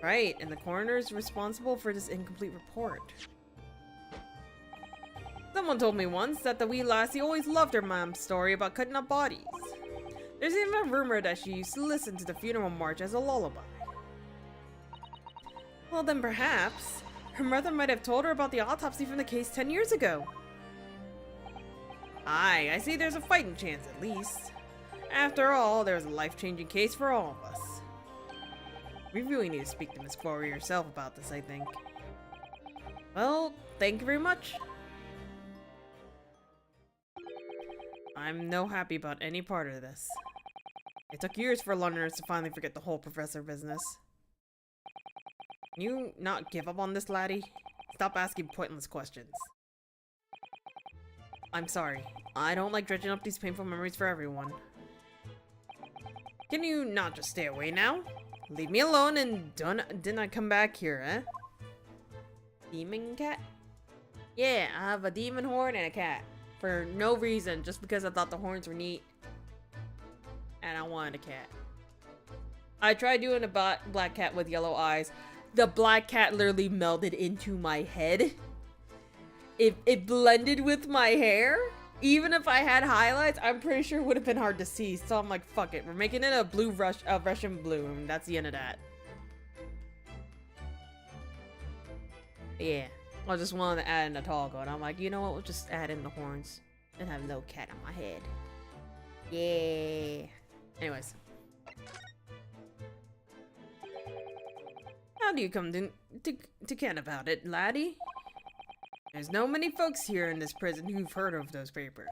Right, and the coroner's responsible for this incomplete report. Someone told me once that the wee lassie always loved her mom's story about cutting up bodies. There's even a rumor that she used to listen to the funeral march as a lullaby. Well, then perhaps her mother might have told her about the autopsy from the case 10 years ago. Aye, I see there's a fighting chance at least. After all, there's a life-changing case for all of us. We really need to speak to Miss Corey herself about this, I think. Well, thank you very much. I'm no happy about any part of this. It took years for Londoners to finally forget the whole professor business. Can you not give up on this, laddie? Stop asking pointless questions. I'm sorry. I don't like dredging up these painful memories for everyone. Can you not just stay away now? Leave me alone and didn't I come back here, eh? Demon cat? Yeah, I have a demon horn and a cat. For no reason, just because I thought the horns were neat. And I wanted a cat. I tried doing a black cat with yellow eyes. The black cat literally melded into my head. It blended with my hair. Even if I had highlights, I'm pretty sure it would have been hard to see. So I'm like, fuck it. We're making it a Russian blue, and that's the end of that. Yeah. I just wanted to add in a toggle, and I'm like, you know what? We'll just add in the horns and have no cat on my head. Yeah. Anyways. How do you come to ken about it, laddie? There's no many folks here in this prison who've heard of those papers.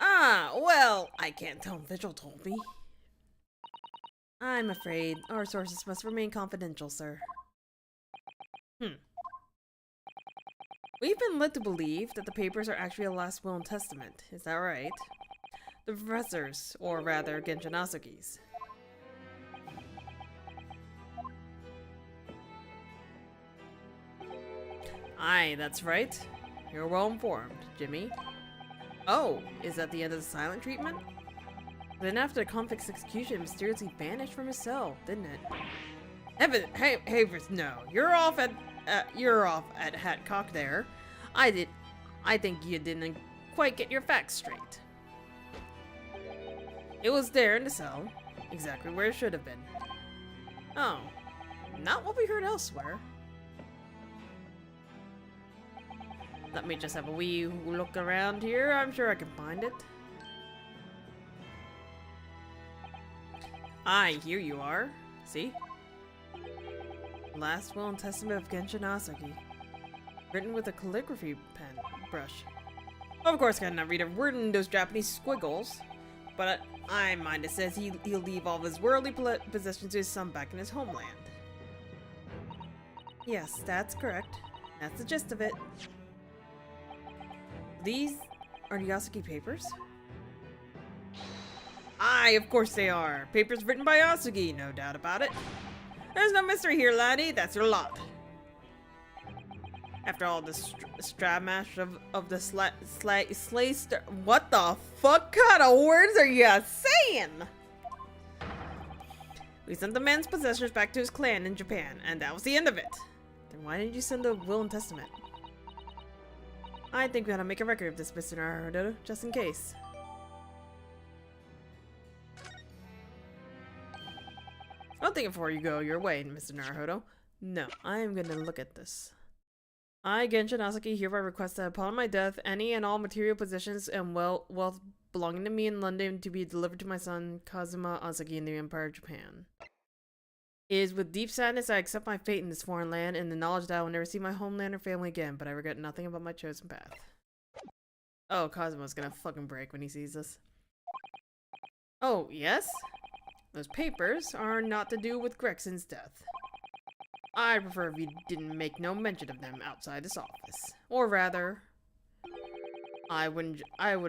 Ah, well, I can't tell. Vigil told me. I'm afraid our sources must remain confidential, sir. We've been led to believe that the papers are actually a last will and testament. Is that right? The professor's, or rather, Genshin Asuki's. Aye, that's right. You're well informed, Jimmy. Oh, is that the end of the silent treatment? Then after the convict's execution, it mysteriously vanished from his cell, didn't it? Heaven, Havers, no. You're off at Hatcock there. I think you didn't quite get your facts straight. It was there in the cell, exactly where it should have been. Oh, not what we heard elsewhere. Let me just have a wee look around here. I'm sure I can find it. Aye, here you are. See? Last will and testament of Genshin Asuki. Written with a calligraphy pen brush. Of course, I cannot read a word in those Japanese squiggles. But I mind it says he'll leave all of his worldly possessions to his son back in his homeland. Yes, that's correct. That's the gist of it. These are the Asuki papers? Aye, of course they are. Papers written by Asuki, no doubt about it. There's no mystery here, laddie. That's your lot. After all this stramash of the what the fuck kind of words are you saying? We sent the man's possessions back to his clan in Japan, and that was the end of it. Then why didn't you send the will and testament? I think we ought to make a record of this, Mr. Naruto, just in case. I'll think it before you go your way, Mr. Naruto. No, I am gonna look at this. I, Genshin Asuki, hereby request that upon my death, any and all material possessions and wealth belonging to me in London to be delivered to my son, Kazuma Asuki, in the Empire of Japan. It is with deep sadness I accept my fate in this foreign land and the knowledge that I will never see my homeland or family again, but I regret nothing about my chosen path. Oh, Kazuma's gonna fucking break when he sees this. Oh, yes? Those papers are not to do with Gregson's death. I'd prefer if you didn't make no mention of them outside this office. Or rather, I would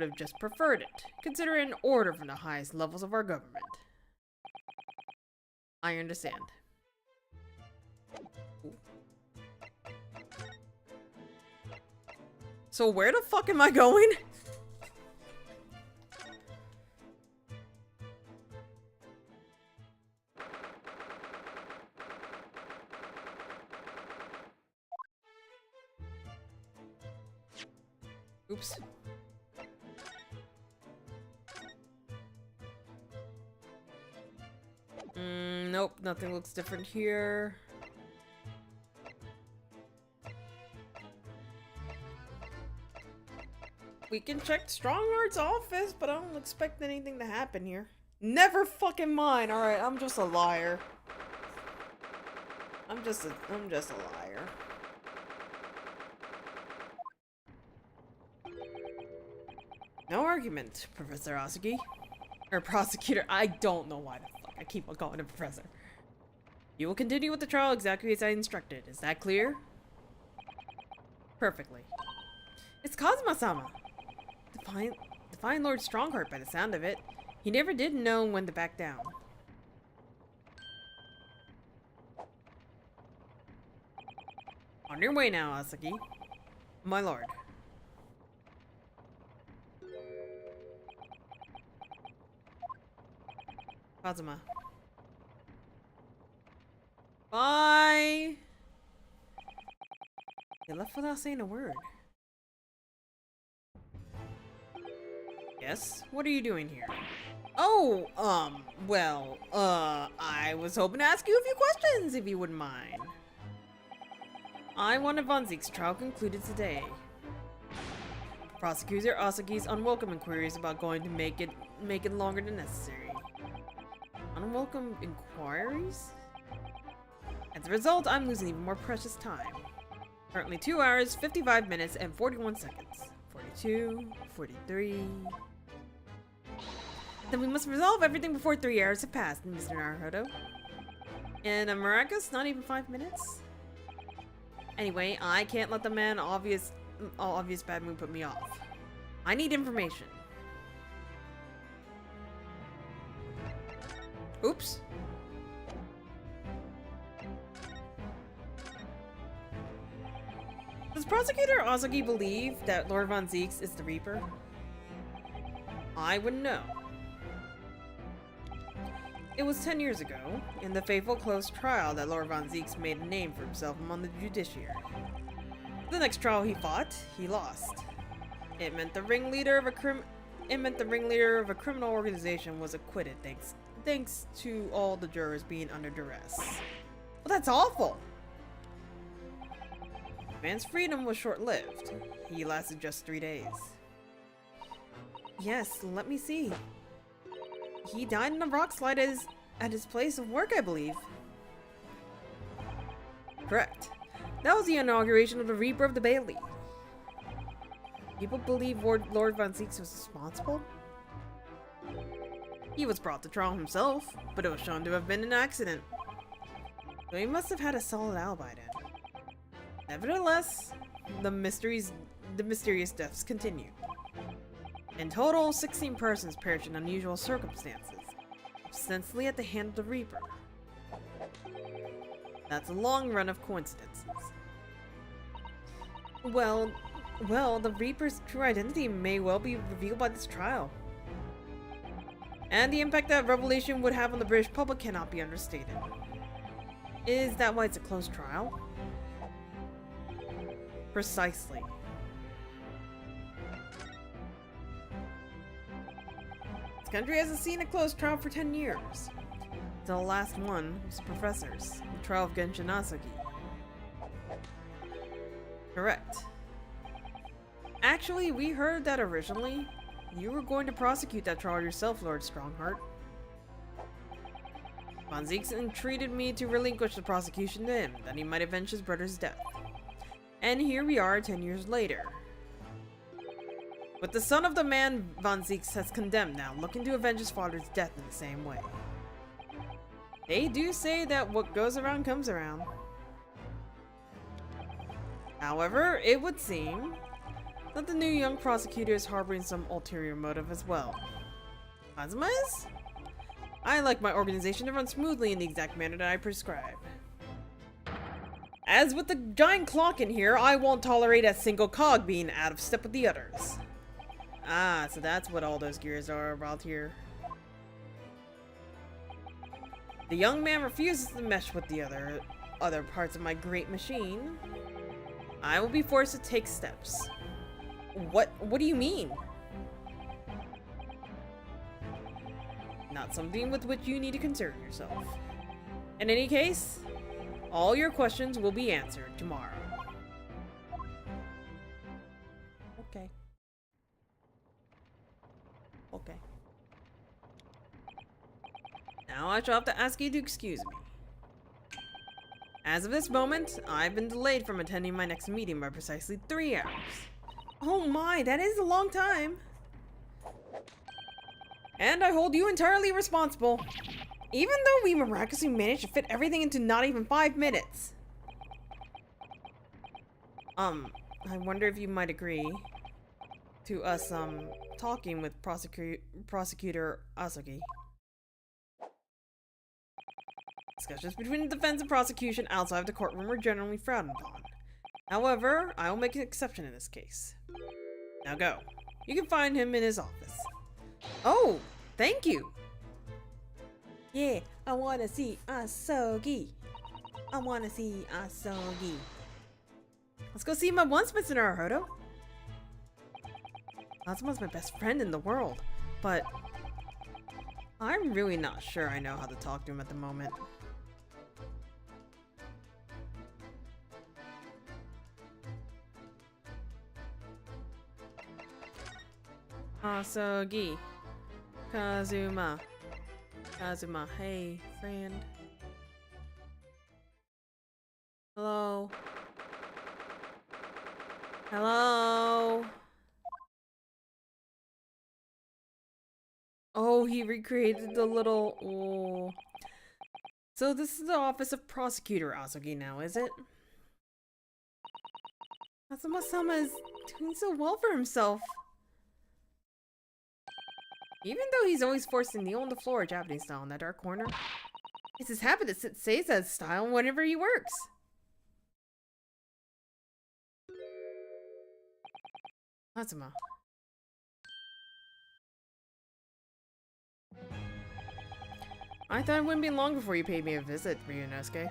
have just preferred it, consider it an order from the highest levels of our government. I understand. Ooh. So where the fuck am I going? Oops. Nope, nothing looks different here. We can check Strongheart's office, but I don't expect anything to happen here. Never fucking mind. All right, I'm just a liar. I'm just a liar. No argument, Professor Asagi. Or prosecutor. I don't know why the fuck I keep on calling him professor. You will continue with the trial exactly as I instructed. Is that clear? Perfectly. It's Kazuma-sama. Define Lord Strongheart by the sound of it. He never did know when to back down. On your way now, Asagi. My lord. Kazuma. Bye! They left without saying a word. Yes? What are you doing here? Oh, well, I was hoping to ask you a few questions, if you wouldn't mind. I wanted Von Zieks' trial concluded today. Prosecutor Asagi's unwelcome inquiries about going to make it longer than necessary. Unwelcome inquiries? As a result, I'm losing even more precious time. Currently 2 hours, 55 minutes, and 41 seconds. 42, 43... Then we must resolve everything before 3 hours have passed, Mr. Naruhodo. In a miraculous, not even 5 minutes? Anyway, I can't let the man obvious bad mood put me off. I need information. Oops. Does Prosecutor Asagi believe that Lord Von Zieks is the Reaper? I wouldn't know. It was 10 years ago, in the fateful close trial, that Lord Von Zieks made a name for himself among the judiciary. The next trial he fought, he lost. It meant the ringleader of a criminal organization was acquitted thanks to all the jurors being under duress. Well, that's awful! The man's freedom was short-lived. He lasted just 3 days. Yes, let me see. He died in a rock slide at his place of work, I believe. Correct. That was the inauguration of the Reaper of the Bailey. People believe Lord Von Zieks was responsible? He was brought to trial himself, but it was shown to have been an accident. So he must have had a solid alibi then. Nevertheless, the mysterious deaths continue. In total, 16 persons perished in unusual circumstances, ostensibly at the hand of the Reaper. That's a long run of coincidences. Well, the Reaper's true identity may well be revealed by this trial. And the impact that revelation would have on the British public cannot be understated. Is that why it's a closed trial? Precisely. This country hasn't seen a closed trial for 10 years. The last one was the professor's, the trial of Genshin Asagi. Correct. Actually, we heard that originally you were going to prosecute that trial yourself, Lord Strongheart. Von Zieks entreated me to relinquish the prosecution to him, that he might avenge his brother's death. And here we are 10 years later. With the son of the man Von Zieks has condemned now, looking to avenge his father's death in the same way. They do say that what goes around comes around. However, it would seem that the new young prosecutor is harboring some ulterior motive as well. Kazuma is? I like my organization to run smoothly in the exact manner that I prescribe. As with the giant clock in here, I won't tolerate a single cog being out of step with the others. Ah, so that's what all those gears are about here. The young man refuses to mesh with the other parts of my great machine. I will be forced to take steps. What do you mean? Not something with which you need to concern yourself. In any case, all your questions will be answered tomorrow. Okay. Okay. Now I shall have to ask you to excuse me. As of this moment, I've been delayed from attending my next meeting by precisely 3 hours. Oh my, that is a long time. And I hold you entirely responsible. Even though we miraculously managed to fit everything into not even 5 minutes. I wonder if you might agree to us, talking with prosecutor Asogi. Discussions between the defense and prosecution outside of the courtroom are generally frowned upon. However, I will make an exception in this case. Now go. You can find him in his office. Oh, thank you. Yeah, I wanna see Asogi. I wanna see Asogi. Let's go see him at once, Mr. Naruhodo. Kazuma's my best friend in the world, but I'm really not sure I know how to talk to him at the moment. Asogi. Kazuma. Kazuma, hey, friend. Hello? Hello? Oh, he recreated the little... Oh. So this is the office of prosecutor Asogi now, is it? Kazuma-sama is doing so well for himself. Even though he's always forced to kneel on the floor Japanese style in that dark corner, it's his habit to sit Seiza style whenever he works. Kazuma. I thought it wouldn't be long before you paid me a visit, Ryunosuke.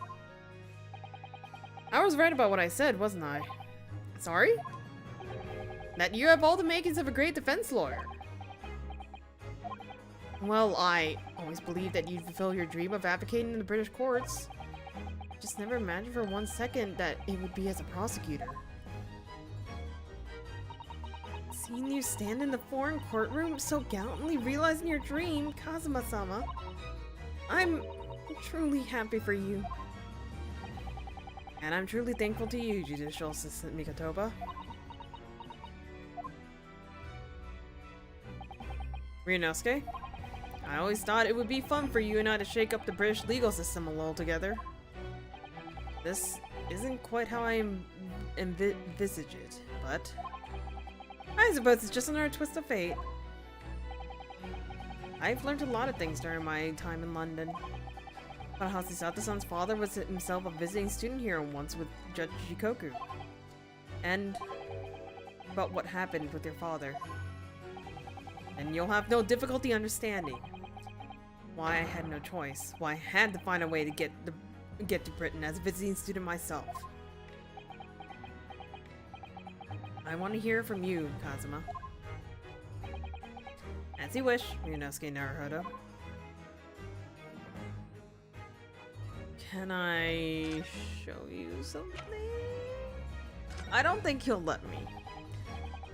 I was right about what I said, wasn't I? Sorry? That you have all the makings of a great defense lawyer. Well, I always believed that you'd fulfill your dream of advocating in the British courts. Just never imagined for 1 second that it would be as a prosecutor. Seeing you stand in the foreign courtroom so gallantly realizing your dream, Kazuma-sama, I'm truly happy for you. And I'm truly thankful to you, Judicial Assistant Mikotoba. Ryunosuke, I always thought it would be fun for you and I to shake up the British legal system a little together. This isn't quite how I envisage it, but I suppose it's just another twist of fate. I've learned a lot of things during my time in London. About how Sato-san's father was himself a visiting student here once with Judge Jikoku. And about what happened with your father. And you'll have no difficulty understanding why I had no choice, why I had to find a way to get to Britain as a visiting student myself. I want to hear from you, Kazuma. As you wish, Ryunosuke Naruhodo. Can I show you something? I don't think he'll let me.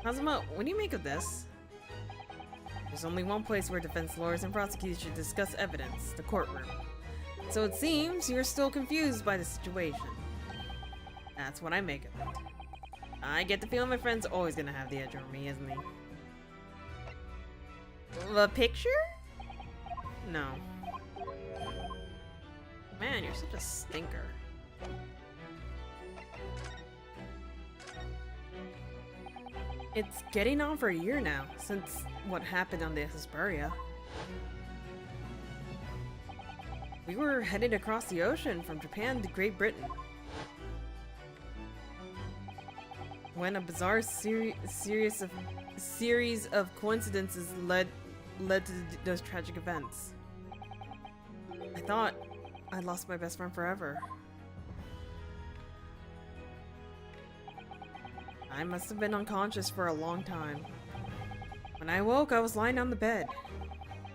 Kazuma, what do you make of this? There's only one place where defense lawyers and prosecutors should discuss evidence, the courtroom. So it seems you're still confused by the situation. That's what I make of it. I get the feeling my friend's always gonna have the edge over me, isn't he? The picture? No. Man, you're such a stinker. It's getting on for a year now, since what happened on the Hesperia. We were headed across the ocean from Japan to Great Britain. When a bizarre series of coincidences led to those tragic events. I thought I'd lost my best friend forever. I must have been unconscious for a long time. When I woke, I was lying on the bed.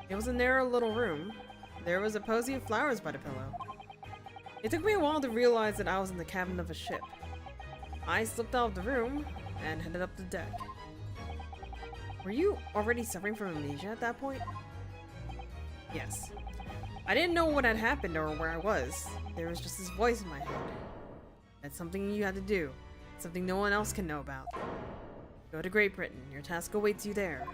It was a narrow little room. There was a posy of flowers by the pillow. It took me a while to realize that I was in the cabin of a ship. I slipped out of the room and headed up the deck. Were you already suffering from amnesia at that point? Yes. I didn't know what had happened or where I was. There was just this voice in my head. That's something you had to do. Something no one else can know about. Go to Great Britain. Your task awaits you there.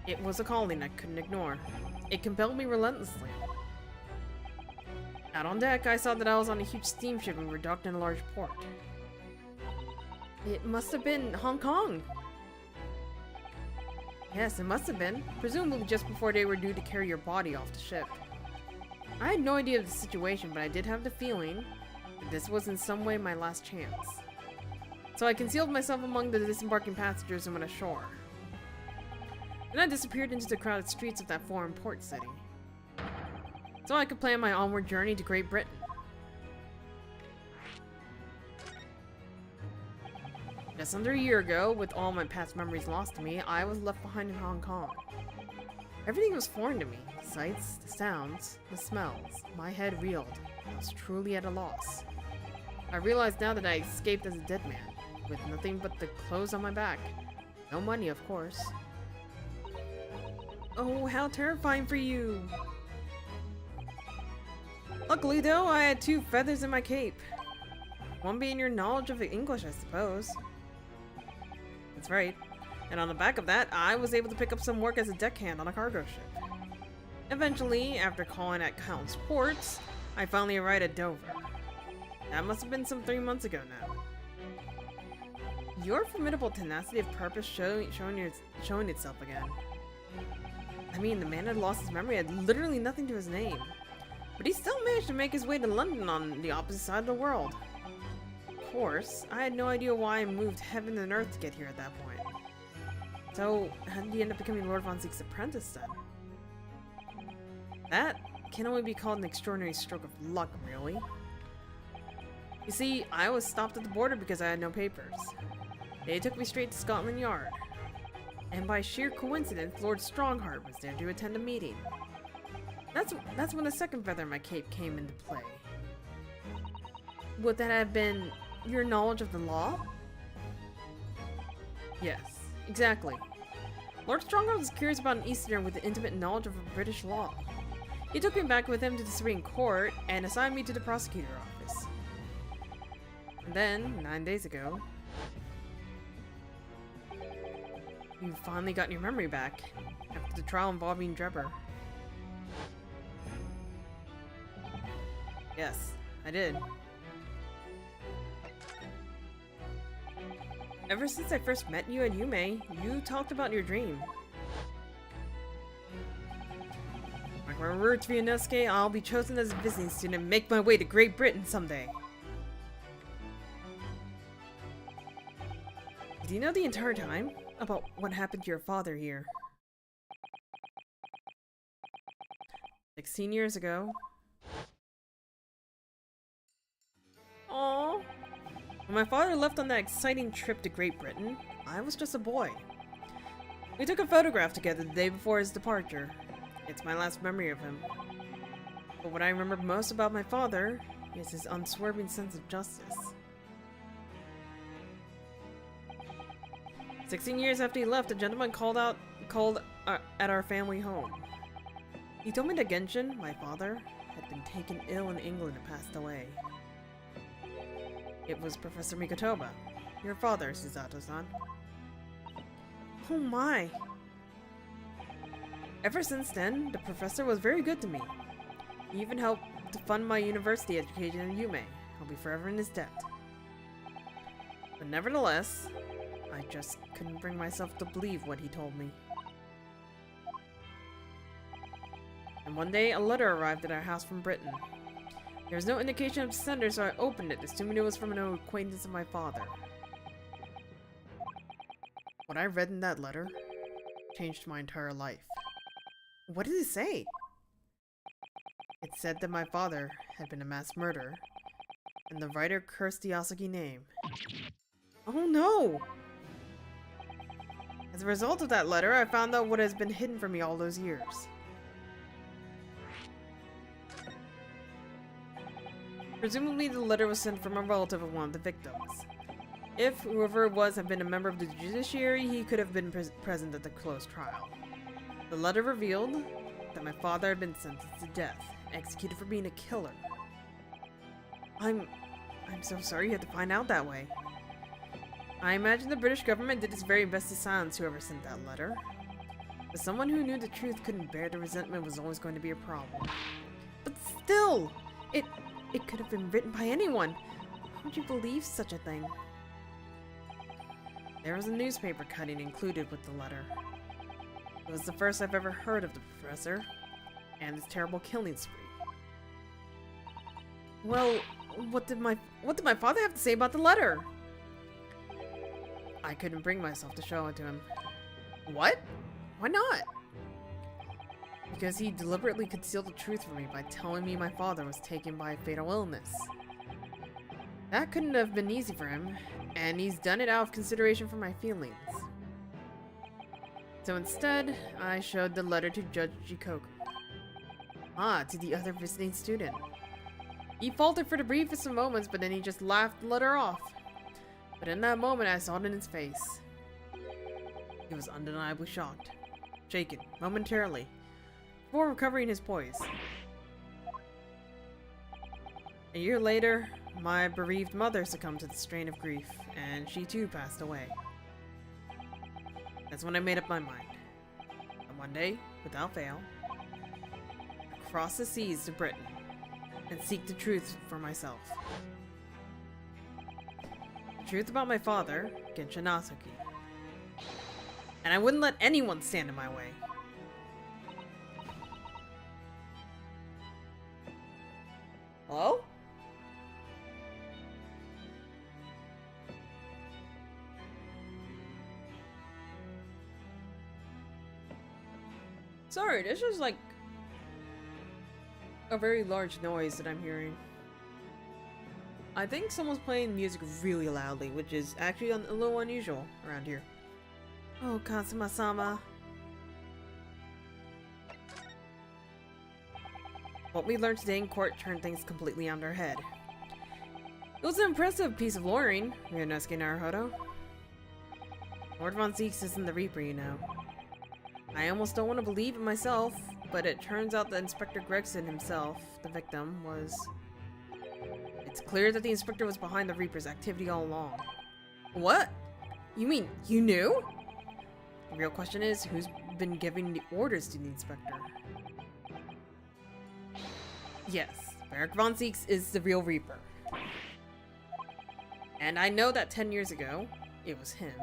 It was a calling I couldn't ignore. It compelled me relentlessly. Out on deck, I saw that I was on a huge steamship and we were docked in a large port. It must have been Hong Kong. Yes, it must have been. Presumably just before they were due to carry your body off the ship. I had no idea of the situation, but I did have the feeling that this was in some way my last chance. So I concealed myself among the disembarking passengers and went ashore. Then I disappeared into the crowded streets of that foreign port city. So I could plan my onward journey to Great Britain. Just under a year ago, with all my past memories lost to me, I was left behind in Hong Kong. Everything was foreign to me. The sights, the sounds, the smells. My head reeled. I was truly at a loss. I realized now that I escaped as a dead man, with nothing but the clothes on my back. No money, of course. Oh, how terrifying for you! Luckily, though, I had 2 feathers in my cape. One being your knowledge of English, I suppose. That's right. And on the back of that, I was able to pick up some work as a deckhand on a cargo ship. Eventually, after calling at Count's Ports, I finally arrived at Dover. That must have been some 3 months ago now. Your formidable tenacity of purpose showing itself again. I mean, the man had lost his memory, had literally nothing to his name. But he still managed to make his way to London on the opposite side of the world. Of course, I had no idea why I moved heaven and earth to get here at that point. So, how did he end up becoming Lord von Zieks' apprentice then? That can only be called an extraordinary stroke of luck, really. You see, I was stopped at the border because I had no papers. They took me straight to Scotland Yard. And by sheer coincidence, Lord Strongheart was there to attend a meeting. That's when the second feather in my cape came into play. Would that have been your knowledge of the law? Yes, exactly. Lord Strongheart was curious about an Easterner with an intimate knowledge of British law. He took me back with him to the Supreme Court and assigned me to the prosecutor office. And then, 9 days ago, you finally got your memory back after the trial involving Drebber. Yes, I did. Ever since I first met you at Yume, you talked about your dream. Like my word to Inosuke, I'll be chosen as a visiting student and make my way to Great Britain someday. Did you know the entire time about what happened to your father here? 16 years ago. Aww. When my father left on that exciting trip to Great Britain, I was just a boy. We took a photograph together the day before his departure. It's my last memory of him. But what I remember most about my father is his unswerving sense of justice. 16 years after he left, a gentleman called at our family home. He told me that Genshin, my father, had been taken ill in England and passed away. It was Professor Mikotoba, your father, Susato-san. Oh my! Ever since then, the professor was very good to me. He even helped to fund my university education in Yume. I'll be forever in his debt. But nevertheless, I just couldn't bring myself to believe what he told me. And one day, a letter arrived at our house from Britain. There was no indication of the sender, so I opened it, assuming it was from an old acquaintance of my father. What I read in that letter changed my entire life. What did it say? It said that my father had been a mass murderer, and the writer cursed the Yasugi name. Oh no! As a result of that letter, I found out what has been hidden from me all those years. Presumably the letter was sent from a relative of one of the victims. If whoever it was had been a member of the judiciary, he could have been present at the closed trial. The letter revealed that my father had been sentenced to death, executed for being a killer. I'm so sorry you had to find out that way. I imagine the British government did its very best to silence whoever sent that letter. But someone who knew the truth couldn't bear the resentment was always going to be a problem. But still, it could have been written by anyone. How would you believe such a thing? There was a newspaper cutting included with the letter. It was the first I've ever heard of the professor and his terrible killing spree. Well, what did my father have to say about the letter? I couldn't bring myself to show it to him. What? Why not? Because he deliberately concealed the truth from me by telling me my father was taken by a fatal illness. That couldn't have been easy for him, and he's done it out of consideration for my feelings. So instead, I showed the letter to Judge Jikoku. To the other visiting student. He faltered for the briefest of moments, but then he just laughed the letter off. But in that moment, I saw it in his face. He was undeniably shocked, shaken, momentarily, before recovering his poise. A year later, my bereaved mother succumbed to the strain of grief, and she too passed away. That's when I made up my mind. And one day, without fail, I crossed the seas to Britain and seek the truth for myself. The truth about my father, Genshin Nasuki. And I wouldn't let anyone stand in my way. Hello? Sorry, this is like a very large noise that I'm hearing. I think someone's playing music really loudly, which is actually a little unusual around here. Oh, Kazuma-sama. What we learned today in court turned things completely on their head. It was an impressive piece of lawyering, Ryunosuke Naruhodo. Lord von Zieks isn't the Reaper, you know. I almost don't want to believe it myself, but it turns out that Inspector Gregson himself, the victim, was... It's clear that the Inspector was behind the Reaper's activity all along. What? You mean you knew? The real question is, who's been giving the orders to the Inspector? Yes, Barrack von Zieks is the real Reaper. And I know that 10 years ago, it was him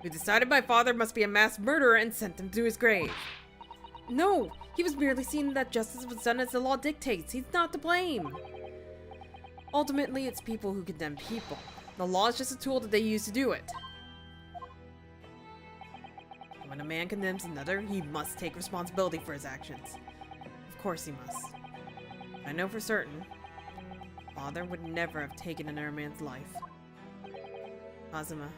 who decided my father must be a mass murderer and sent him to his grave. No, he was merely seeing that justice was done as the law dictates. He's not to blame. Ultimately, it's people who condemn people. The law is just a tool that they use to do it. When a man condemns another, he must take responsibility for his actions. Of course he must. I know for certain, father would never have taken another man's life. Kazuma.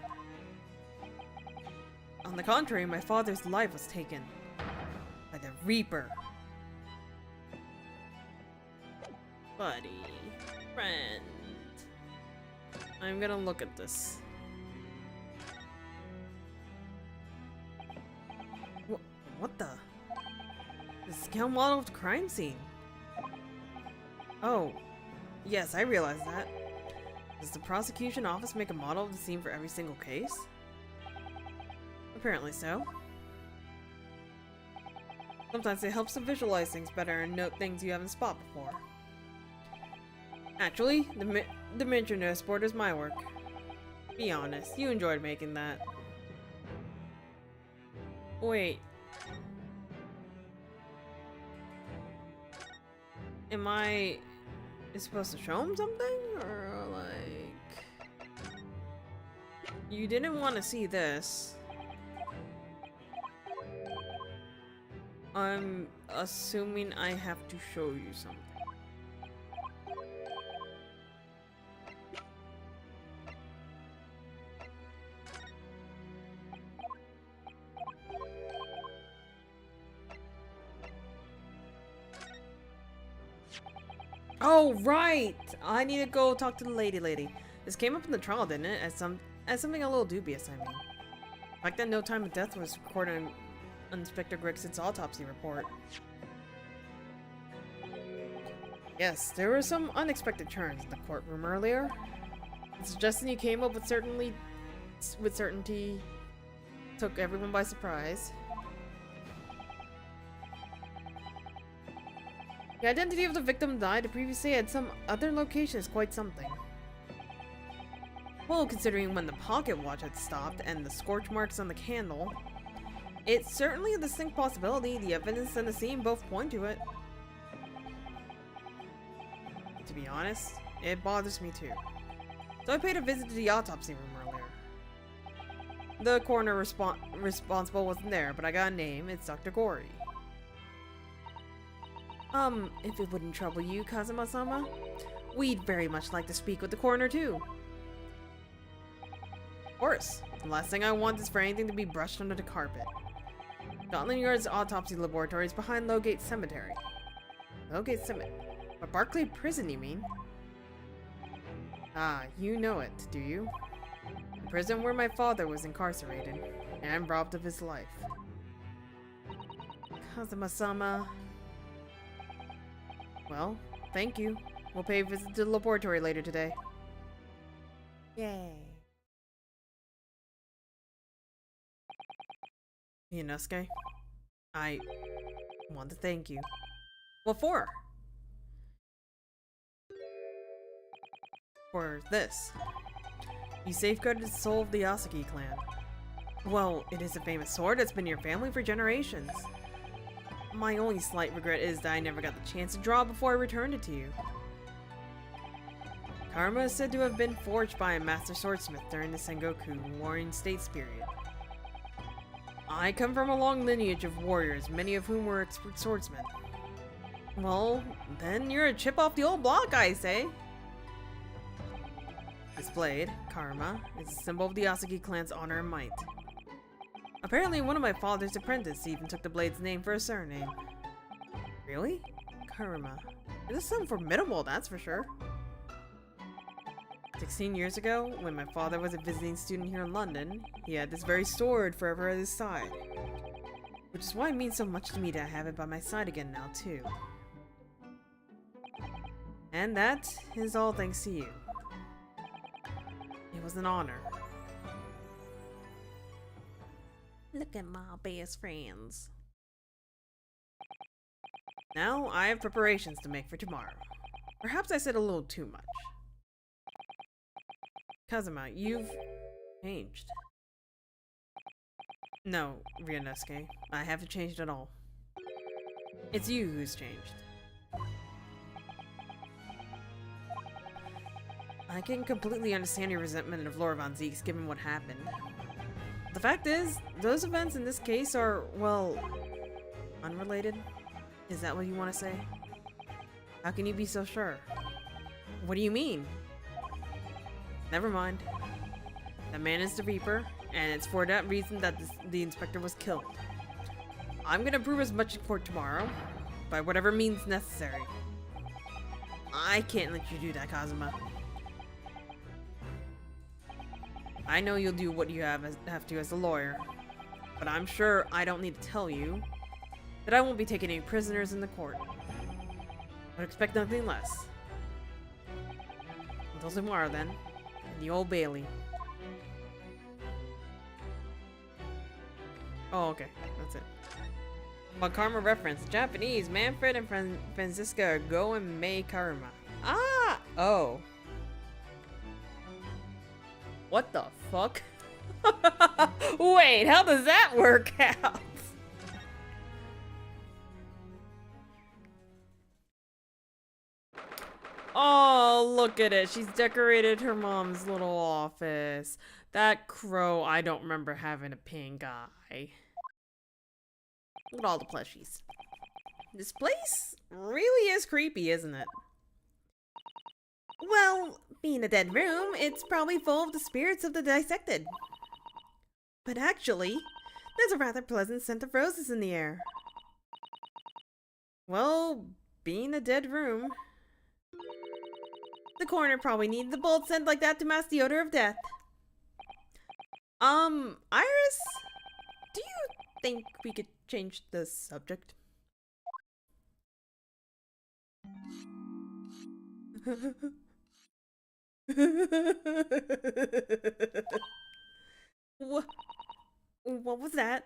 On the contrary, my father's life was taken by the Reaper. Buddy. Friend. I'm gonna look at this. What the? The scale model of the crime scene. Oh. Yes, I realize that. Does the prosecution office make a model of the scene for every single case? Apparently so. Sometimes it helps to visualize things better and note things you haven't spotted before. Actually, the miniature notice board is my work. Be honest, you enjoyed making that. Wait. Am I supposed to show him something? Or like... You didn't want to see this. I'm assuming I have to show you something. Oh, right! I need to go talk to the lady. This came up in the trial, didn't it? As something a little dubious, I mean. The fact that no time of death was recorded on Inspector Gregson's autopsy report. Yes, there were some unexpected turns in the courtroom earlier. Suggesting you came up with certainty took everyone by surprise. The identity of the victim died previously at some other location is quite something. Well, considering when the pocket watch had stopped and the scorch marks on the candle, it's certainly a distinct possibility. The evidence and the scene both point to it. To be honest, it bothers me too. So I paid a visit to the autopsy room earlier. The coroner responsible wasn't there, but I got a name. It's Dr. Gory. If it wouldn't trouble you, Kazuma-sama, we'd very much like to speak with the coroner too. Of course. The last thing I want is for anything to be brushed under the carpet. Scotland Yard's autopsy laboratory is behind Lowgate Cemetery. Lowgate Cemetery? A Barclay prison, you mean? Ah, you know it, do you? The prison where my father was incarcerated, and robbed of his life. Kazuma-sama... Well, thank you. We'll pay a visit to the laboratory later today. Yay. Inosuke, I want to thank you. What for? For this. You safeguarded the soul of the Asaki clan. Well, it is a famous sword that's been in your family for generations. My only slight regret is that I never got the chance to draw before I returned it to you. Karma is said to have been forged by a master swordsmith during the Sengoku Warring States period. I come from a long lineage of warriors, many of whom were expert swordsmen. Well, then you're a chip off the old block, I say. This blade, Karma, is a symbol of the Asaki clan's honor and might. Apparently, one of my father's apprentices even took the blade's name for a surname. Really? Karma. It does sound formidable, that's for sure. 16 years ago, when my father was a visiting student here in London, he had this very sword forever at his side. Which is why it means so much to me to have it by my side again now, too. And that is all thanks to you. It was an honor. Look at my best friends. Now, I have preparations to make for tomorrow. Perhaps I said a little too much. Kazuma, you've changed. No, Ryunosuke, I haven't changed at all. It's you who's changed. I can completely understand your resentment of Lord Von Zieks given what happened. The fact is, those events in this case are, well, unrelated? Is that what you want to say? How can you be so sure? What do you mean? Never mind. That man is the Reaper, and it's for that reason that the inspector was killed. I'm gonna prove as much in court tomorrow, by whatever means necessary. I can't let you do that, Kazuma. I know you'll do what you have to as a lawyer, but I'm sure I don't need to tell you that I won't be taking any prisoners in the court. But expect nothing less. Until tomorrow, then, in the Old Bailey. Oh, okay, that's it. Well, Karma reference, Japanese, Manfred and Franziska go and May Karma. Ah! Oh. What the fuck? Wait, how does that work out? Oh, look at it. She's decorated her mom's little office. That crow, I don't remember having a pink eye. Look at all the plushies. This place really is creepy, isn't it? Well, being a dead room, it's probably full of the spirits of the dissected. But actually, there's a rather pleasant scent of roses in the air. Well, being a dead room... the corner. Probably need the bold scent like that to mask the odor of death. Iris? Do you think we could change the subject? What was that?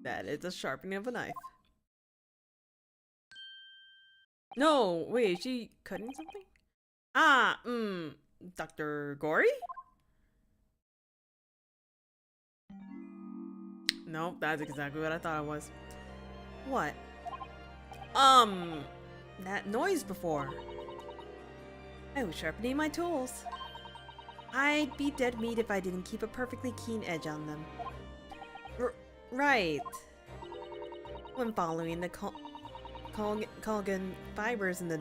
That is the sharpening of a knife. No, wait, is she cutting something? Ah, Dr. Gory? No, that's exactly what I thought it was. What? That noise before. I was sharpening my tools. I'd be dead meat if I didn't keep a perfectly keen edge on them. Right. When following the collagen fibers in the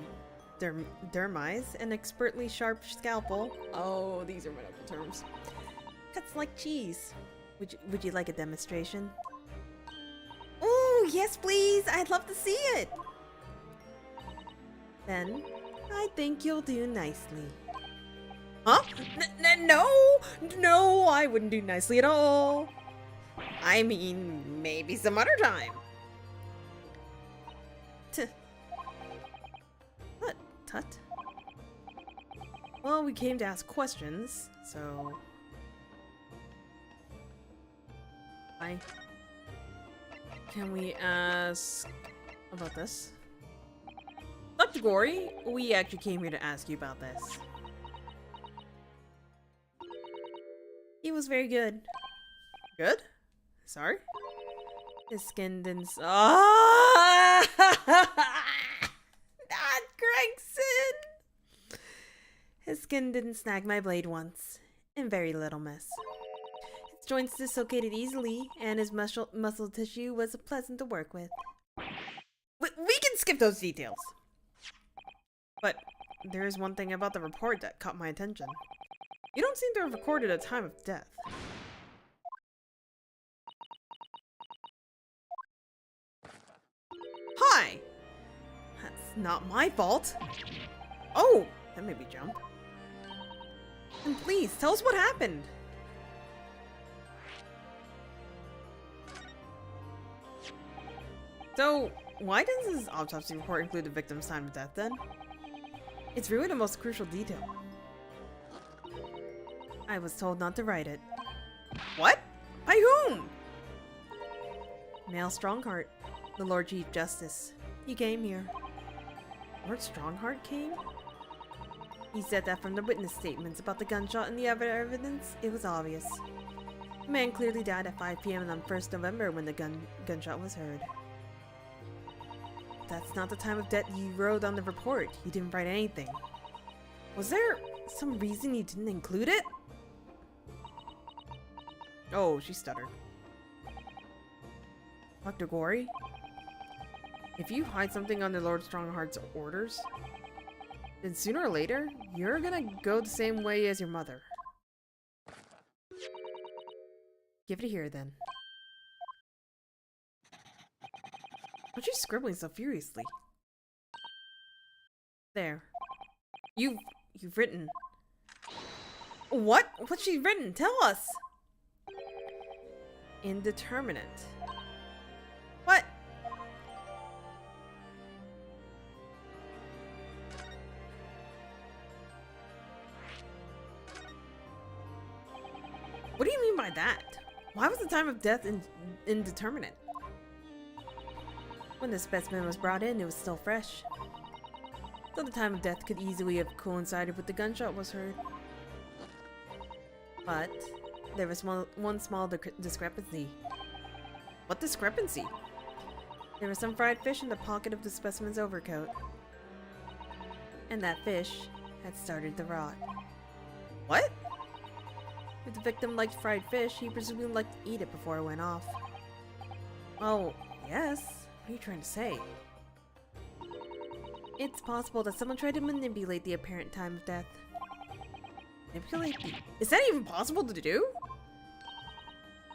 dermis, an expertly sharp scalpel. Oh, these are medical terms. Cuts like cheese. Would you like a demonstration? Oh, yes, please. I'd love to see it. Then, I think you'll do nicely. Huh? No, I wouldn't do nicely at all. I mean, maybe some other time. Tut. Well, we came to ask questions, so... Can we ask about this? Dr. Gory, we actually came here to ask you about this. He was very good. Good? Sorry? His skin didn't... Ah! Not Gregson! His skin didn't snag my blade once. And very little miss. His joints dislocated easily, and his muscle tissue was pleasant to work with. We can skip those details! But there is one thing about the report that caught my attention. You don't seem to have recorded a time of death. Hi! That's not my fault. Oh, that made me jump. And please, tell us what happened. So, why does this autopsy report include the victim's time of death then? It's really the most crucial detail. I was told not to write it. What? By whom? Male Strongheart, the Lord Chief Justice. He came here. Lord Strongheart came? He said that from the witness statements about the gunshot and the other evidence, it was obvious. The man clearly died at 5 p.m. on 1st November when the gunshot was heard. That's not the time of death you wrote on the report. You didn't write anything. Was there some reason you didn't include it? Oh, she stuttered. Dr. Gory? If you hide something under Lord Strongheart's orders, then sooner or later, you're gonna go the same way as your mother. Give it here, then. Why'd you scribbling so furiously? There. You've written. What? What's she written? Tell us! Indeterminate. What? What do you mean by that? Why was the time of death indeterminate? When the specimen was brought in, it was still fresh. So the time of death could easily have coincided with the gunshot was heard. But there was one small discrepancy. What discrepancy? There was some fried fish in the pocket of the specimen's overcoat. And that fish had started to rot. What? If the victim liked fried fish, he presumably liked to eat it before it went off. Oh, yes. What are you trying to say? It's possible that someone tried to manipulate the apparent time of death. Manipulate? Is that even possible to do?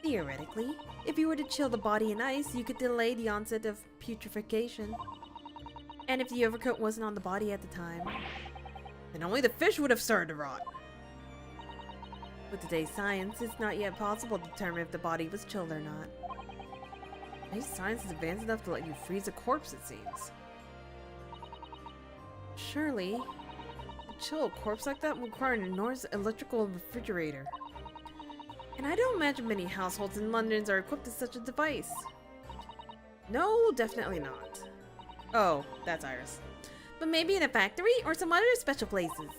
Theoretically, if you were to chill the body in ice, you could delay the onset of putrefaction. And if the overcoat wasn't on the body at the time, then only the fish would have started to rot. With today's science, it's not yet possible to determine if the body was chilled or not. Today's science is advanced enough to let you freeze a corpse, it seems. Surely, to chill a corpse like that would require an enormous electrical refrigerator. And I don't imagine many households in London are equipped with such a device. No, definitely not. Oh, that's Iris. But maybe in a factory or some other special places.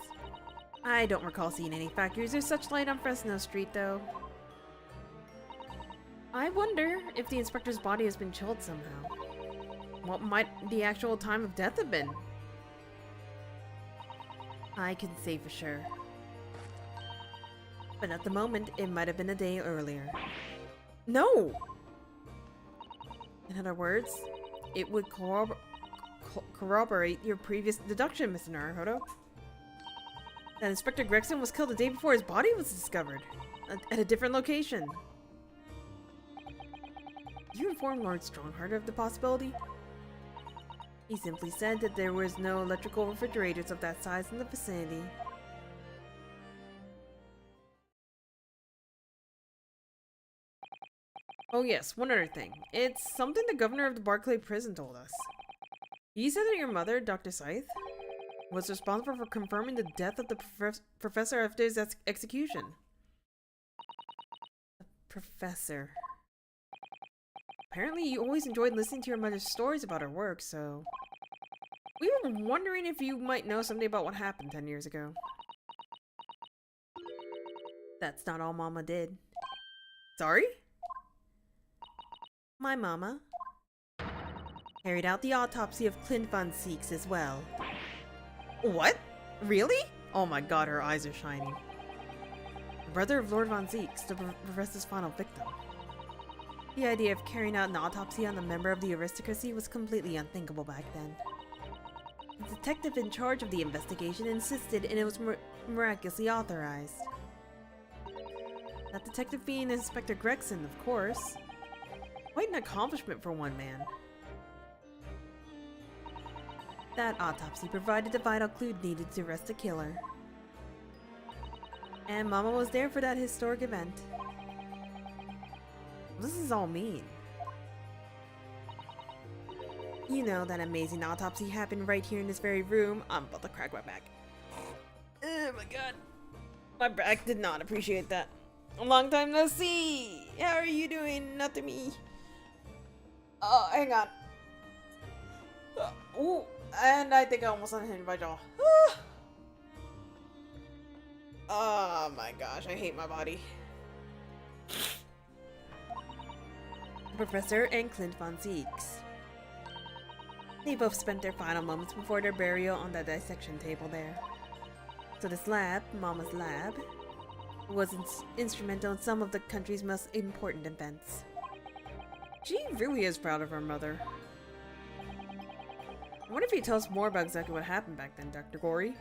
I don't recall seeing any factories or such light on Fresno Street, though. I wonder if the inspector's body has been chilled somehow. What might the actual time of death have been? I can say for sure. But at the moment, it might have been a day earlier. No! In other words, it would corroborate your previous deduction, Mr. Naruhodo. That Inspector Gregson was killed the day before his body was discovered. At a different location. Did you inform Lord Strongheart of the possibility? He simply said that there was no electrical refrigerators of that size in the vicinity. Oh yes, one other thing. It's something the governor of the Barclay prison told us. He said that your mother, Dr. Scythe, was responsible for confirming the death of the professor after his execution. The professor. Apparently you always enjoyed listening to your mother's stories about her work, so... We were wondering if you might know something about what happened 10 years ago. That's not all Mama did. Sorry? My mama carried out the autopsy of Clint von Zieks as well. What? Really? Oh my god, her eyes are shining. The brother of Lord von Zieks, the professor's final victim. The idea of carrying out an autopsy on a member of the aristocracy was completely unthinkable back then. The detective in charge of the investigation insisted, and it was miraculously authorized. That detective being Inspector Gregson, of course. Quite an accomplishment for one man. That autopsy provided the vital clue needed to arrest the killer. And Mama was there for that historic event. What does this all mean? You know, that amazing autopsy happened right here in this very room. I'm about to crack my back. Oh my god. My back did not appreciate that. A long time no see! How are you doing? Not to me. Oh, hang on. Ooh, and I think I almost unhinged my jaw. Oh my gosh, I hate my body. Professor and Clint von Zieks. They both spent their final moments before their burial on the dissection table there. So this lab, Mama's lab, was instrumental in some of the country's most important events. She really is proud of her mother. I wonder if you tell us more about exactly what happened back then, Dr. Gory.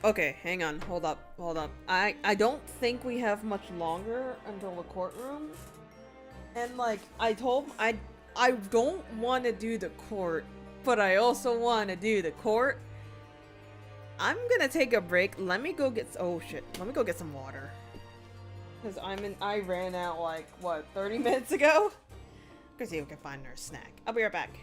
Okay, hang on, hold up. I don't think we have much longer until the courtroom. And like, I don't want to do the court, but I also want to do the court. I'm gonna take a break. Let me go get, oh shit, let me go get some water. Cause I ran out like, what, 30 minutes ago? Let's see if we can find our snack. I'll be right back.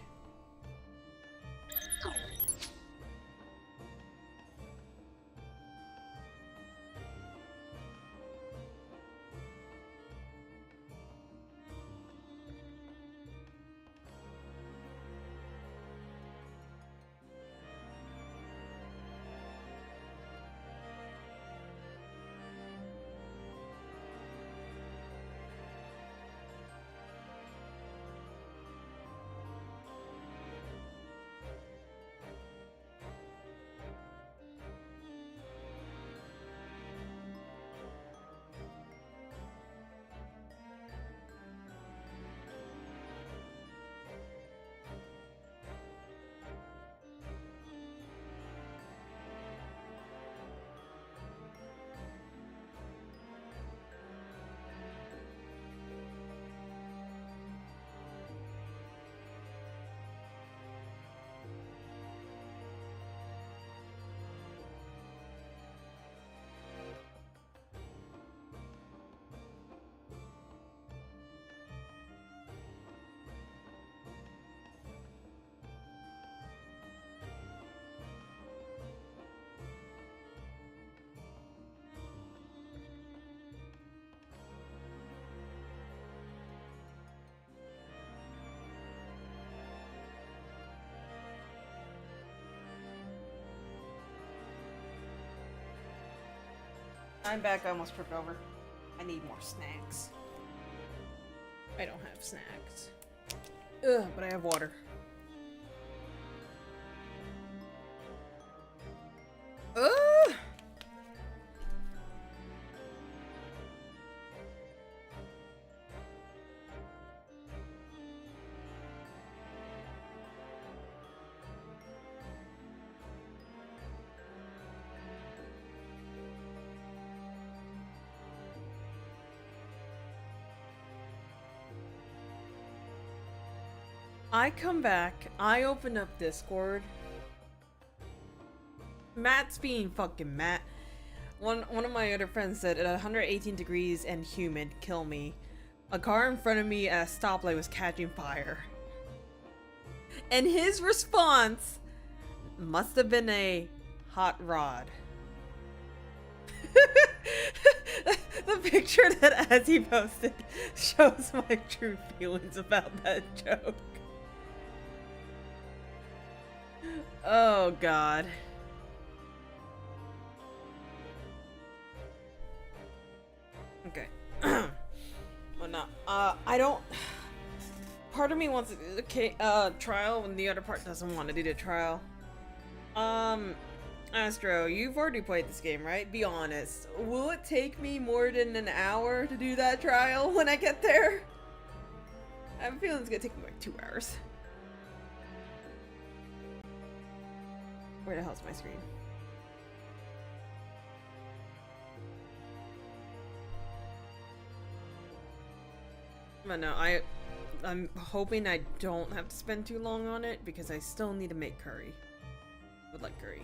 I'm back. I almost tripped over. I need more snacks. I don't have snacks. Ugh, but I have water. Ugh! I come back, I open up Discord. Matt's being fucking Matt. One of my other friends said at 118 degrees and humid, kill me. A car in front of me at a stoplight was catching fire. And his response must have been a hot rod. The picture that as he posted shows my true feelings about that joke. Oh god. Okay. Well, no. I don't. Part of me wants to do the trial when the other part doesn't want to do the trial. Astro, you've already played this game, right? Be honest. Will it take me more than an hour to do that trial when I get there? I have a feeling it's gonna take me like 2 hours. Where the hell's my screen? But no, I'm hoping I don't have to spend too long on it because I still need to make curry. Would like curry.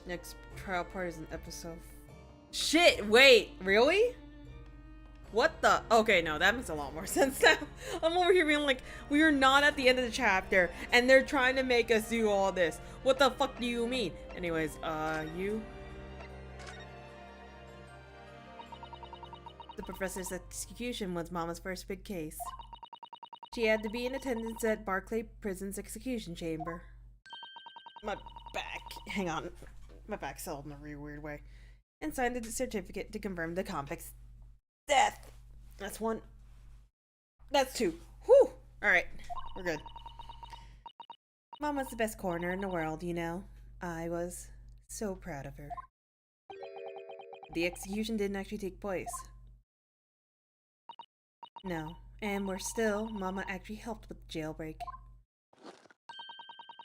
Next trial part is an episode. Shit! Wait, really? What the? Okay, no, that makes a lot more sense now. I'm over here being like, we are not at the end of the chapter, and they're trying to make us do all this. What the fuck do you mean? Anyways, you? The professor's execution was Mama's first big case. She had to be in attendance at Barclay Prison's execution chamber. My back. Hang on. My back's held in a really weird way. And signed the certificate to confirm the convict's death. That's one. That's two. Whew. Alright. We're good. Mom was the best coroner in the world, you know. I was so proud of her. The execution didn't actually take place. No. And worse still, Mama actually helped with the jailbreak.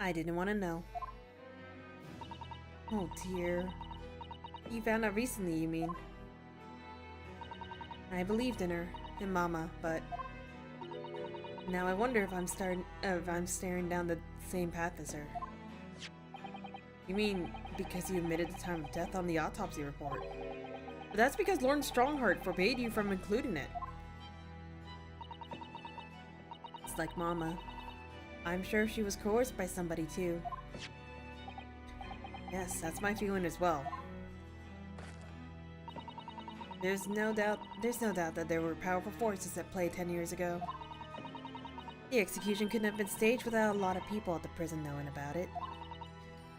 I didn't want to know. Oh dear. You found out recently, you mean? I believed in her, in Mama, but now I wonder if I'm staring down the same path as her. You mean because you admitted the time of death on the autopsy report? But that's because Lord Strongheart forbade you from including it. It's like Mama. I'm sure she was coerced by somebody too. Yes, that's my feeling as well. There's no doubt that there were powerful forces at play 10 years ago. The execution couldn't have been staged without a lot of people at the prison knowing about it.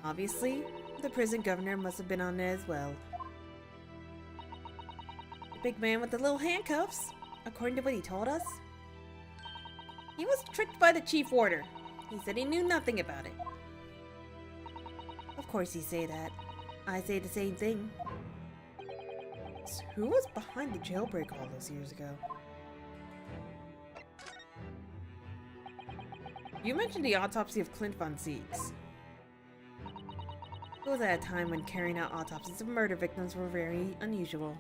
Obviously, the prison governor must have been on it as well. The big man with the little handcuffs, according to what he told us. He was tricked by the chief warder. He said he knew nothing about it. Of course you say that. I say the same thing. So who was behind the jailbreak all those years ago? You mentioned the autopsy of Clint von Zieks. It was at a time when carrying out autopsies of murder victims were very unusual.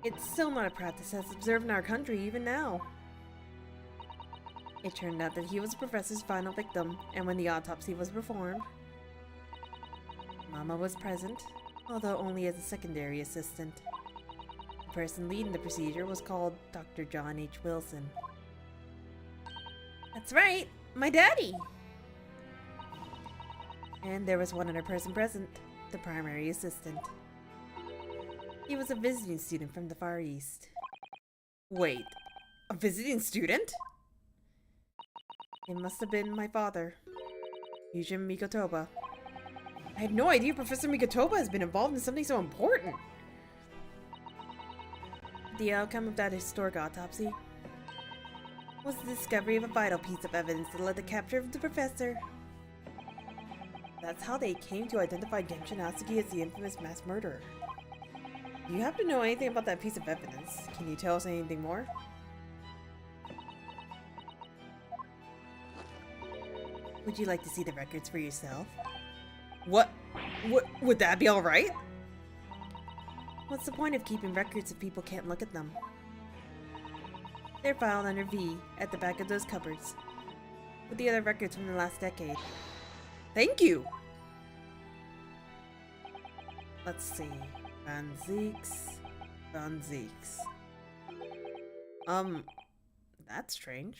It's still not a practice that's observed in our country even now. It turned out that he was the professor's final victim, and when the autopsy was performed, Mama was present, although only as a secondary assistant. The person leading the procedure was called Dr. John H. Wilson. That's right, my daddy! And there was one other person present, the primary assistant. He was a visiting student from the Far East. Wait, a visiting student? It must have been my father. Yujin Mikotoba. I had no idea Professor Mikotoba has been involved in something so important. The outcome of that historic autopsy was the discovery of a vital piece of evidence that led to the capture of the professor. That's how they came to identify Genshin Asuki as the infamous mass murderer. Do you happen to know anything about that piece of evidence? Can you tell us anything more? Would you like to see the records for yourself? What? Would that be alright? What's the point of keeping records if people can't look at them? They're filed under V at the back of those cupboards, with the other records from the last decade. Thank you! Let's see. Van Zieks. That's strange.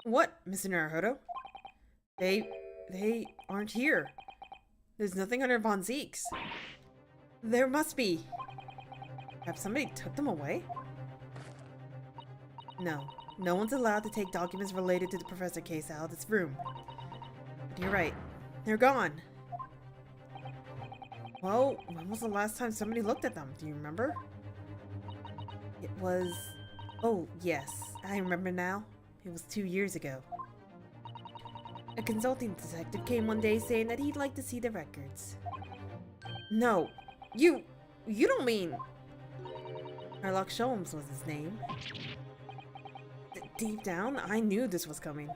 What, Mr. Naruhodo? They aren't here. There's nothing under Von Zieks. There must be. Have somebody took them away? No. No one's allowed to take documents related to the professor case out of this room. But you're right. They're gone. Well, when was the last time somebody looked at them? Do you remember? It was... Oh, yes. I remember now. It was 2 years ago. A consulting detective came one day saying that he'd like to see the records. No. You don't mean... Harlock Sholmes was his name. Deep down, I knew this was coming.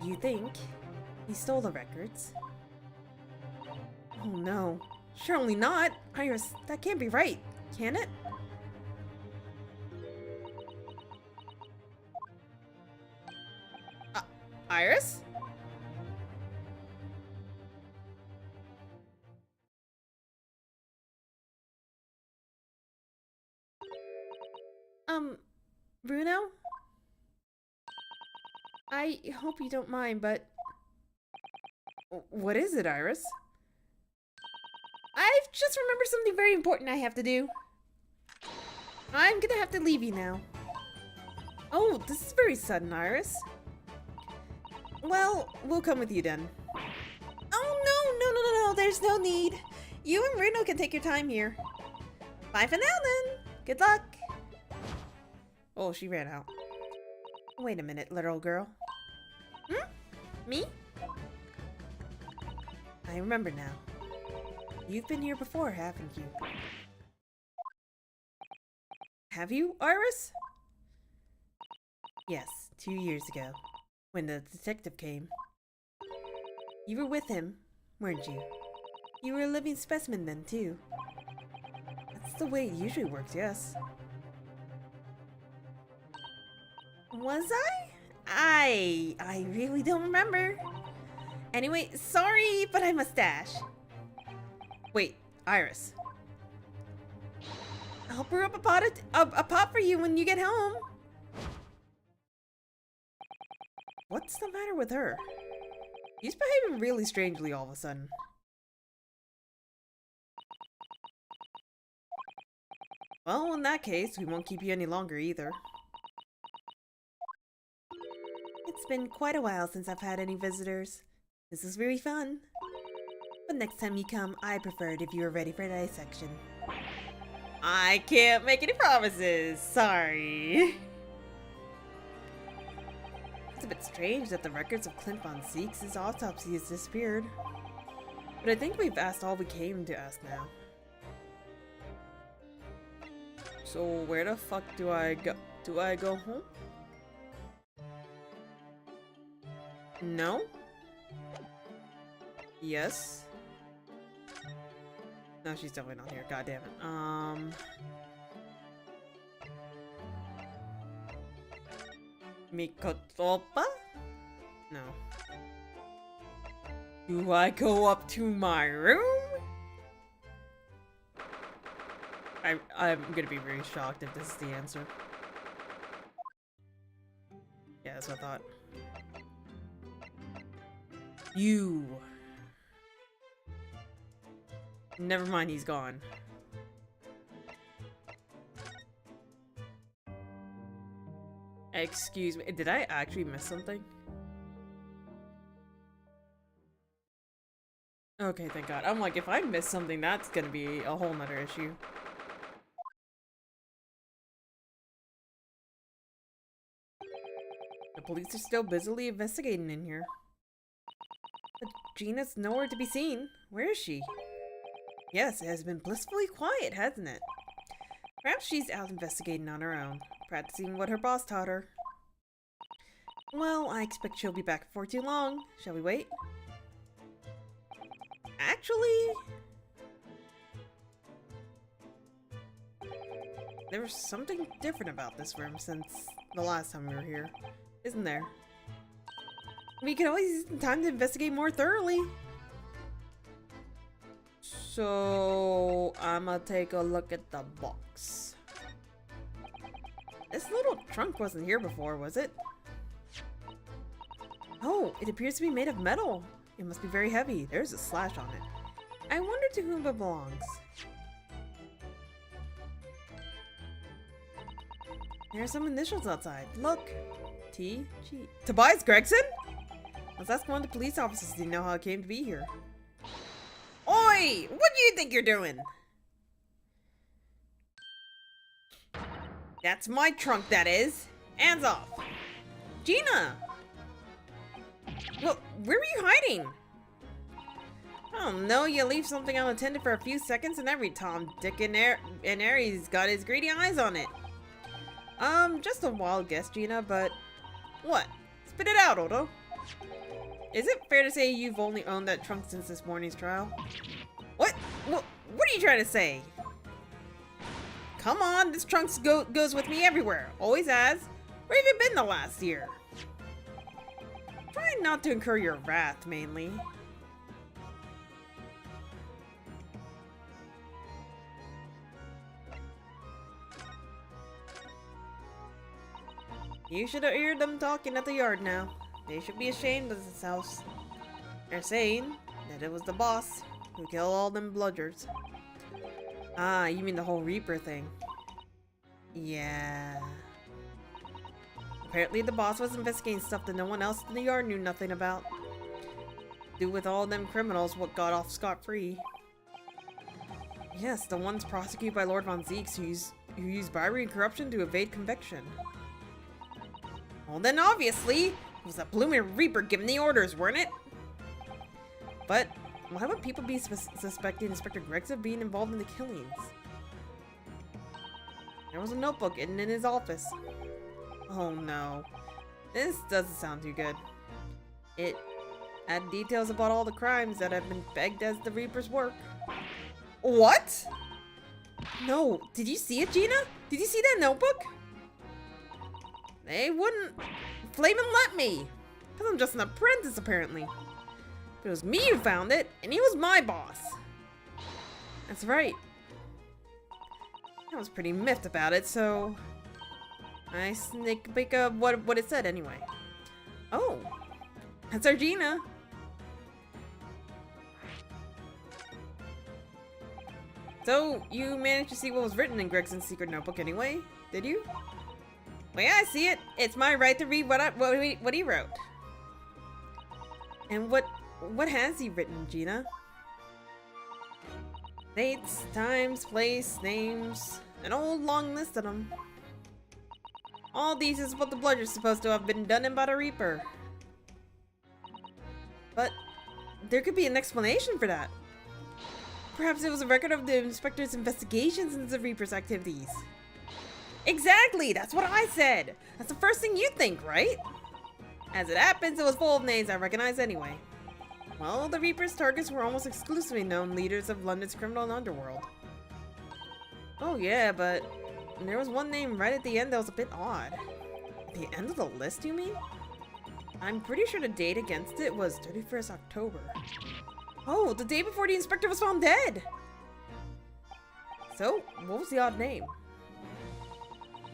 You think he stole the records? Oh no. Surely not. Iris, that can't be right, can it? Iris? Bruno? I hope you don't mind, but... What is it, Iris? I've just remembered something very important I have to do. I'm gonna have to leave you now. Oh, this is very sudden, Iris. Well, we'll come with you then. Oh, no, there's no need. You and Bruno can take your time here. Bye for now, then. Good luck. Oh, she ran out. Wait a minute, little girl. Me? I remember now. You've been here before, haven't you? Have you, Iris? Yes, 2 years ago, when the detective came. You were with him, weren't you? You were a living specimen then, too. That's the way it usually works, yes. Was I? I really don't remember. Anyway, sorry, but I must dash. Wait, Iris. I'll brew up a pot for you when you get home. What's the matter with her? She's behaving really strangely all of a sudden. Well, in that case, we won't keep you any longer either. It's been quite a while since I've had any visitors. This is very fun. But next time you come, I prefer it if you are ready for dissection. I can't make any promises. Sorry. It's a bit strange that the records of Clint von Zieks' autopsy has disappeared. But I think we've asked all we came to ask now. So where the fuck do I go? Do I go home? No? Yes? No, she's definitely not here. God damn it. Mikotoba? No. Do I go up to my room? I'm gonna be very shocked if this is the answer. Yeah, that's what I thought. You. Never mind, he's gone. Excuse me, did I actually miss something? Okay, thank God. I'm like, if I miss something, that's gonna be a whole nother issue. The police are still busily investigating in here. But Gina's nowhere to be seen. Where is she? Yes, it has been blissfully quiet, hasn't it? Perhaps she's out investigating on her own, practicing what her boss taught her. Well, I expect she'll be back before too long. Shall we wait? Actually, there was something different about this room since the last time we were here, isn't there? We can always use some time to investigate more thoroughly. So, I'ma take a look at the box. This little trunk wasn't here before, was it? Oh, it appears to be made of metal. It must be very heavy. There's a slash on it. I wonder to whom it belongs. There are some initials outside. Look. T.G. Tobias Gregson? Let's ask one of the police officers to know how it came to be here. Oi! What do you think you're doing? That's my trunk, that is. Hands off. Gina! Well, where were you hiding? Oh no, you leave something unattended for a few seconds and every Tom, Dick, and Harry's got his greedy eyes on it. Just a wild guess, Gina, but... What? Spit it out, Odo. Is it fair to say you've only owned that trunk since this morning's trial? What? What are you trying to say? Come on, this trunk goes with me everywhere. Always has. Where have you been the last year? Trying not to incur your wrath, mainly. You should have heard them talking at the yard now. They should be ashamed of this house. They're saying that it was the boss who killed all them bludgers. Ah, you mean the whole Reaper thing. Yeah. Apparently the boss was investigating stuff that no one else in the yard knew nothing about. Do with all them criminals what got off scot-free. Yes, the ones prosecuted by Lord von Zieks who used bribery and corruption to evade conviction. Well then obviously, it was that blooming Reaper giving the orders, weren't it? But why would people be suspecting Inspector Gregson of being involved in the killings? There was a notebook hidden in his office. Oh no. This doesn't sound too good. It had details about all the crimes that have been pegged as the Reaper's work. What? No, did you see it, Gina? Did you see that notebook? They wouldn't flamin' let me. Because I'm just an apprentice, apparently. But it was me who found it, and he was my boss. That's right. I was pretty miffed about it, so I sneak peek of what it said anyway. Oh, that's our Gina. So, you managed to see what was written in Gregson's secret notebook anyway, did you? Well, yeah, I see it. It's my right to read what he wrote. And what has he written, Gina? Dates, times, place, names, an old long list of them. All these is what the bludger's supposed to have been done in by the Reaper. But there could be an explanation for that. Perhaps it was a record of the Inspector's investigations into the Reaper's activities. Exactly! That's what I said! That's the first thing you'd think, right? As it happens, it was full of names I recognize anyway. Well, the Reaper's targets were almost exclusively known leaders of London's criminal underworld. Oh yeah, but there was one name right at the end that was a bit odd. At the end of the list, you mean? I'm pretty sure the date against it was 31st October. Oh, the day before the inspector was found dead! So, what was the odd name?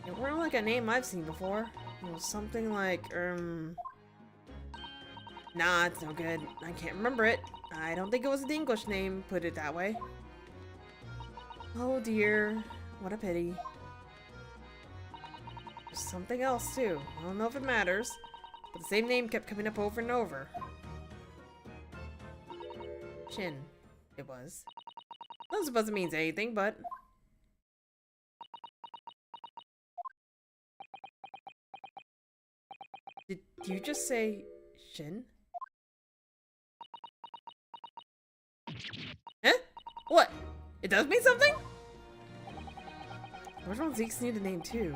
It weren't like a name I've seen before. It was something like, Nah, it's no good. I can't remember it. I don't think it was an English name, put it that way. Oh dear, what a pity. There's something else too. I don't know if it matters, but the same name kept coming up over and over. Chin. It was. Not supposed to mean anything, but... Did you just say Shin? Huh? What? It does mean something? Lord Zieks knew the name too.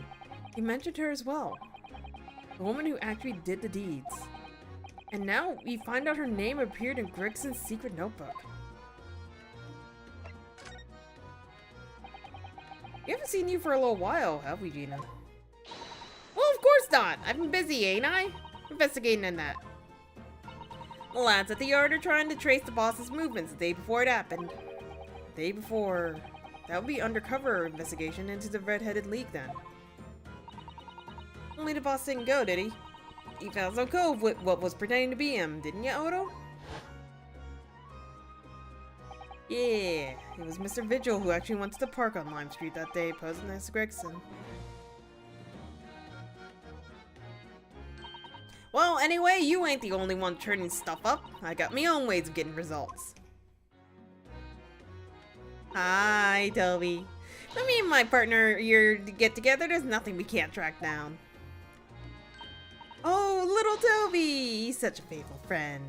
He mentioned her as well. The woman who actually did the deeds. And now we find out her name appeared in Gregson's secret notebook. We haven't seen you for a little while, have we, Gina? Well, of course not. I've been busy, ain't I? Investigating in that. The lads at the yard are trying to trace the boss's movements the day before it happened. The day before... That would be undercover investigation into the Red-Headed League then. Only the boss didn't go, did he? He found some cove with what was pretending to be him, didn't ya, Odo? Yeah, it was Mr. Vigil who actually went to the park on Lime Street that day, posing as Gregson. Well, anyway, you ain't the only one turning stuff up. I got me own ways of getting results. Hi, Toby. When me and my partner here get together, there's nothing we can't track down. Oh, little Toby! He's such a faithful friend.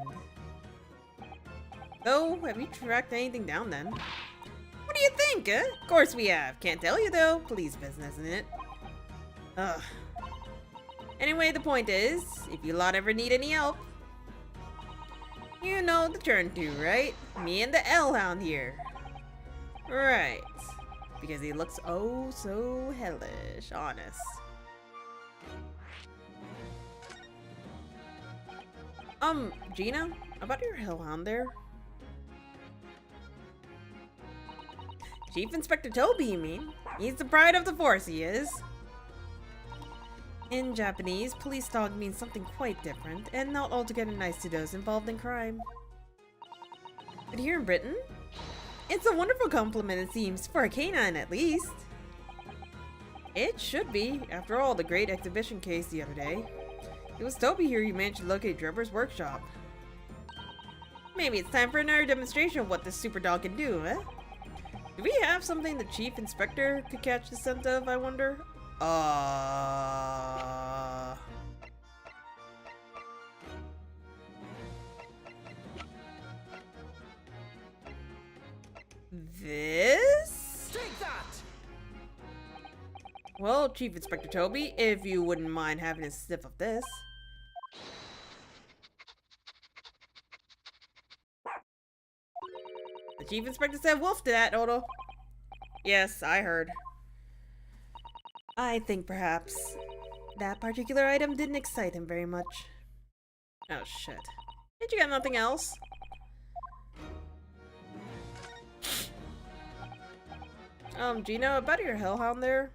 Oh, have you tracked anything down then? What do you think, huh? Of course we have. Can't tell you though. Police business, isn't it? Ugh. Anyway, the point is, if you lot ever need any help, you know the turn to, right? Me and the L-Hound here. Right. Because he looks oh so hellish, honest. Gina, about your Hellhound there? Chief Inspector Toby, you mean? He's the pride of the force, he is. In Japanese, police dog means something quite different, and not altogether nice to those involved in crime. But here in Britain, it's a wonderful compliment, it seems, for a canine at least. It should be. After all, the great exhibition case the other day. It was Toby here who managed to locate Drebber's workshop. Maybe it's time for another demonstration of what this super dog can do, eh? Do we have something the Chief Inspector could catch the scent of, I wonder? This? Take that! Well, Chief Inspector Toby, if you wouldn't mind having a sniff of this. The Chief Inspector said wolf to that, Odo. Yes, I heard. I think perhaps that particular item didn't excite him very much. Oh shit. Did you got nothing else? Gina, about your Hellhound there?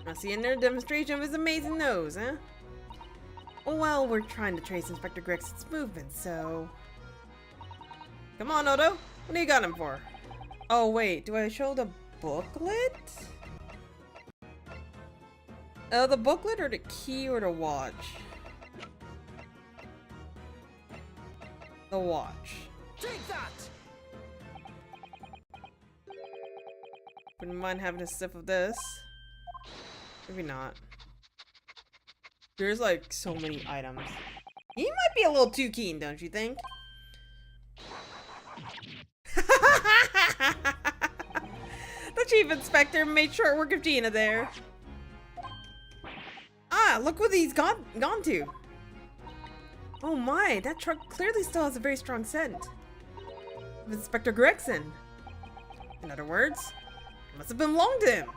I see another demonstration of his amazing nose, huh? Well, we're trying to trace Inspector Gregson's movements, so... Come on, Odo. What do you got him for? Oh, wait. Do I show the booklet? The booklet or the key or the watch? The watch. Take that! Wouldn't mind having a sip of this. Maybe not. There's like so many items. He might be a little too keen, don't you think? The Chief Inspector made short work of Gina there. Ah, look what he's gone to. Oh my, that truck clearly still has a very strong scent. Of Inspector Gregson. In other words, it must have belonged to him.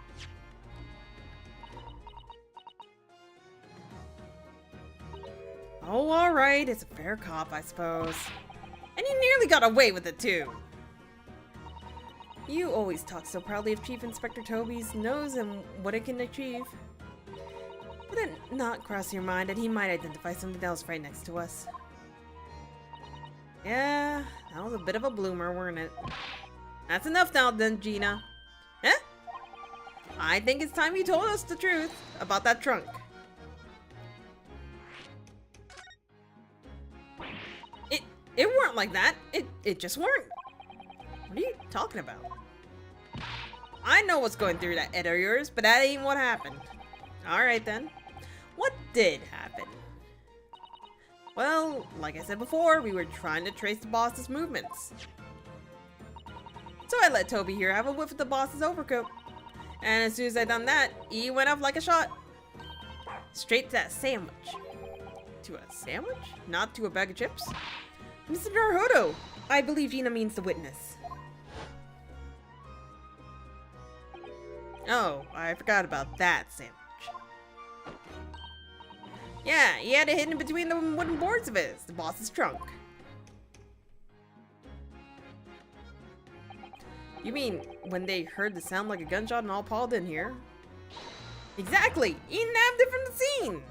Oh, alright, it's a fair cop, I suppose. And he nearly got away with it, too. You always talk so proudly of Chief Inspector Toby's nose and what it can achieve. Would it not cross your mind that he might identify something else right next to us? Yeah, that was a bit of a bloomer, weren't it? That's enough now then, Gina. Huh? I think it's time you told us the truth about that trunk. It weren't like that. It just weren't. What are you talking about? I know what's going through that head of yours, but that ain't what happened. Alright then. What did happen? Well, like I said before, we were trying to trace the boss's movements. So I let Toby here have a whiff of the boss's overcoat. And as soon as I done that, he went off like a shot. Straight to that sandwich. To a sandwich? Not to a bag of chips? Mr. Naruhodo! I believe Gina means the witness. Oh, I forgot about that sandwich. Yeah, he had it hidden between the wooden boards of his, the boss's trunk. You mean when they heard the sound like a gunshot and all piled in here? Exactly! He nabbed it from the scene!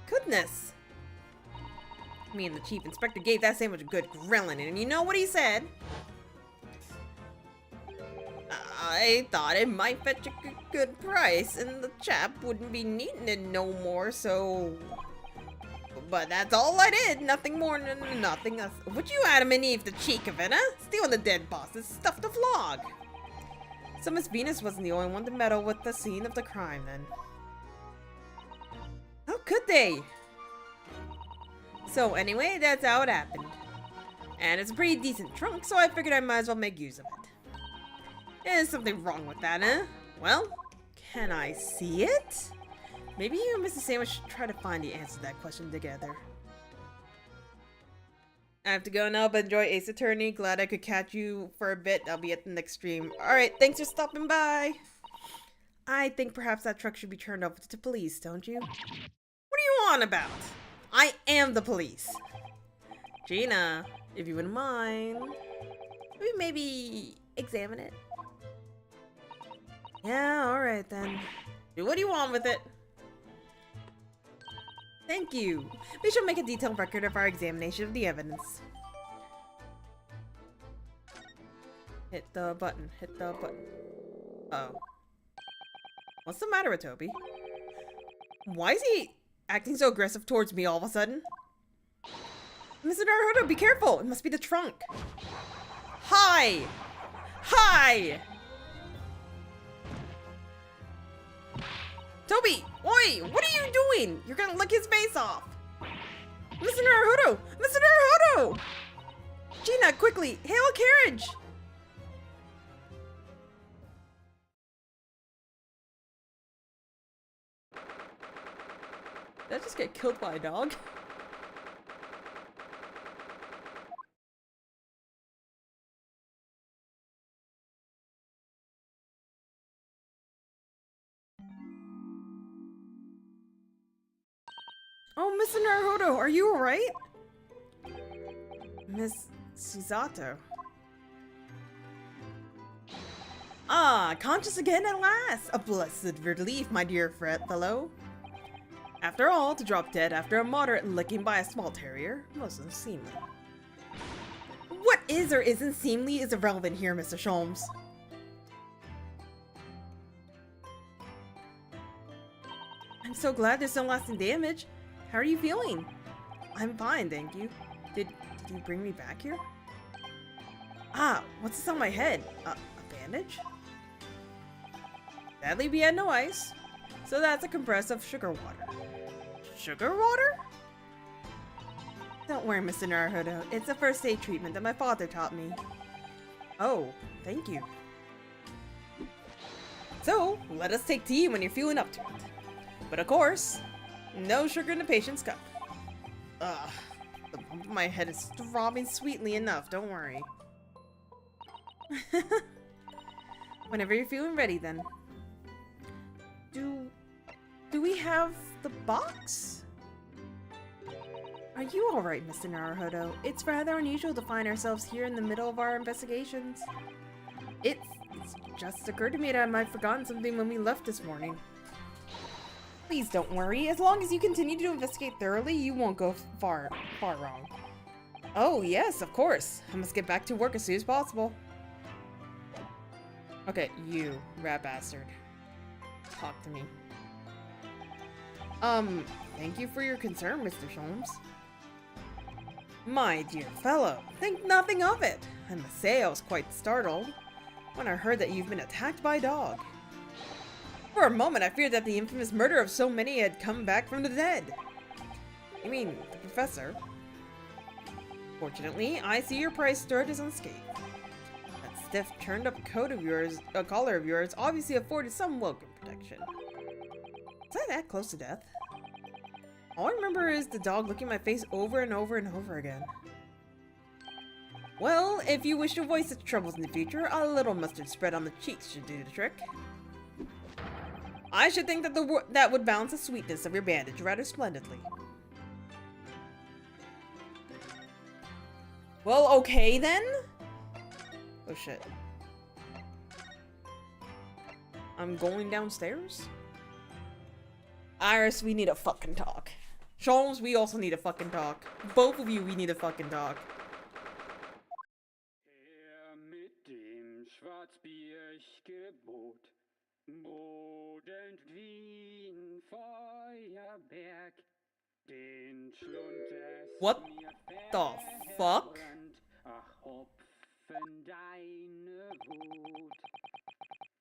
Goodness. Me and the chief inspector gave that sandwich a good grilling, and you know what he said? I thought it might fetch a good price, and the chap wouldn't be needing it no more, so... But that's all I did, nothing more, nothing else. Would you Adam and Eve the cheek of it, huh? Stealing the dead boss's stuff to flog. So Miss Venus wasn't the only one to meddle with the scene of the crime, then. How could they? So anyway, that's how it happened. And it's a pretty decent trunk, so I figured I might as well make use of it. There's something wrong with that, huh? Well, can I see it? Maybe you and Mrs. Sandwich should try to find the answer to that question together. I have to go now, but enjoy Ace Attorney. Glad I could catch you for a bit. I'll be at the next stream. Alright, thanks for stopping by. I think perhaps that truck should be turned over to the police, don't you? What are you on about? I am the police. Gina, if you wouldn't mind, we maybe examine it. Yeah, alright then. What do you want with it? Thank you. We shall make a detailed record of our examination of the evidence. Hit the button. Hit the button. Oh. What's the matter with Toby? Why is he acting so aggressive towards me all of a sudden? Mr. Naruhodo, be careful! It must be the trunk. Hi! Hi! Toby! Oi! What are you doing? You're gonna lick his face off! Mr. Naruhodo! Mr. Naruhodo! Gina, quickly! Hail a carriage! Did I just get killed by a dog? Oh, Mr. Naruhodo, are you alright? Miss Suzato. Ah, conscious again at last! A blessed relief, my dear fellow. After all, to drop dead after a moderate licking by a small terrier, most unseemly. What is or isn't seemly is irrelevant here, Mr. Sholmes. I'm so glad there's no lasting damage. How are you feeling? I'm fine, thank you. Did you bring me back here? Ah, what's this on my head? A bandage? Sadly, we had no ice, so that's a compress of sugar water. Sugar water? Don't worry, Mr. Naruhodo. It's a first aid treatment that my father taught me. Oh, thank you. So, let us take tea when you're feeling up to it. But of course, no sugar in the patient's cup. Ugh, the bump of my head is throbbing sweetly enough, don't worry. Whenever you're feeling ready, then. Do we have the box? Are you alright, Mr. Naruhodo? It's rather unusual to find ourselves here in the middle of our investigations. It's just occurred to me that I might have forgotten something when we left this morning. Please don't worry. As long as you continue to investigate thoroughly, you won't go far wrong. Oh, yes, of course. I must get back to work as soon as possible. Okay, you, rat bastard. Talk to me. Thank you for your concern, Mr. Sholmes. My dear fellow, think nothing of it. I must say I was quite startled when I heard that you've been attacked by a dog. For a moment I feared that the infamous murder of so many had come back from the dead. You mean, the professor? Fortunately, I see your prize steward is unscathed. That stiff, turned-up collar of yours obviously afforded some welcome protection. Was I that close to death? All I remember is the dog looking my face over and over and over again. Well, if you wish to avoid such troubles in the future, a little mustard spread on the cheeks should do the trick. I should think that that would balance the sweetness of your bandage rather splendidly. Well, okay then? Oh shit. I'm going downstairs? Iris, we need a fucking talk. Sholmes, we also need a fucking talk. Both of you, we need a fucking talk. Herr mit dem Schwarzbiergebot, brodelt wie ein Feuerberg, den Schlund es What mir the fuck? verbrannt. Ach, Hopfen, deine Wut.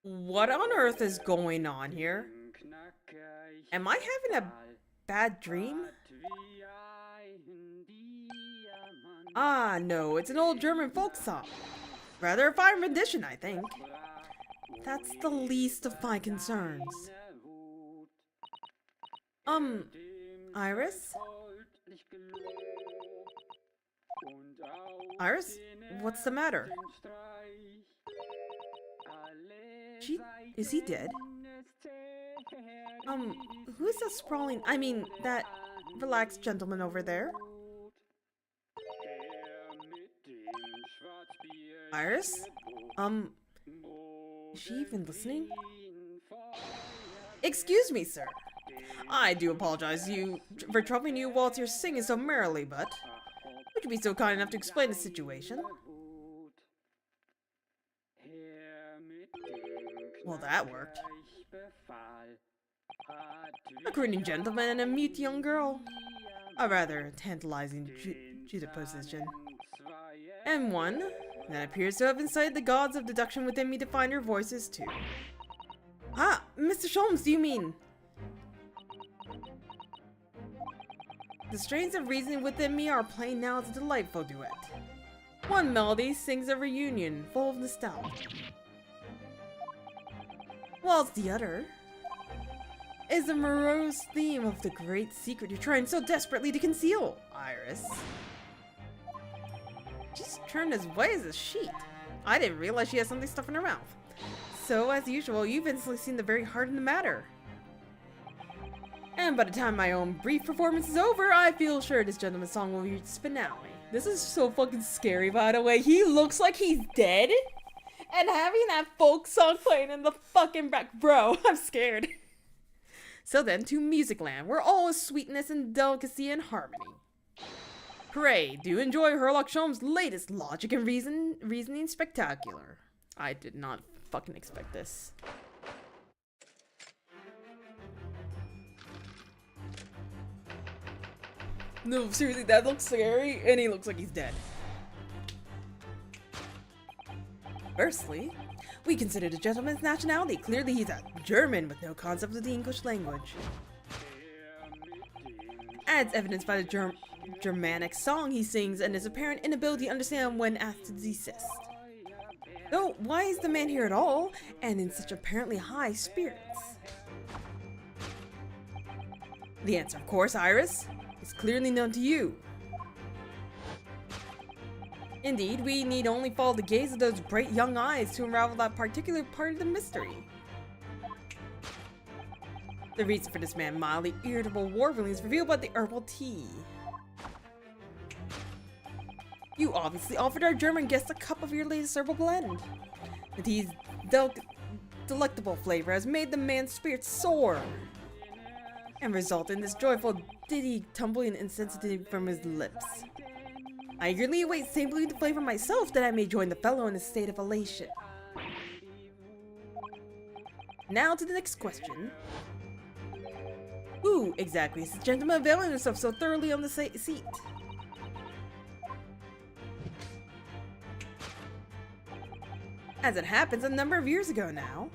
What on earth is going on here? Am I having a bad dream? Ah, no, it's an old German folk song. Rather a fine rendition, I think. That's the least of my concerns. Iris? Iris? What's the matter? Is he dead? Who's that sprawling, that relaxed gentleman over there? Iris? Is she even listening? Excuse me, sir. I do apologize for troubling you whilst you're singing so merrily, but would you be so kind enough to explain the situation? Well, that worked. A grinning gentleman and a mute young girl. A rather tantalizing juxtaposition. And one that appears to have incited the gods of deduction within me to find her voices too. Ah, Mr. Sholmes, do you mean? The strains of reasoning within me are playing now as a delightful duet. One melody sings a reunion full of nostalgia, whilst the other is a morose theme of the great secret you're trying so desperately to conceal, Iris. She's turned as white as a sheet. I didn't realize she has something stuck in her mouth. So, as usual, you've instantly seen the very heart of the matter. And by the time my own brief performance is over, I feel sure this gentleman's song will reach its finale. This is so fucking scary, by the way. He looks like he's dead. And having that folk song playing in the fucking back, bro, I'm scared. So then, to Musicland, where all is sweetness and delicacy and harmony. Pray, do enjoy Herlock Sholmes' latest logic and reasoning spectacular. I did not fucking expect this. No, seriously, that looks scary, and he looks like he's dead. Firstly, we consider the gentleman's nationality. Clearly he's a German with no concept of the English language. As evidenced by the Germanic song he sings and his apparent inability to understand when asked to desist. Though, why is the man here at all, and in such apparently high spirits? The answer, of course, Iris, is clearly known to you. Indeed, we need only follow the gaze of those bright young eyes to unravel that particular part of the mystery. The reason for this man's mildly irritable warbling is revealed by the herbal tea. You obviously offered our German guests a cup of your latest herbal blend. The tea's delectable flavor has made the man's spirits soar, and resulted in this joyful ditty tumbling insensitively from his lips. I eagerly await sampling the flavor myself that I may join the fellow in a state of elation. Now to the next question. Who exactly is the gentleman availing himself so thoroughly on the seat? As it happens, a number of years ago now,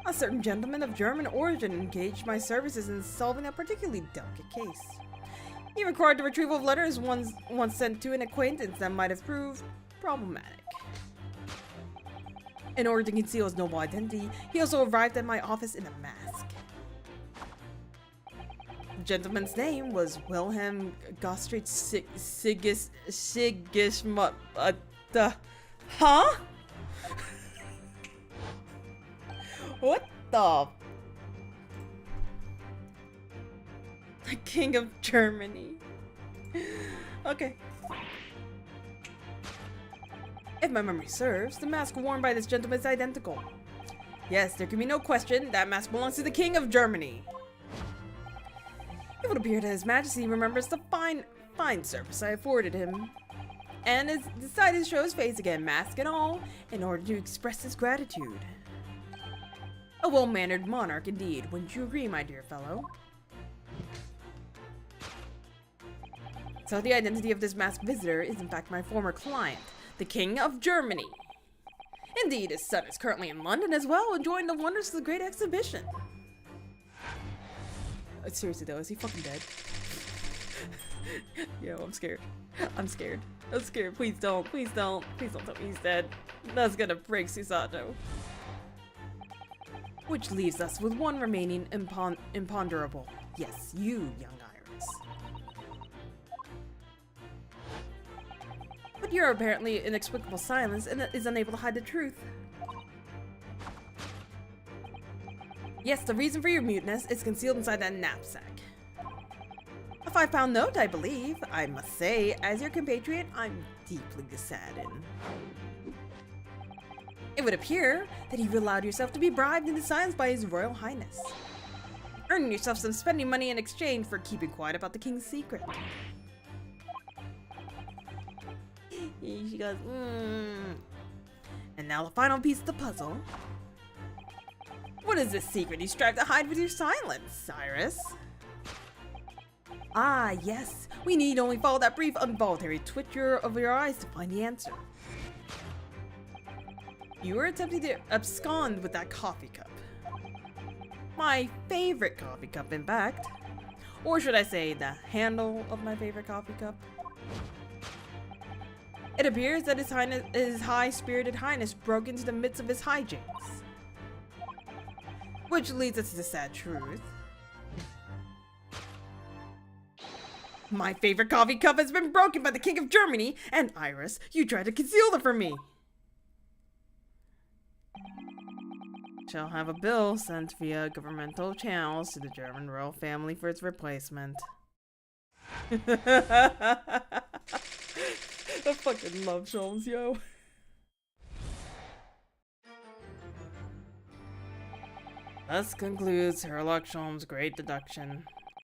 a certain gentleman of German origin engaged my services in solving a particularly delicate case. He required the retrieval of letters once sent to an acquaintance that might have proved problematic. In order to conceal his noble identity, he also arrived at my office in a mask. The gentleman's name was Wilhelm Gottfried Sigismund. Huh? What the? The King of Germany. Okay. If my memory serves, the mask worn by this gentleman is identical. Yes, there can be no question, that mask belongs to the King of Germany. It would appear that His Majesty remembers the fine service I afforded him, and has decided to show his face again, mask and all, in order to express his gratitude. A well-mannered monarch indeed, wouldn't you agree, my dear fellow? So the identity of this masked visitor is in fact my former client, the King of Germany. Indeed, his son is currently in London as well, enjoying the wonders of the Great Exhibition. Seriously though, is he fucking dead? Yo, I'm scared. I'm scared. I'm scared. Please don't. Please don't. Please don't tell me he's dead. That's gonna break Susato. Which leaves us with one remaining imponderable. Yes, you, young Iris. But your apparently inexplicable silence is unable to hide the truth. Yes, the reason for your muteness is concealed inside that knapsack. A 5-pound note, I believe. I must say, as your compatriot, I'm deeply saddened. It would appear that you've allowed yourself to be bribed into silence by His Royal Highness, earning yourself some spending money in exchange for keeping quiet about the king's secret. She goes, And now the final piece of the puzzle. What is this secret you strive to hide with your silence, Iris? Ah, yes. We need only follow that brief, involuntary twitch of your eyes to find the answer. You were attempting to abscond with that coffee cup. My favorite coffee cup, in fact. Or should I say, the handle of my favorite coffee cup? It appears that His High-Spirited Highness broke into the midst of his hijinks. Which leads us to the sad truth. My favorite coffee cup has been broken by the King of Germany, and Iris, you tried to conceal it from me. Shall have a bill sent via governmental channels to the German royal family for its replacement. I fucking love Sholmes, yo. Thus concludes Sherlock Sholmes' great deduction.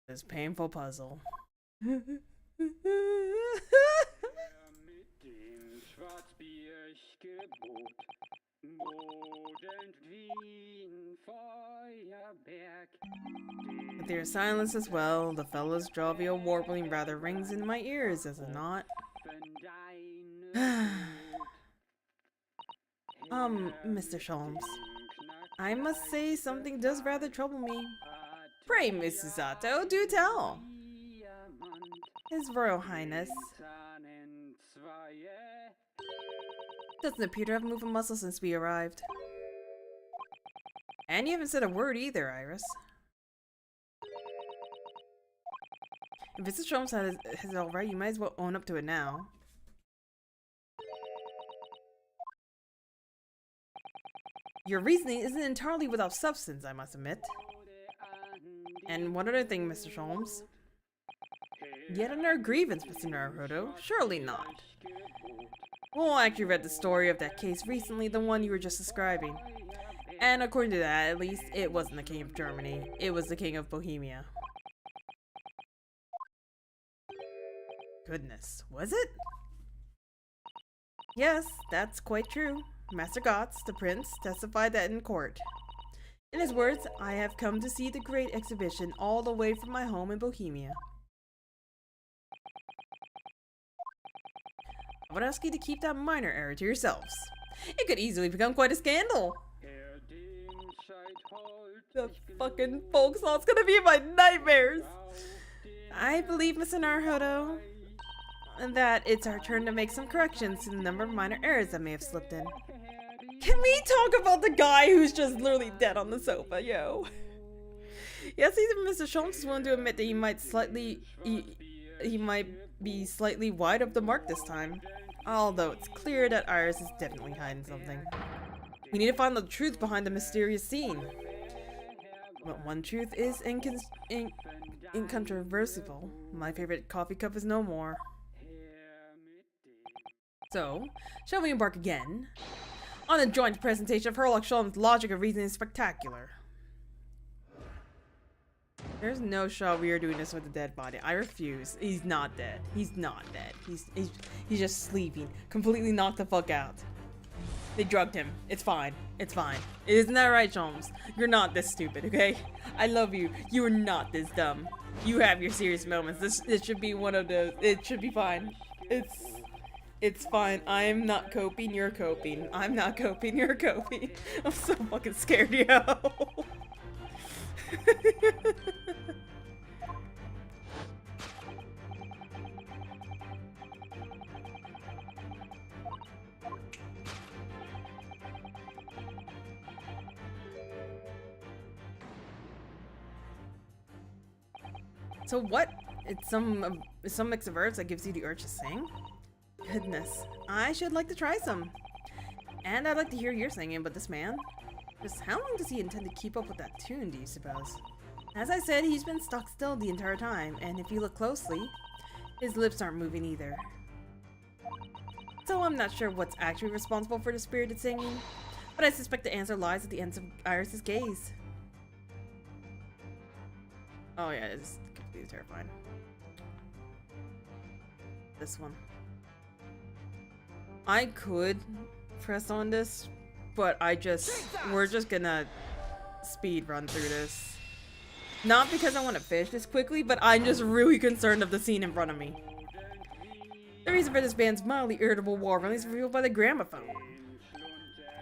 This painful puzzle. With your silence as well, the fellow's jovial warbling rather rings in my ears, does it not? Mr. Sholmes, I must say something does rather trouble me. Pray, Miss Susato, do tell. His Royal Highness doesn't appear to have moved a muscle since we arrived. And you haven't said a word either, Iris. If Mr. Sholmes has it alright, you might as well own up to it now. Your reasoning isn't entirely without substance, I must admit. And one other thing, Mr. Sholmes. Yet another grievance, Mr. Naruhodo? Surely not. Well, I actually read the story of that case recently, the one you were just describing. And according to that, at least, it wasn't the King of Germany. It was the King of Bohemia. Goodness, was it? Yes, that's quite true. Master Gotz, the prince, testified that in court. In his words, I have come to see the great exhibition all the way from my home in Bohemia. I would ask you to keep that minor error to yourselves. It could easily become quite a scandal. The fucking folk song's gonna be in my nightmares. I believe, Mr. Naruhodo, that it's our turn to make some corrections to the number of minor errors that may have slipped in. Can we talk about the guy who's just literally dead on the sofa, yo? Yes, even Mr. Sholmes is willing to admit that he might be slightly wide of the mark this time. Although it's clear that Iris is definitely hiding something. We need to find the truth behind the mysterious scene. But one truth is incontrovertible. My favorite coffee cup is no more. So, shall we embark again on a joint presentation of Herlock Sholmes' logic of reasoning is spectacular. There's no shot we are doing this with a dead body. I refuse. He's not dead. He's not dead. He's just sleeping. Completely knocked the fuck out. They drugged him. It's fine. It's fine. Isn't that right, Sholmes? You're not this stupid, okay? I love you. You are not this dumb. You have your serious moments. This should be one of those. It should be fine. It's fine. I'm not coping. You're coping. I'm not coping. You're coping. I'm so fucking scared, yo. So what? It's some mix of herbs that gives you the urge to sing? Goodness, I should like to try some. And I'd like to hear your singing, but this man? Just how long does he intend to keep up with that tune, do you suppose? As I said, he's been stuck still the entire time, and if you look closely, his lips aren't moving either. So I'm not sure what's actually responsible for the spirited singing, but I suspect the answer lies at the ends of Iris's gaze. Oh yeah, it's completely terrifying. This one. I could press on this, but we're just gonna speed run through this. Not because I want to finish this quickly, but I'm just really concerned of the scene in front of me. The reason for this band's mildly irritable warble is revealed by the gramophone.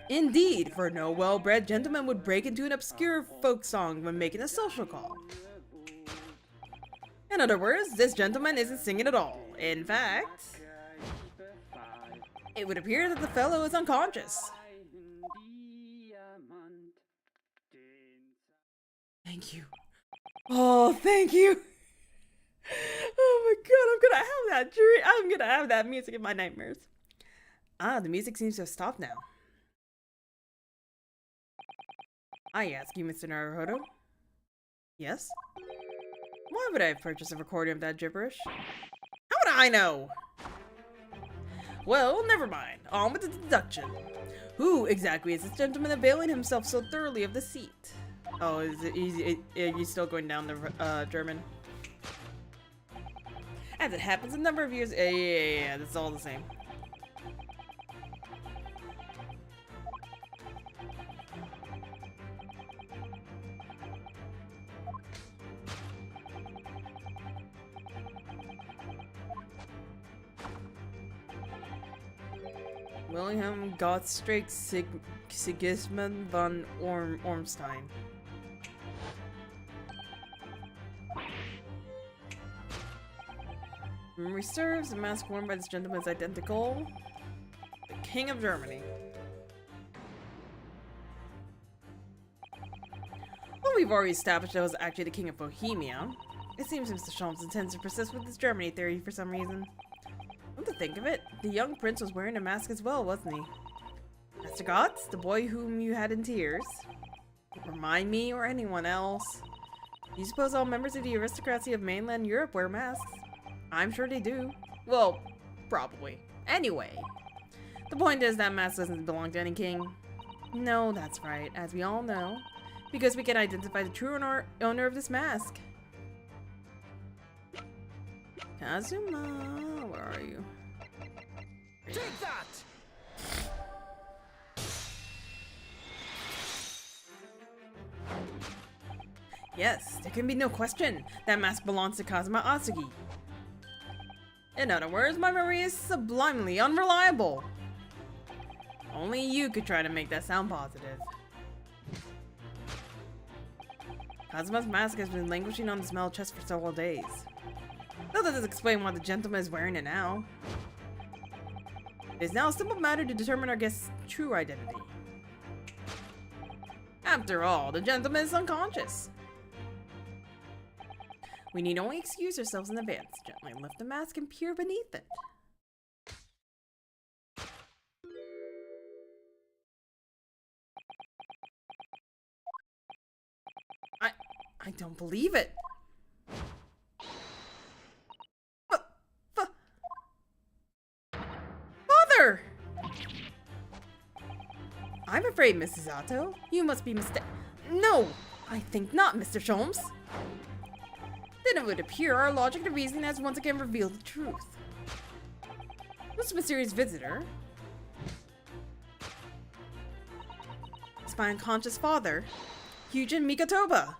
Indeed, for no well-bred gentleman would break into an obscure folk song when making a social call. In other words, this gentleman isn't singing at all. In fact, it would appear that the fellow is unconscious. Thank you. Oh, thank you. Oh my god, I'm gonna have that dream. I'm gonna have that music in my nightmares. Ah, the music seems to have stopped now. I ask you, Mr. Naruhodo. Yes? Why would I have purchased a recording of that gibberish? How would I know? Well, never mind. On with the deduction. Who exactly is this gentleman availing himself so thoroughly of the seat? Oh, is it easy? Are you still going down the German? As it happens, a number of years. Yeah, that's all the same. Wilhelm Gottschalk Sigismund von Ormstein. Memory serves, the mask worn by this gentleman is identical. The King of Germany. Well, we've already established that it was actually the King of Bohemia. It seems Mr. Sholmes intends to persist with his Germany theory for some reason. Come to think of it, the young prince was wearing a mask as well, wasn't he? Mr. Gotts, the boy whom you had in tears. Remind me or anyone else. Do you suppose all members of the aristocracy of mainland Europe wear masks? I'm sure they do. Well, probably. Anyway, the point is that mask doesn't belong to any king. No, that's right, as we all know. Because we can identify the true owner of this mask. Kazuma, where are you? Take that! Yes, there can be no question. That mask belongs to Kazuma Asugi. In other words, my memory is sublimely unreliable. Only you could try to make that sound positive. Kazuma's mask has been languishing on the metal chest for several days. Though that does explain why the gentleman is wearing it now. It is now a simple matter to determine our guest's true identity. After all, the gentleman is unconscious. We need only excuse ourselves in advance, gently lift the mask and peer beneath it. I don't believe it. Father! I'm afraid, Mrs. Otto. You must be mistaken. No! I think not, Mr. Sholmes. Then it would appear our logic and reasoning has once again revealed the truth. This mysterious visitor is my unconscious father, Hyujin Mikotoba.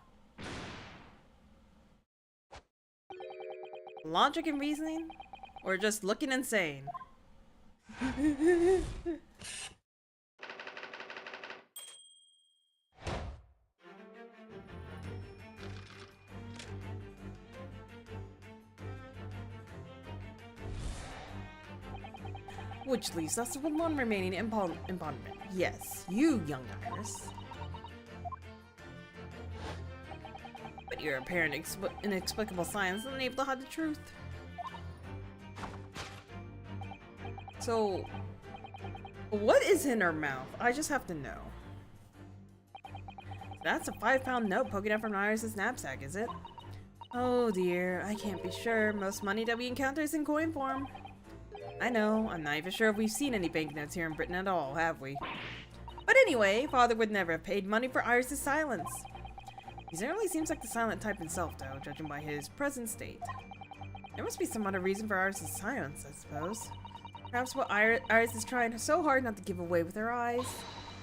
Logic and reasoning? Or just looking insane? Which leaves us with one remaining impoundment. Yes, you, young Iris. But your apparent inexplicable science is unable to hide the truth. So, what is in her mouth? I just have to know. That's a 5-pound note poking out from Iris's knapsack, is it? Oh dear, I can't be sure. Most money that we encounter is in coin form. I know, I'm not even sure if we've seen any banknotes here in Britain at all, have we? But anyway, Father would never have paid money for Iris' silence. He certainly seems like the silent type himself, though, judging by his present state. There must be some other reason for Iris' silence, I suppose. Perhaps what Iris is trying so hard not to give away with her eyes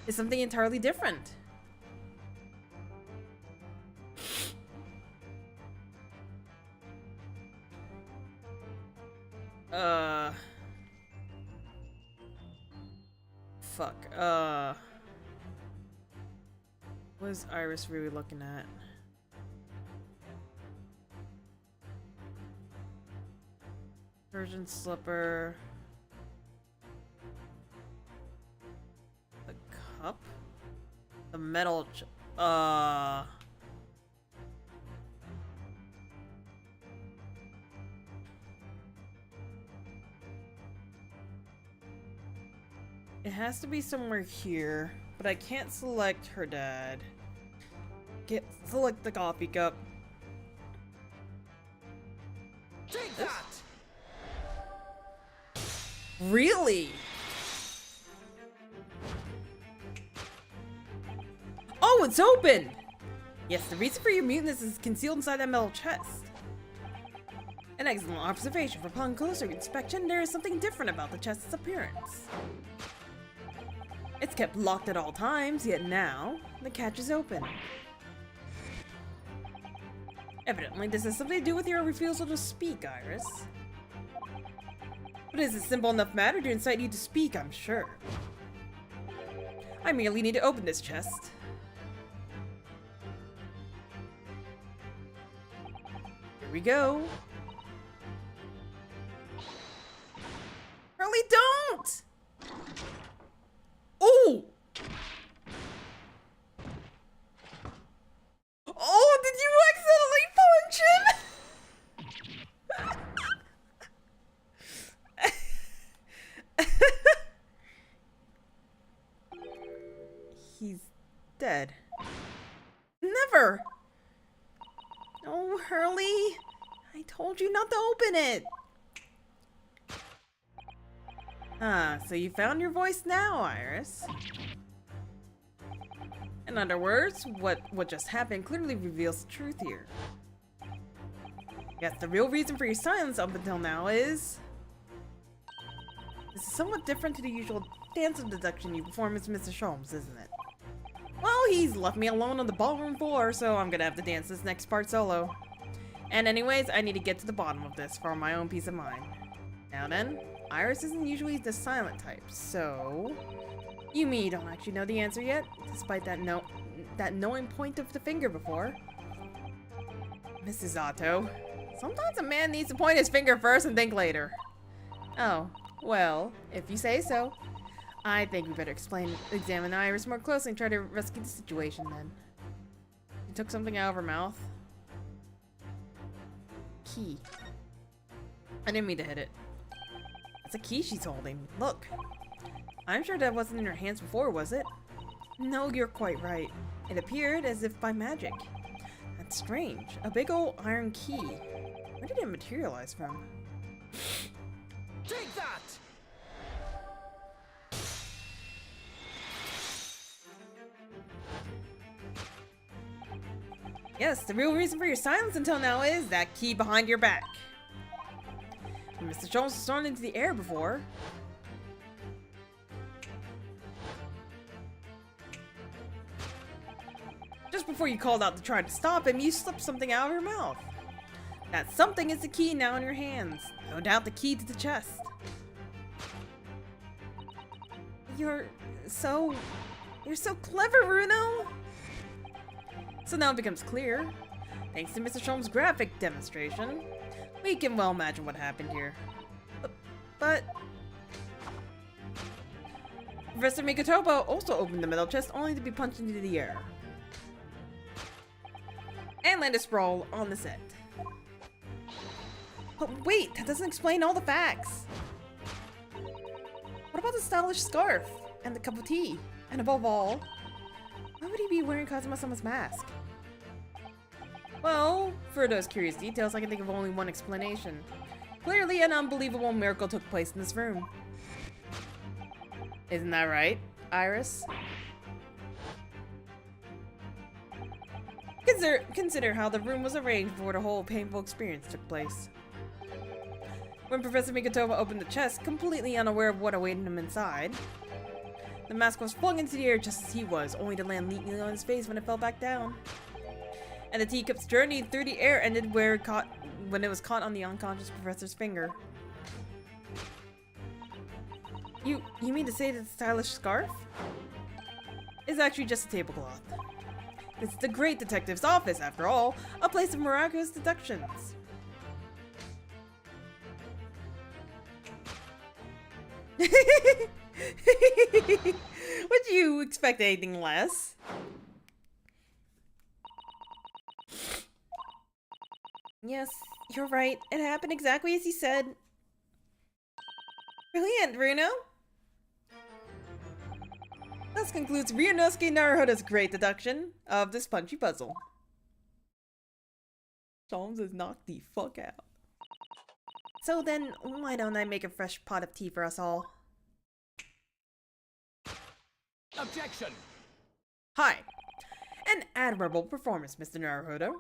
is something entirely different. Fuck, what is Iris really looking at? Persian slipper. The cup? The metal It has to be somewhere here, but I can't select her dad. Select the coffee cup. Take that! Really? Oh, it's open! Yes, the reason for your muteness is concealed inside that metal chest. An excellent observation. For upon closer inspection, there is something different about the chest's appearance. It's kept locked at all times, yet now, the catch is open. Evidently, this has something to do with your refusal to speak, Iris. But it's a simple enough matter to incite you to speak, I'm sure. I merely need to open this chest. Here we go. Hurley, don't! Oh! Oh, did you accidentally punch him? He's dead. Never! Oh, Hurley! I told you not to open it! Ah, so you found your voice now, Iris. In other words, what just happened clearly reveals the truth here. Yes, the real reason for your silence up until now is... This is somewhat different to the usual dance of deduction you perform as Mr. Sholmes, isn't it? Well, he's left me alone on the ballroom floor, so I'm gonna have to dance this next part solo. And anyways, I need to get to the bottom of this for my own peace of mind. Now then, Iris isn't usually the silent type, so... You mean you don't actually know the answer yet, despite that knowing point of the finger before? Mrs. Otto, sometimes a man needs to point his finger first and think later. Oh, well, if you say so. I think we better examine Iris more closely and try to rescue the situation then. She took something out of her mouth. Key. I didn't mean to hit it. That's a key she's holding. Look. I'm sure that wasn't in her hands before, was it? No, you're quite right. It appeared as if by magic. That's strange. A big old iron key. Where did it materialize from? Take that! Yes, the real reason for your silence until now is that key behind your back. When Mr. Jones was thrown into the air before. Just before you called out to try to stop him, you slipped something out of your mouth. That something is the key now in your hands. No doubt the key to the chest. You're so clever, Bruno! So now it becomes clear. Thanks to Mr. Sholm's graphic demonstration, we can well imagine what happened here. But Professor Mikotoba also opened the metal chest only to be punched into the air. And land a sprawl on the set. But wait, that doesn't explain all the facts. What about the stylish scarf? And the cup of tea? And above all, why would he be wearing Kazuma-sama's mask? Well, for those curious details, I can think of only one explanation. Clearly, an unbelievable miracle took place in this room. Isn't that right, Iris? Consider how the room was arranged before the whole painful experience took place. When Professor Mikotoba opened the chest, completely unaware of what awaited him inside, the mask was flung into the air just as he was, only to land neatly on his face when it fell back down. And the teacup's journey through the air ended when it was caught on the unconscious professor's finger. You mean to say that the stylish scarf is actually just a tablecloth? It's the great detective's office, after all, a place of miraculous deductions. Would you expect anything less? Yes, you're right. It happened exactly as he said. Brilliant, Bruno! Thus concludes Ryunosuke Naruhodo's great deduction of this punchy puzzle. Sholmes is knocked the fuck out. So then, why don't I make a fresh pot of tea for us all? Objection! Hi! An admirable performance, Mr. Naruhodo.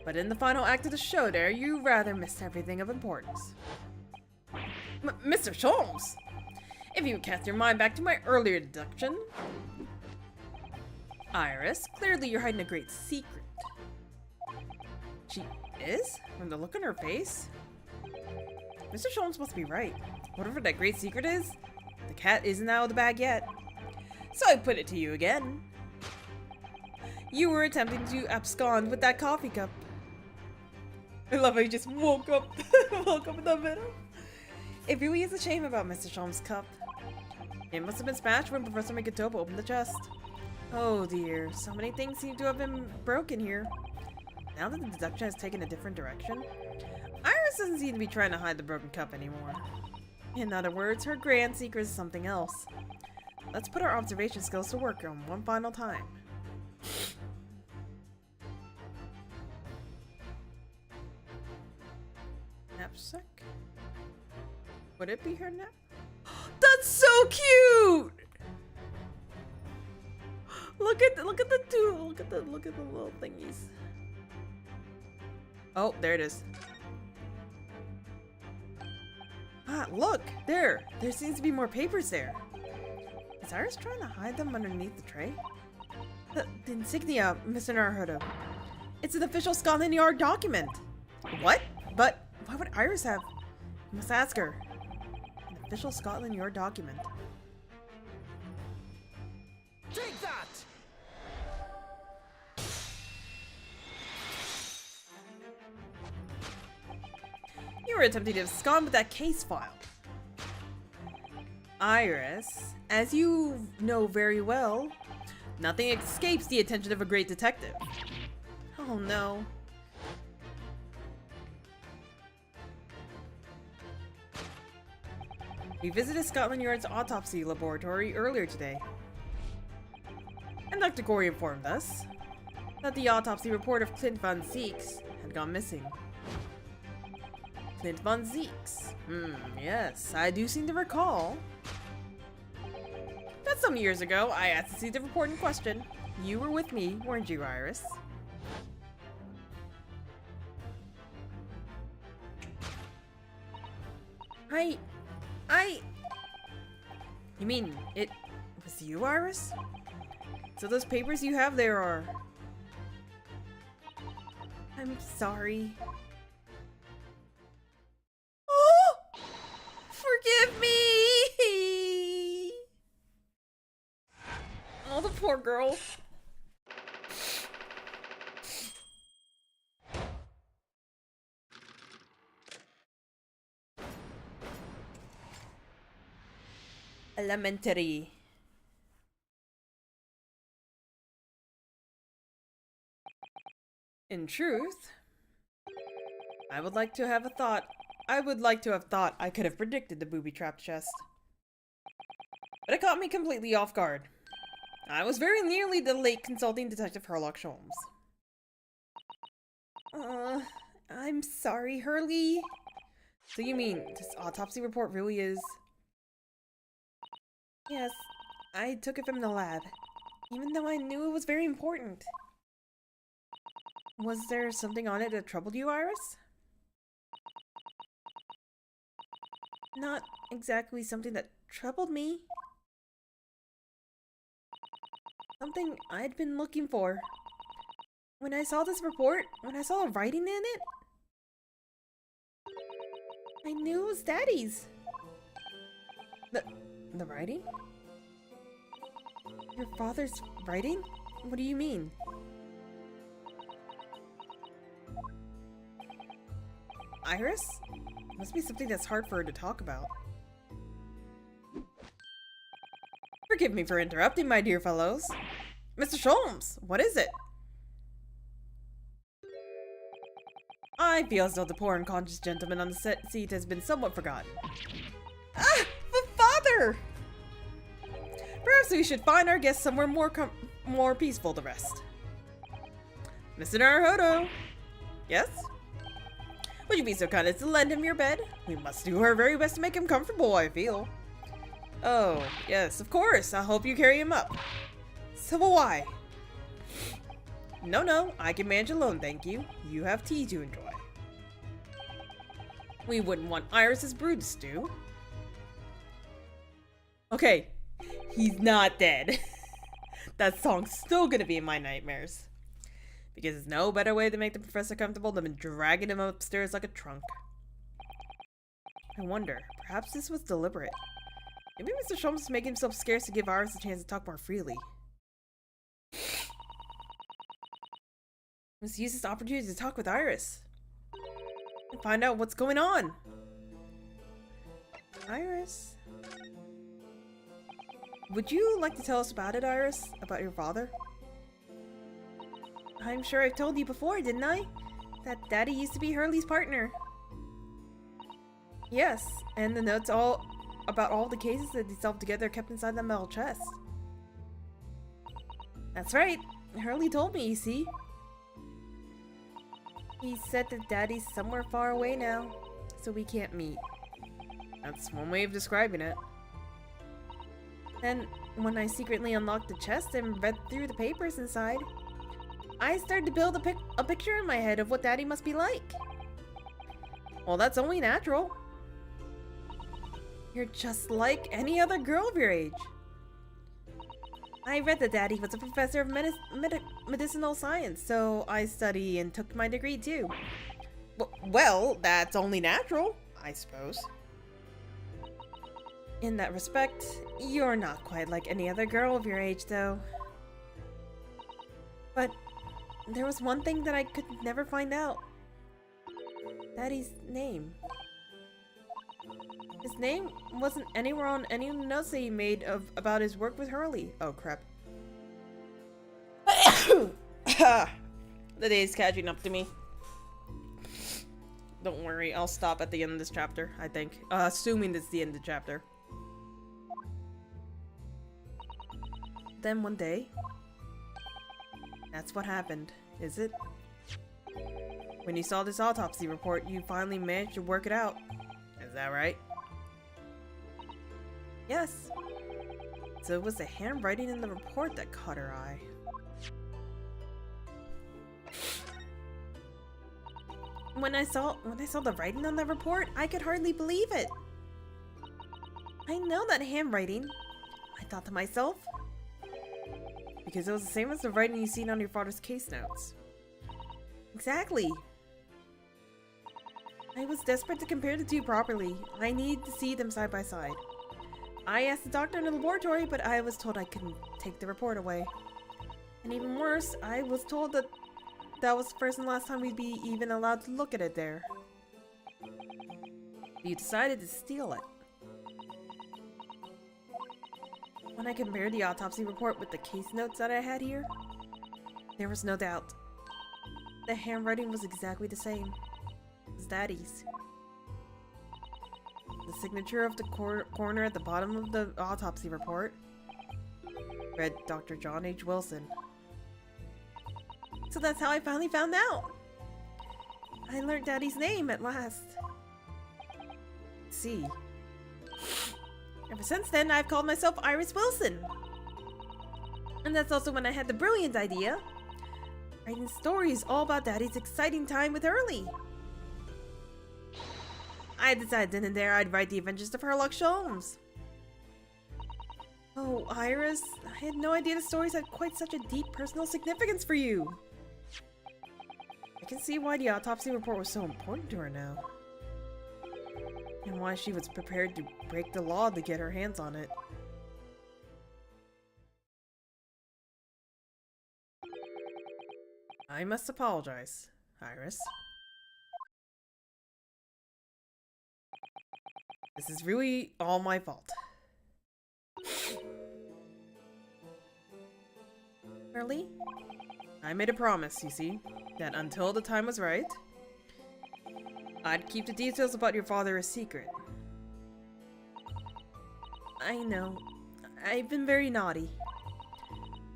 But in the final act of the show there, you rather missed everything of importance. Mr. Sholmes! If you would cast your mind back to my earlier deduction... Iris, clearly you're hiding a great secret. She is? From the look on her face? Mr. Sholmes must be right. Whatever that great secret is, the cat isn't out of the bag yet. So I put it to you again. You were attempting to abscond with that coffee cup. I love how you just woke up in the middle. It really is a shame about Mr. Sholmes' cup. It must have been smashed when Professor Mikotoba opened the chest. Oh dear, so many things seem to have been broken here. Now that the deduction has taken a different direction, Iris doesn't seem to be trying to hide the broken cup anymore. In other words, her grand secret is something else. Let's put our observation skills to work on one final time. Knapsack? Would it be her nap? That's so cute! Look at the little thingies. Oh, there it is. Ah, look! There seems to be more papers there. Is Iris trying to hide them underneath the tray? The insignia, Mr. Naruhodo. It's an official Scotland Yard document. What? But why would Iris have? You must ask her. An official Scotland Yard document. were attempting to abscond with that case file. Iris, as you know very well, nothing escapes the attention of a great detective. Oh no. We visited Scotland Yard's autopsy laboratory earlier today. And Dr. Gorey informed us that the autopsy report of Clint von Zieks had gone missing. Clint von Zieks. Yes, I do seem to recall. That's some years ago. I asked to see the report in question. You were with me, weren't you, Iris? You mean, it was you, Iris? So those papers you have there are... I'm sorry. Oh! Forgive me! Oh, the poor girl. Elementary. In truth, I would like to have thought I could have predicted the booby-trapped chest. But it caught me completely off guard. I was very nearly the late consulting detective Sherlock Holmes. I'm sorry, Hurley. So you mean this autopsy report really is... Yes, I took it from the lab, even though I knew it was very important. Was there something on it that troubled you, Iris? Not exactly something that troubled me. Something I'd been looking for. When I saw this report, when I saw the writing in it, I knew it was Daddy's. The writing? Your father's writing? What do you mean? Iris? Must be something that's hard for her to talk about. Forgive me for interrupting, my dear fellows. Mr. Sholmes, what is it? I feel as though the poor unconscious gentleman on the seat has been somewhat forgotten. Ah! But father! Perhaps we should find our guest somewhere more peaceful to rest. Mr. Naruhodo? Yes? Would you be so kind as to lend him your bed? We must do our very best to make him comfortable, I feel. Oh, yes, of course. I'll help you carry him up. So will I. No, I can manage alone, thank you. You have tea to enjoy. We wouldn't want Iris's brood stew. Okay, he's not dead. That song's still gonna be in my nightmares. Because there's no better way to make the professor comfortable than dragging him upstairs like a trunk. I wonder, perhaps this was deliberate. Maybe Mr. Sholmes was making himself scarce to give Iris a chance to talk more freely. Let's use this opportunity to talk with Iris. And find out what's going on. Iris? Would you like to tell us about it, Iris? About your father? I'm sure I've told you before, didn't I? That Daddy used to be Hurley's partner. Yes, and the notes all about all the cases that they solved together kept inside that metal chest. That's right. Hurley told me, you see. He said that Daddy's somewhere far away now, so we can't meet. That's one way of describing it. Then, when I secretly unlocked the chest and read through the papers inside, I started to build a picture in my head of what Daddy must be like. Well, that's only natural. You're just like any other girl of your age. I read that Daddy was a professor of medicinal science, so I studied and took my degree too. Well, that's only natural, I suppose. In that respect, you're not quite like any other girl of your age, though. But there was one thing that I could never find out. Daddy's name. His name wasn't anywhere on any notes that he made about his work with Hurley. Oh, crap. The day's catching up to me. Don't worry, I'll stop at the end of this chapter, I think. Assuming it's the end of the chapter. Then one day... That's what happened, is it? When you saw this autopsy report, you finally managed to work it out. Is that right? Yes. So it was the handwriting in the report that caught her eye. When I saw the writing on the report, I could hardly believe it. I know that handwriting, I thought to myself. Because it was the same as the writing you seen on your father's case notes. Exactly. I was desperate to compare the two properly. I needed to see them side by side. I asked the doctor in the laboratory, but I was told I couldn't take the report away. And even worse, I was told that that was the first and last time we'd be even allowed to look at it there. You decided to steal it. When I compared the autopsy report with the case notes that I had here, there was no doubt. The handwriting was exactly the same as Daddy's. The signature of the coroner at the bottom of the autopsy report read Dr. John H. Wilson. So that's how I finally found out. I learned Daddy's name at last. See. Ever since then, I've called myself Iris Wilson. And that's also when I had the brilliant idea. Writing stories all about Daddy's exciting time with Hurley. I decided then and there I'd write the adventures of Sherlock Holmes. Oh, Iris, I had no idea the stories had quite such a deep personal significance for you. I can see why the autopsy report was so important to her now. And why she was prepared to break the law to get her hands on it. I must apologize, Iris. This is really all my fault. Hurley? I made a promise, you see, that until the time was right, I'd keep the details about your father a secret. I know. I've been very naughty.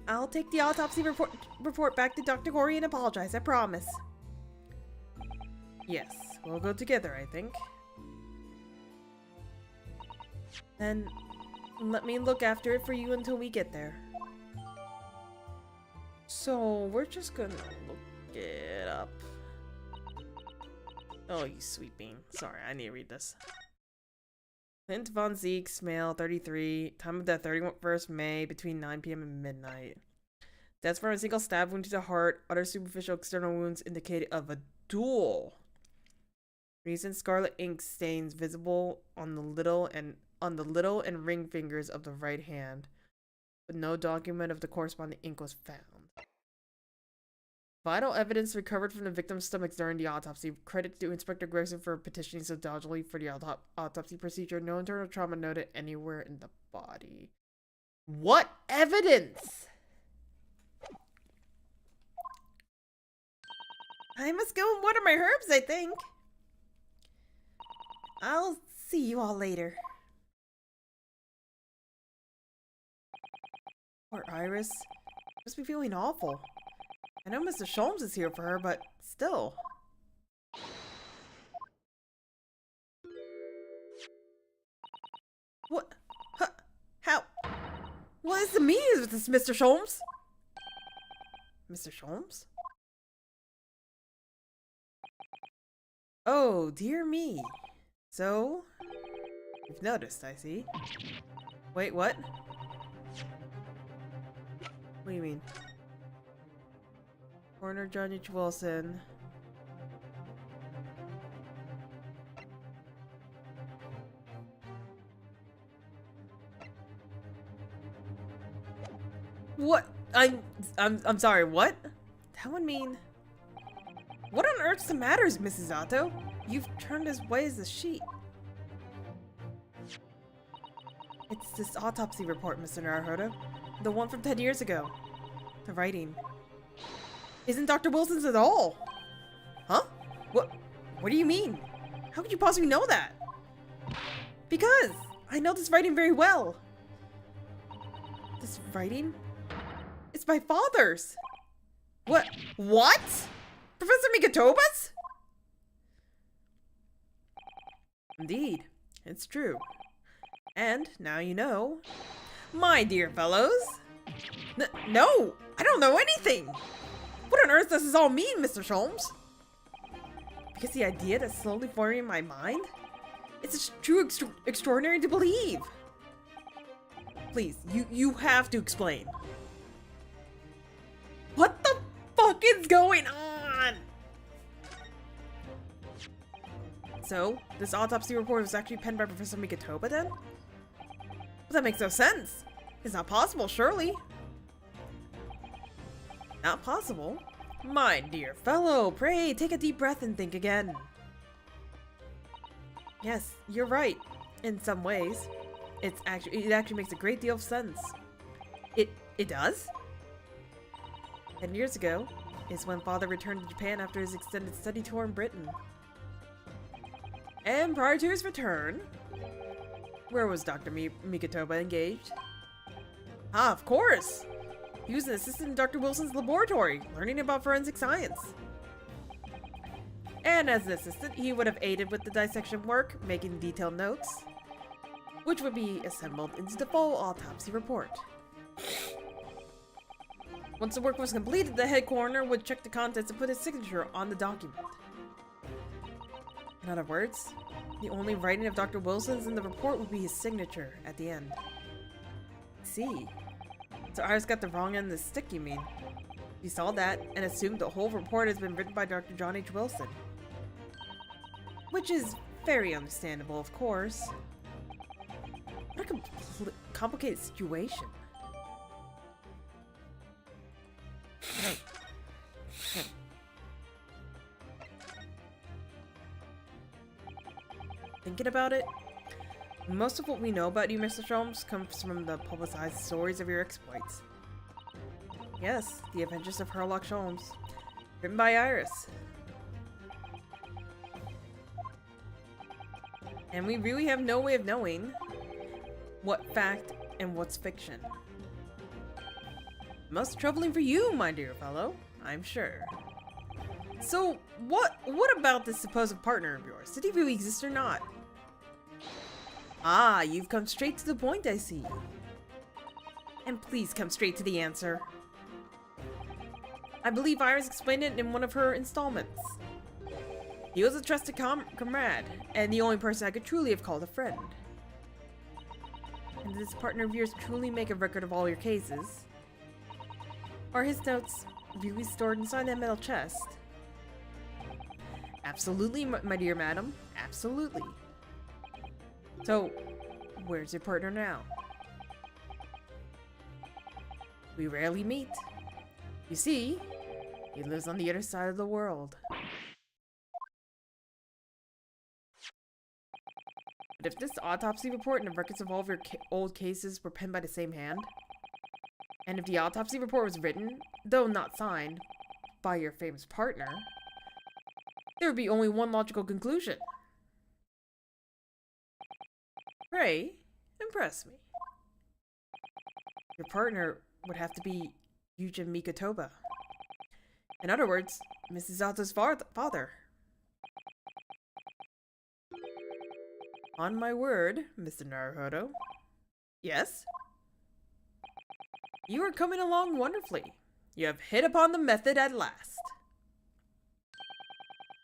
I'll take the autopsy report back to Dr. Corey and apologize, I promise. Yes, we'll go together, I think. Then, let me look after it for you until we get there. So, we're just gonna look it up. Oh, you sweet bean. Sorry, I need to read this. Clint von Zieks, male, 33. Time of death, 31st May, between 9 p.m. and midnight. Deaths from a single stab wound to the heart. Other superficial external wounds indicated of a duel. Recent scarlet ink stains visible on the little and ring fingers of the right hand, but no document of the corresponding ink was found. Vital evidence recovered from the victim's stomach during the autopsy. Credit to Inspector Gregson for petitioning so diligently for the autopsy procedure. No internal trauma noted anywhere in the body. What evidence? I must go and water my herbs, I think. I'll see you all later. Poor Iris. Must be feeling awful. I know Mr. Sholmes is here for her, but still. What? Huh? How? What is the meaning of this, Mr. Sholmes? Mr. Sholmes? Oh, dear me. So, you've noticed, I see. Wait, what? What do you mean? Coroner John H. Wilson. What? I'm sorry, what? That would mean... What on earth's the matter, Mrs. Otto? You've turned as white as a sheet. It's this autopsy report, Mr. Naruhodo. The one from 10 years ago. The writing isn't Dr. Wilson's at all. Huh? What do you mean? How could you possibly know that? Because I know this writing very well. This writing? It's my father's. What? Professor Mikatoba's? Indeed, it's true. And now you know. My dear fellows. No, I don't know anything. What on earth does this all mean, Mr. Sholmes? Because the idea that's slowly forming in my mind? It's true extraordinary to believe. Please, you have to explain. What the fuck is going on? So, this autopsy report was actually penned by Professor Mikatoba then? But that makes no sense. It's not possible, surely. Not possible? My dear fellow, pray take a deep breath and think again. Yes, you're right. In some ways. It actually makes a great deal of sense. It does? 10 years ago is when Father returned to Japan after his extended study tour in Britain. And prior to his return, where was Dr. Mikatoba engaged? Ah, of course! He was an assistant in Dr. Wilson's laboratory, learning about forensic science. And as an assistant, he would have aided with the dissection work, making detailed notes, which would be assembled into the full autopsy report. Once the work was completed, the head coroner would check the contents and put his signature on the document. In other words, the only writing of Dr. Wilson's in the report would be his signature at the end. I see. So Iris got the wrong end of the stick, you mean? You saw that and assumed the whole report has been written by Dr. John H. Wilson. Which is very understandable, of course. What a complicated situation. Thinking about it, most of what we know about you, Mr. Sholmes, comes from the publicized stories of your exploits. Yes, The Adventures of Sherlock Sholmes, written by Iris. And we really have no way of knowing what fact and what's fiction. Most troubling for you, my dear fellow, I'm sure. So, what about this supposed partner of yours? Did he really exist or not? Ah, you've come straight to the point, I see. And please come straight to the answer. I believe Iris explained it in one of her installments. He was a trusted comrade, and the only person I could truly have called a friend. And did this partner of yours truly make a record of all your cases? Are his notes really stored inside that metal chest? Absolutely, my dear madam. Absolutely. So, where's your partner now? We rarely meet. You see, he lives on the other side of the world. But if this autopsy report and the records of all of your old cases were penned by the same hand, and if the autopsy report was written, though not signed, by your famous partner, there would be only one logical conclusion. Pray, impress me. Your partner would have to be Yuji Mikatoba. In other words, Mrs. Zato's father. On my word, Mr. Naruhodo. Yes? You are coming along wonderfully. You have hit upon the method at last.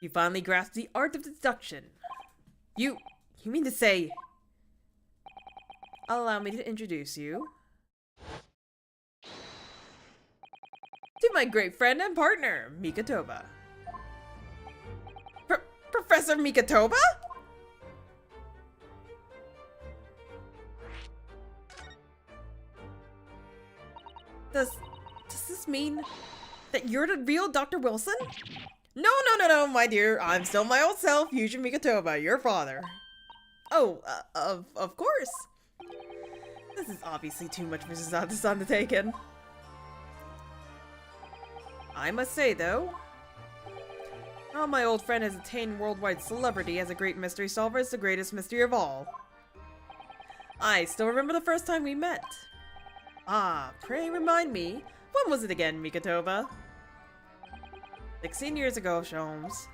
You finally grasped the art of deduction. You mean to say... Allow me to introduce you to my great friend and partner, Mikatoba. Professor Mikatoba? Does this mean that you're the real Dr. Wilson? No, my dear. I'm still my old self, Yuji Mikatoba, your father. Oh, of course. This is obviously too much for Susato-san to take in. I must say, though, how my old friend has attained worldwide celebrity as a great mystery solver is the greatest mystery of all. I still remember the first time we met. Ah, pray remind me, when was it again, Mikotoba? 16 years ago, Sholmes.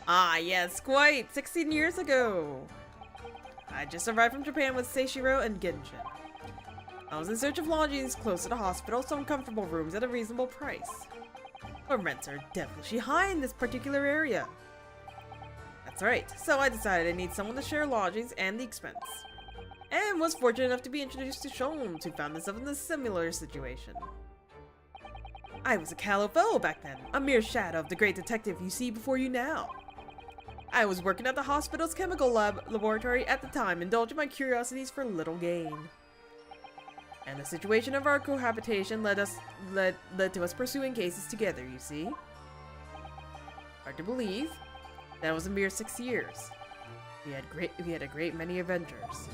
Ah, yes, quite! 16 years ago! I just arrived from Japan with Seishiro and Genshin. I was in search of lodgings close to the hospital, some comfortable rooms at a reasonable price. But rents are devilishly high in this particular area. That's right, so I decided I need someone to share lodgings and the expense. And was fortunate enough to be introduced to Sholmes, who found himself in a similar situation. I was a callow fellow back then, a mere shadow of the great detective you see before you now. I was working at the hospital's chemical laboratory at the time, indulging my curiosities for little gain. And the situation of our cohabitation led to us pursuing cases together, you see. Hard to believe, that was a mere 6 years. We had a great many adventures.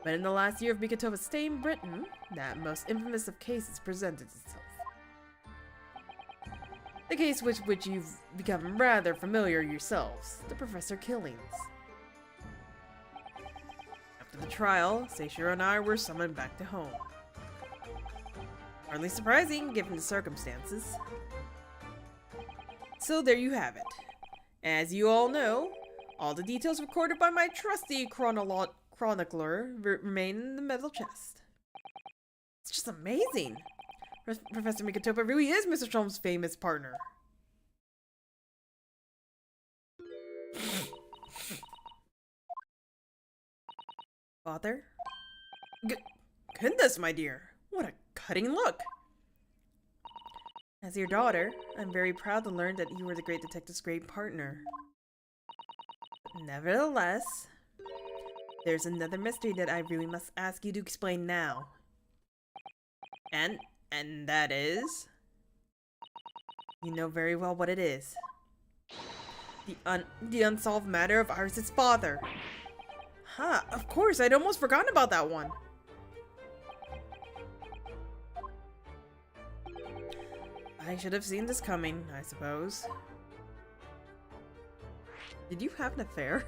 But in the last year of Mikotoba's stay in Britain, that most infamous of cases presented itself. The case with which you've become rather familiar yourselves, the Professor killings. After the trial, Seishiro and I were summoned back to home. Hardly surprising, given the circumstances. So there you have it. As you all know, all the details recorded by my trusty chronicler remain in the metal chest. It's just amazing! Professor Mikotoba really is Mr. Sholmes' famous partner. Father? Goodness, my dear! What a cutting look! As your daughter, I'm very proud to learn that you were the great detective's great partner. Nevertheless, there's another mystery that I really must ask you to explain now. And that is? You know very well what it is. The unsolved matter of Iris' father. Huh, of course, I'd almost forgotten about that one. I should have seen this coming, I suppose. Did you have an affair?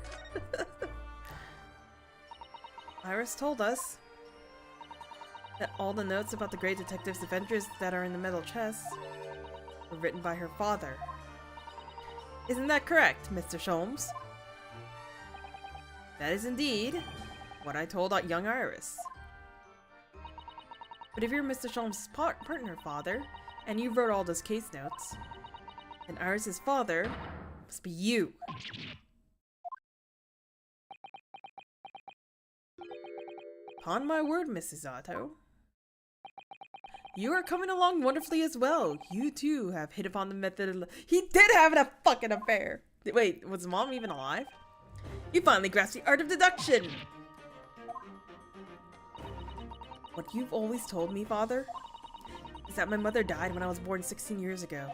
Iris told us that all the notes about the great detective's adventures that are in the metal chest were written by her father. Isn't that correct, Mr. Sholmes? That is indeed what I told young Iris. But if you're Mr. Sholmes' partner, father, and you wrote all those case notes, then Iris' father must be you. Upon my word, Mrs. Otto. You are coming along wonderfully as well. You too have hit upon the method. He did have a fucking affair. Wait, was Mom even alive? You finally grasped the art of deduction. What you've always told me, Father, is that my mother died when I was born 16 years ago.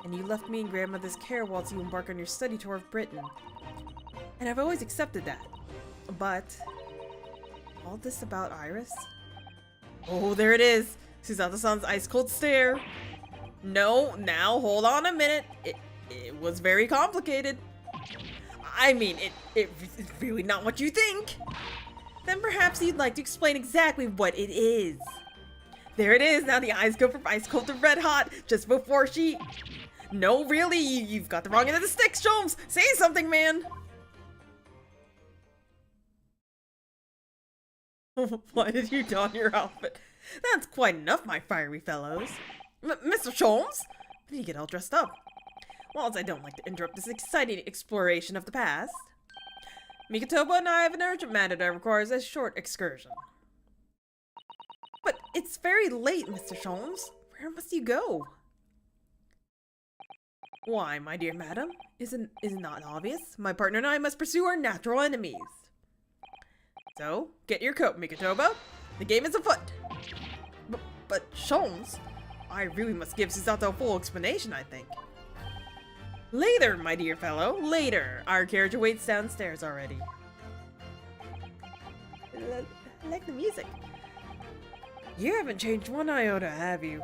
And you left me in grandmother's care whilst you embark on your study tour of Britain. And I've always accepted that. But all this about Iris? Oh, there it is. Susato-san's ice-cold stare. No, now hold on a minute. It was very complicated. I mean, it's really not what you think. Then perhaps you'd like to explain exactly what it is. There it is. Now the eyes go from ice-cold to red-hot just before she... No, really, you've got the wrong end of the stick, Sholmes. Say something, man. Why did you don your outfit? That's quite enough, my fiery fellows. Mr. Sholmes? Why did you get all dressed up? Whilst I don't like to interrupt this exciting exploration of the past, Mikotoba and I have an urgent matter that requires a short excursion. But it's very late, Mr. Sholmes. Where must you go? Why, my dear madam, is it not obvious? My partner and I must pursue our natural enemies. So, get your coat, Mikotoba. The game is afoot. But Sholmes, I really must give Susato a full explanation, I think. Later, my dear fellow, later. Our carriage awaits downstairs already. I like the music. You haven't changed one iota, have you?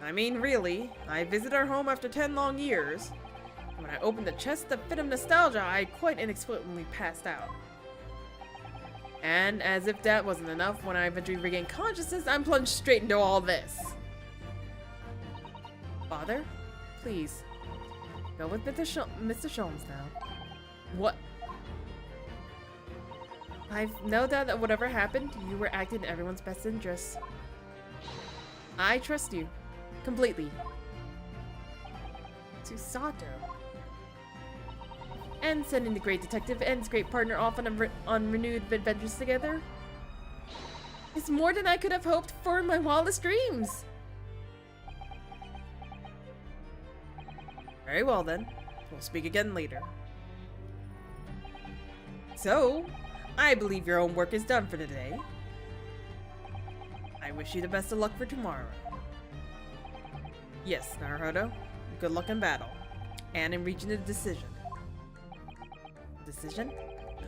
I mean, really. I visited our home after 10 long years. When I opened the chest to fit of nostalgia, I quite inexplicably passed out. And as if that wasn't enough, when I eventually regained consciousness, I'm plunged straight into all this. Father, please, go with Mr. Sholmes now. What? I've no doubt that whatever happened, you were acting in everyone's best interests. I trust you. Completely. To Sato. And sending the great detective and his great partner off on renewed adventures together is more than I could have hoped for in my wildest dreams. Very well then. We'll speak again later. So, I believe your own work is done for today. I wish you the best of luck for tomorrow. Yes, Naruhodo. Good luck in battle. And in reaching a decision. Decision?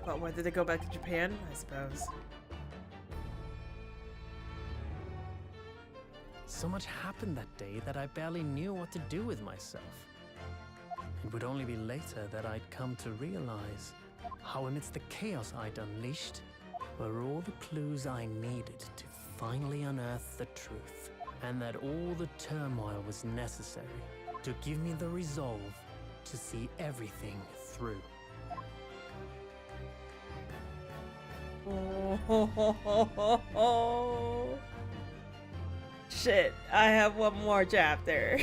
About whether to go back to Japan, I suppose. So much happened that day that I barely knew what to do with myself. It would only be later that I'd come to realize how amidst the chaos I'd unleashed were all the clues I needed to finally unearth the truth, and that all the turmoil was necessary to give me the resolve to see everything through. Oh, shit, I have one more chapter.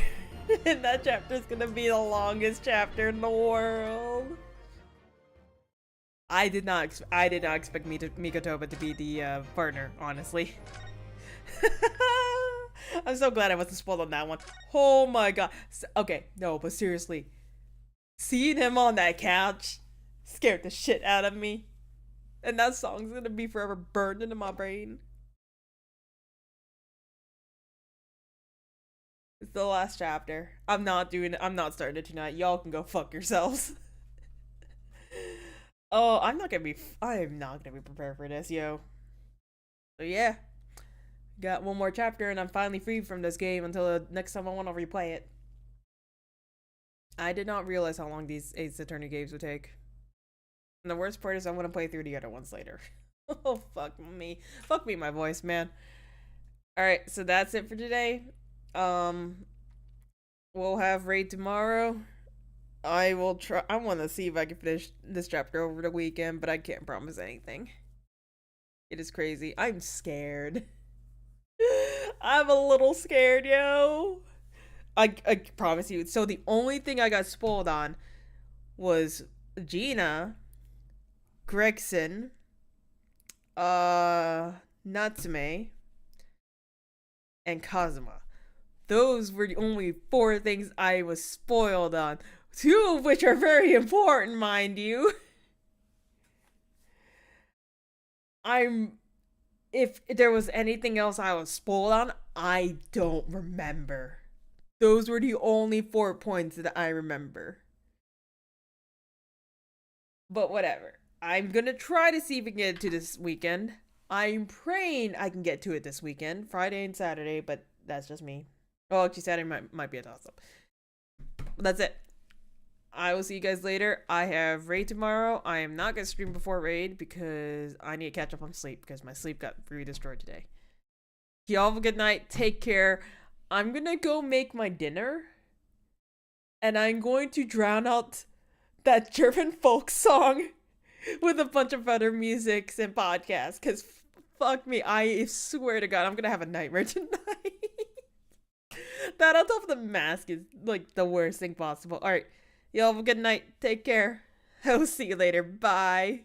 And that chapter is gonna be the longest chapter in the world. I did not expect Mikotoba to be the partner, honestly. I'm so glad I wasn't spoiled on that one. Oh my god. Okay, no, but seriously, seeing him on that couch scared the shit out of me. And that song's gonna be forever burned into my brain. It's the last chapter. I'm not starting it tonight. Y'all can go fuck yourselves. Oh, I am not gonna be prepared for this, yo. So yeah. Got one more chapter and I'm finally free from this game until the next time I want to replay it. I did not realize how long these Ace Attorney games would take. And the worst part is I'm gonna play through the other ones later. Oh, fuck me. Fuck me, my voice, man. Alright, so that's it for today. We'll have raid tomorrow. I will try. I want to see if I can finish this chapter over the weekend, but I can't promise anything. It is crazy. I'm scared. I'm a little scared, yo. I promise you. So the only thing I got spoiled on was Gina, Gregson, Natsume, and Kazuma. Those were the only 4 things I was spoiled on. 2 of which are very important, mind you. If there was anything else I was spoiled on, I don't remember. Those were the only 4 points that I remember. But whatever. I'm gonna try to see if we can get it to this weekend. I'm praying I can get to it this weekend, Friday and Saturday, but that's just me. Oh, actually, Saturday might be a toss-up. That's it. I will see you guys later. I have raid tomorrow. I am not going to stream before raid because I need to catch up on sleep because my sleep got really destroyed today. Y'all have a good night. Take care. I'm going to go make my dinner. And I'm going to drown out that German folk song with a bunch of other musics and podcasts because fuck me. I swear to God, I'm going to have a nightmare tonight. That on top of the mask is like the worst thing possible. Alright, y'all have a good night. Take care. I'll see you later. Bye.